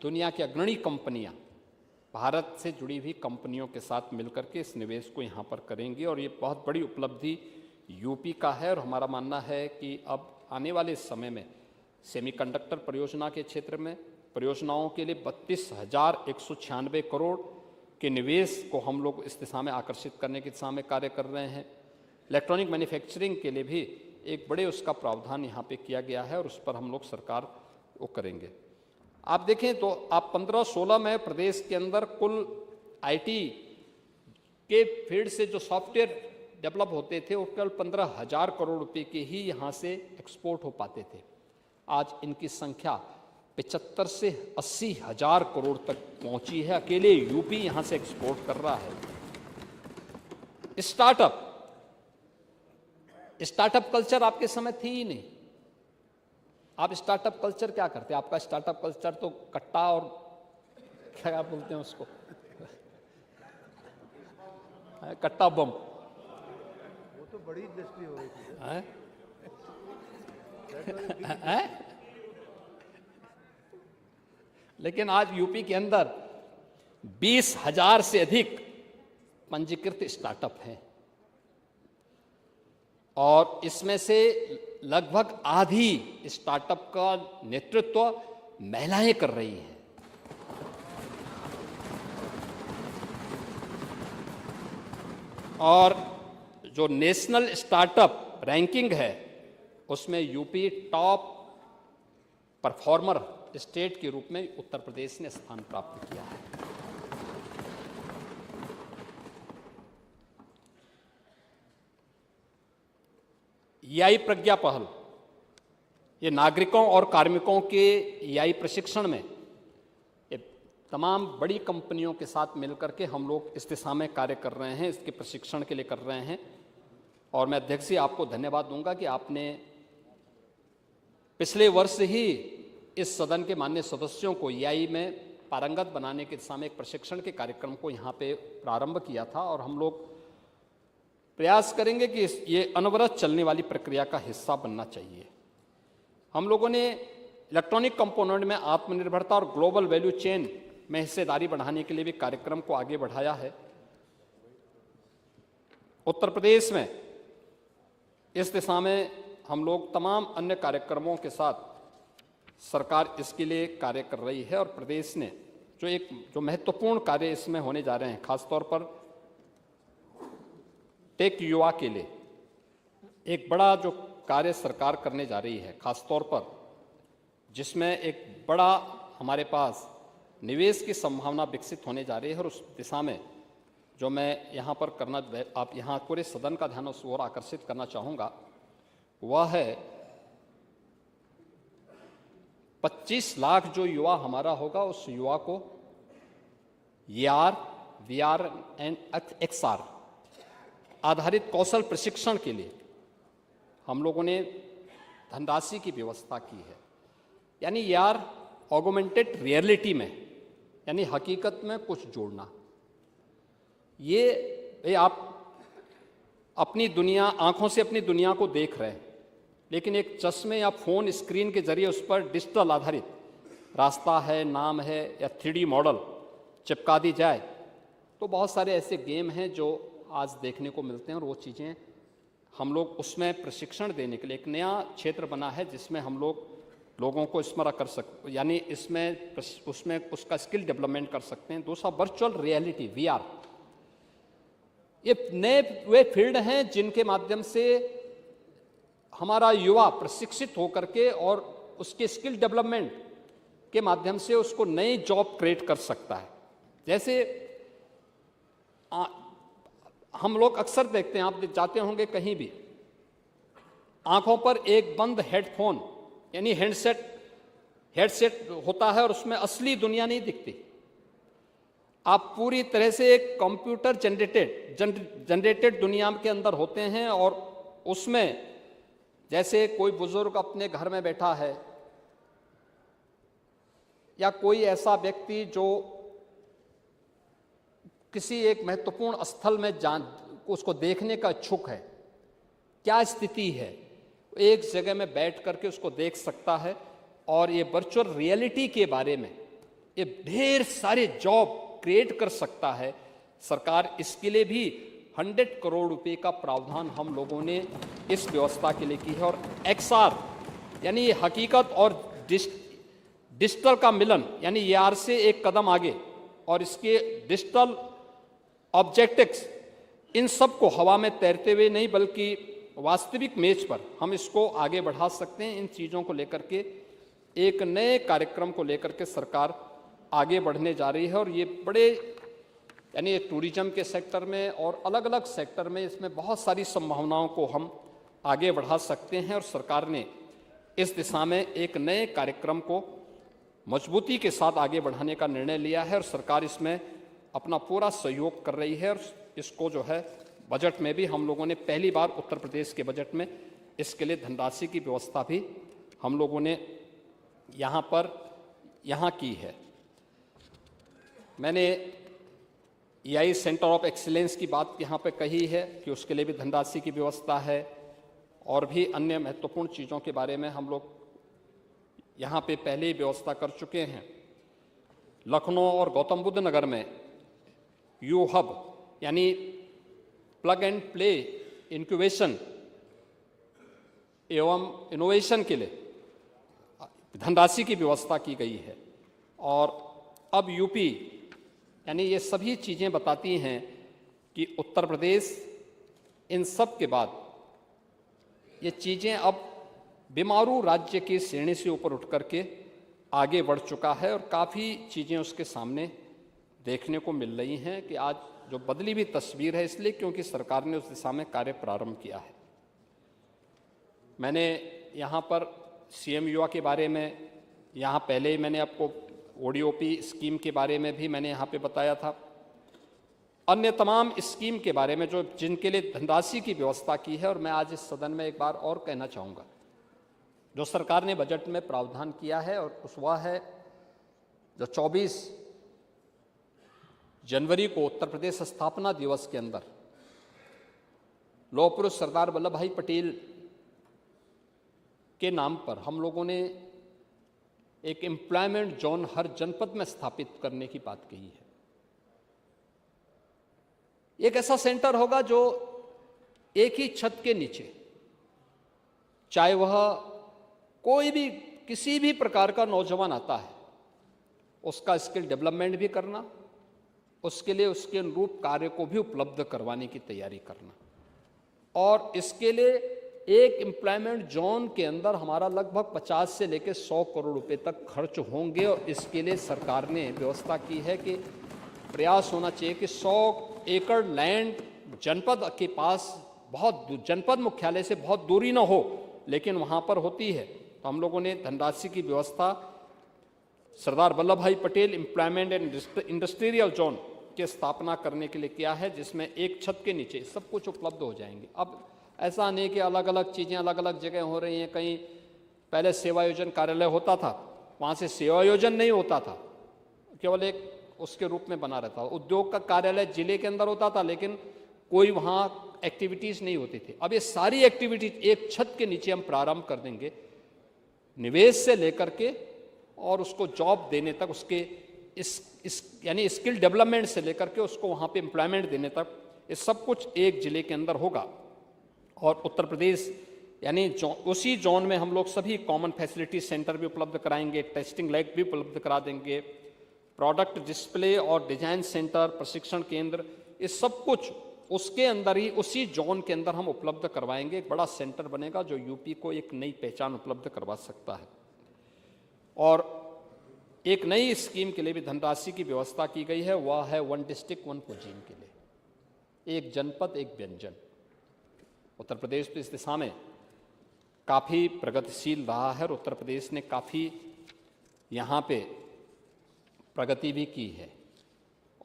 दुनिया की अग्रणी कंपनियां भारत से जुड़ी हुई कंपनियों के साथ मिलकर के इस निवेश को यहाँ पर करेंगी। और ये बहुत बड़ी उपलब्धि यूपी का है। और हमारा मानना है कि अब आने वाले समय में सेमीकंडक्टर परियोजना के क्षेत्र में परियोजनाओं के लिए 32,196 करोड़ के निवेश को हम लोग इस दिशा में आकर्षित करने की दिशा में कार्य कर रहे हैं। इलेक्ट्रॉनिक मैन्युफैक्चरिंग के लिए भी एक बड़े उसका प्रावधान यहाँ पे किया गया है और उस पर हम लोग सरकार वो करेंगे। आप देखें तो आप 15-16 में प्रदेश के अंदर कुल आईटी के फील्ड से जो सॉफ्टवेयर डेवलप होते थे वो केवल 15,000 करोड़ रुपए के ही यहाँ से एक्सपोर्ट हो पाते थे। आज इनकी संख्या 75 से 80,000 करोड़ तक पहुंची है। अकेले यूपी यहाँ से एक्सपोर्ट कर रहा है। स्टार्टअप कल्चर आपके समय थी ही नहीं। आप स्टार्टअप कल्चर क्या करते हैं? आपका स्टार्टअप कल्चर तो कट्टा और क्या बोलते हैं उसको कट्टा बम। वो तो बड़ी इंडस्ट्री हो रही थी। लेकिन आज यूपी के अंदर 20,000 से अधिक पंजीकृत स्टार्टअप हैं और इसमें से लगभग आधी स्टार्टअप का नेतृत्व महिलाएं कर रही हैं। और जो नेशनल स्टार्टअप रैंकिंग है उसमें यूपी टॉप परफॉर्मर स्टेट के रूप में उत्तर प्रदेश ने स्थान प्राप्त किया है। एआई प्रज्ञा पहल ये नागरिकों और कार्मिकों के एआई प्रशिक्षण में ये तमाम बड़ी कंपनियों के साथ मिलकर के हम लोग इस दिशा में कार्य कर रहे हैं, इसके प्रशिक्षण के लिए कर रहे हैं। और मैं अध्यक्ष जी आपको धन्यवाद दूंगा कि आपने पिछले वर्ष ही इस सदन के माननीय सदस्यों को एआई में पारंगत बनाने की दिशा में एक प्रशिक्षण के कार्यक्रम को यहाँ पे प्रारंभ किया था। और हम लोग प्रयास करेंगे कि ये अनवरत चलने वाली प्रक्रिया का हिस्सा बनना चाहिए। हम लोगों ने इलेक्ट्रॉनिक कंपोनेंट में आत्मनिर्भरता और ग्लोबल वैल्यू चेन में हिस्सेदारी बढ़ाने के लिए भी कार्यक्रम को आगे बढ़ाया है। उत्तर प्रदेश में इस दिशा में हम लोग तमाम अन्य कार्यक्रमों के साथ सरकार इसके लिए कार्य कर रही है। और प्रदेश ने जो महत्वपूर्ण कार्य इसमें होने जा रहे हैं, खासतौर पर टेक युवा के लिए एक बड़ा जो कार्य सरकार करने जा रही है, खासतौर पर जिसमें एक बड़ा हमारे पास निवेश की संभावना विकसित होने जा रही है। और उस दिशा में जो मैं यहाँ पर करना, आप यहाँ पूरे सदन का ध्यान उस ओर आकर्षित करना चाहूँगा, वह है 25 लाख जो युवा हमारा होगा, उस युवा को AR, VR एंड XR आधारित कौशल प्रशिक्षण के लिए हम लोगों ने धनराशि की व्यवस्था की है। यानी AR ऑगमेंटेड रियलिटी में, यानी हकीकत में कुछ जोड़ना। ये आप अपनी दुनिया, आंखों से अपनी दुनिया को देख रहे हैं, लेकिन एक चश्मे या फोन स्क्रीन के जरिए उस पर डिजिटल आधारित रास्ता है, नाम है या 3D मॉडल चिपका दी जाए तो बहुत सारे ऐसे गेम हैं जो आज देखने को मिलते हैं। और वो चीज़ें हम लोग उसमें प्रशिक्षण देने के लिए एक नया क्षेत्र बना है जिसमें हम लोगों को स्मरण कर सकते, यानी उसमें उसका स्किल डेवलपमेंट कर सकते हैं। दूसरा वर्चुअल रियलिटी VR, ये नए वे फील्ड हैं जिनके माध्यम से हमारा युवा प्रशिक्षित होकर के और उसके स्किल डेवलपमेंट के माध्यम से उसको नई जॉब क्रिएट कर सकता है। जैसे हम लोग अक्सर देखते हैं, आप जाते होंगे कहीं भी, आंखों पर एक बंद हेडफोन यानी हेडसेट होता है और उसमें असली दुनिया नहीं दिखती। आप पूरी तरह से एक कंप्यूटर जनरेटेड दुनिया के अंदर होते हैं और उसमें जैसे कोई बुजुर्ग अपने घर में बैठा है या कोई ऐसा व्यक्ति जो किसी एक महत्वपूर्ण स्थल में उसको देखने का इच्छुक है, क्या स्थिति है, एक जगह में बैठ करके उसको देख सकता है। और ये वर्चुअल रियलिटी के बारे में ये ढेर सारे जॉब क्रिएट कर सकता है। सरकार इसके लिए भी 100 करोड़ रुपए का प्रावधान हम लोगों ने इस व्यवस्था के लिए की है। और XR यानी ये हकीकत और डिजिटल का मिलन, यानी AR से एक कदम आगे, और इसके डिजिटल ऑब्जेक्टिव्स, इन सब को हवा में तैरते हुए नहीं बल्कि वास्तविक मेज पर हम इसको आगे बढ़ा सकते हैं। इन चीज़ों को लेकर के एक नए कार्यक्रम को लेकर के सरकार आगे बढ़ने जा रही है। और ये बड़े यानी टूरिज्म के सेक्टर में और अलग अलग सेक्टर में इसमें बहुत सारी संभावनाओं को हम आगे बढ़ा सकते हैं। और सरकार ने इस दिशा में एक नए कार्यक्रम को मजबूती के साथ आगे बढ़ाने का निर्णय लिया है और सरकार इसमें अपना पूरा सहयोग कर रही है। और इसको जो है बजट में भी हम लोगों ने पहली बार उत्तर प्रदेश के बजट में इसके लिए धनराशि की व्यवस्था भी हम लोगों ने यहाँ की है। मैंने EI सेंटर ऑफ एक्सीलेंस की बात यहाँ पे कही है कि उसके लिए भी धनराशि की व्यवस्था है और भी अन्य महत्वपूर्ण चीज़ों के बारे में हम लोग यहाँ पे पहले ही व्यवस्था कर चुके हैं। लखनऊ और गौतम बुद्ध नगर में यू हब यानी प्लग एंड प्ले इंक्यूबेशन एवं इनोवेशन के लिए धनराशि की व्यवस्था की गई है। और अब यूपी यानी ये सभी चीज़ें बताती हैं कि उत्तर प्रदेश इन सब के बाद ये चीज़ें अब बीमारू राज्य की श्रेणी से ऊपर उठ करके आगे बढ़ चुका है और काफ़ी चीज़ें उसके सामने देखने को मिल रही हैं कि आज जो बदली हुई तस्वीर है, इसलिए क्योंकि सरकार ने उस दिशा में कार्य प्रारंभ किया है। मैंने यहाँ पर CM युवा के बारे में यहाँ पहले ही मैंने आपको ODOP स्कीम के बारे में भी मैंने यहाँ पे बताया था। अन्य तमाम स्कीम के बारे में जो जिनके लिए धनराशि की व्यवस्था की है। और मैं आज इस सदन में एक बार और कहना चाहूँगा, जो सरकार ने बजट में प्रावधान किया है और वह है जो 24 जनवरी को उत्तर प्रदेश स्थापना दिवस के अंदर लौह पुरुष सरदार वल्लभ भाई पटेल के नाम पर हम लोगों ने एक एम्प्लॉयमेंट जोन हर जनपद में स्थापित करने की बात कही है। एक ऐसा सेंटर होगा जो एक ही छत के नीचे, चाहे वह कोई भी किसी भी प्रकार का नौजवान आता है, उसका स्किल डेवलपमेंट भी करना, उसके लिए उसके अनुरूप कार्य को भी उपलब्ध करवाने की तैयारी करना। और इसके लिए एक एम्प्लॉयमेंट जोन के अंदर हमारा लगभग 50 से लेकर 100 करोड़ रुपए तक खर्च होंगे। और इसके लिए सरकार ने व्यवस्था की है कि प्रयास होना चाहिए कि 100 एकड़ लैंड जनपद के पास, बहुत जनपद मुख्यालय से बहुत दूरी ना हो, लेकिन वहाँ पर होती है। तो हम लोगों ने धनराशि की व्यवस्था सरदार वल्लभ भाई Patel employment and industrial zone की स्थापना करने के लिए किया है, जिसमें एक छत के नीचे सब कुछ उपलब्ध हो जाएंगे। अब ऐसा नहीं कि अलग अलग चीज़ें अलग अलग जगह हो रही हैं। कहीं पहले सेवा योजन कार्यालय होता था, वहाँ से सेवा योजन नहीं होता था, केवल एक उसके रूप में बना रहता था। उद्योग का कार्यालय जिले के अंदर होता था, लेकिन कोई वहाँ एक्टिविटीज़ नहीं होती थी। अब ये सारी एक्टिविटीज एक छत के नीचे हम प्रारंभ कर देंगे, निवेश से लेकर के और उसको जॉब देने तक, उसके यानी स्किल डेवलपमेंट से लेकर के उसको वहाँ पे एम्प्लॉयमेंट देने तक, ये सब कुछ एक जिले के अंदर होगा। और उत्तर प्रदेश यानी उसी जोन में हम लोग सभी कॉमन फैसिलिटी सेंटर भी उपलब्ध कराएंगे, टेस्टिंग लैब भी उपलब्ध करा देंगे, प्रोडक्ट डिस्प्ले और डिजाइन सेंटर, प्रशिक्षण केंद्र, ये सब कुछ उसके अंदर ही उसी जोन के अंदर हम उपलब्ध करवाएंगे। एक बड़ा सेंटर बनेगा जो यूपी को एक नई पहचान उपलब्ध करवा सकता है। और एक नई स्कीम के लिए भी धनराशि की व्यवस्था की गई है, वह है 1 डिस्ट्रिक्ट 1 कुजीन के लिए, एक जनपद एक व्यंजन। उत्तर प्रदेश तो इस दिशा में काफ़ी प्रगतिशील रहा है और उत्तर प्रदेश ने काफ़ी यहाँ पे प्रगति भी की है।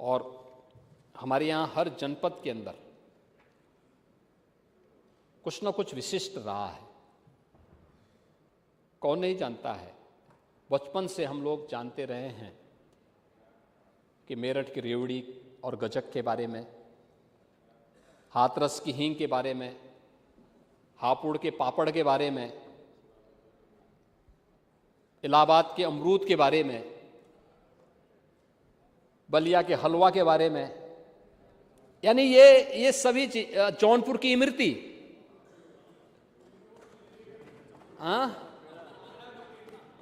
और हमारे यहाँ हर जनपद के अंदर कुछ न कुछ विशिष्ट रहा है। कौन नहीं जानता है, बचपन से हम लोग जानते रहे हैं कि मेरठ की रेवड़ी और गजक के बारे में, हाथरस की हींग के बारे में, हापुड़ के पापड़ के बारे में, इलाहाबाद के अमरूद के बारे में, बलिया के हलवा के बारे में, यानी ये सभी जौनपुर की इमरती। हाँ,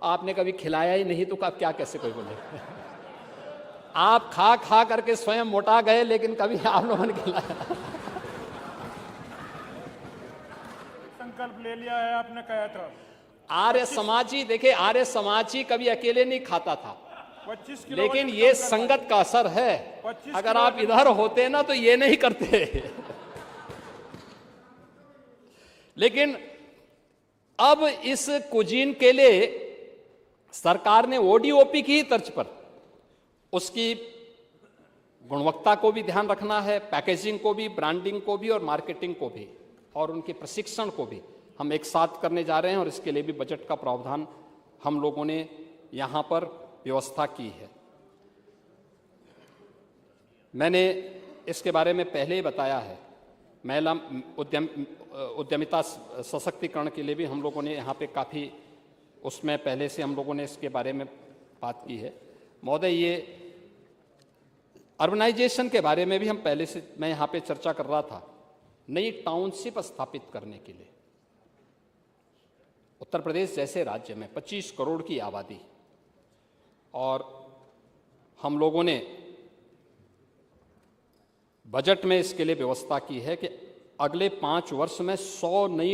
आपने कभी खिलाया ही नहीं तो आप क्या कैसे कोई बोले। आप खा खा करके स्वयं मोटा गए, लेकिन कभी आप लोगों ने खिलाया। संकल्प ले लिया है आपने, कहा था आर्य समाजी, देखिए आर्य समाजी कभी अकेले नहीं खाता था, 25 किलो, लेकिन ये संगत का असर है। 25 अगर आप इधर होते ना तो ये नहीं करते। लेकिन अब इस कुजीन के लिए सरकार ने ओडीओपी की ही तर्ज पर उसकी गुणवत्ता को भी ध्यान रखना है, पैकेजिंग को भी, ब्रांडिंग को भी और मार्केटिंग को भी, और उनके प्रशिक्षण को भी हम एक साथ करने जा रहे हैं। और इसके लिए भी बजट का प्रावधान हम लोगों ने यहाँ पर व्यवस्था की है। मैंने इसके बारे में पहले ही बताया है, महिला उद्यमिता सशक्तिकरण के लिए भी हम लोगों ने यहाँ पे काफ़ी उसमें पहले से हम लोगों ने इसके बारे में बात की है। महोदय, ये अर्बनाइजेशन के बारे में भी हम पहले से मैं यहाँ पे चर्चा कर रहा था, नई टाउनशिप स्थापित करने के लिए। उत्तर प्रदेश जैसे राज्य में 25 करोड़ की आबादी, और हम लोगों ने बजट में इसके लिए व्यवस्था की है कि अगले 5 वर्ष में 100 नई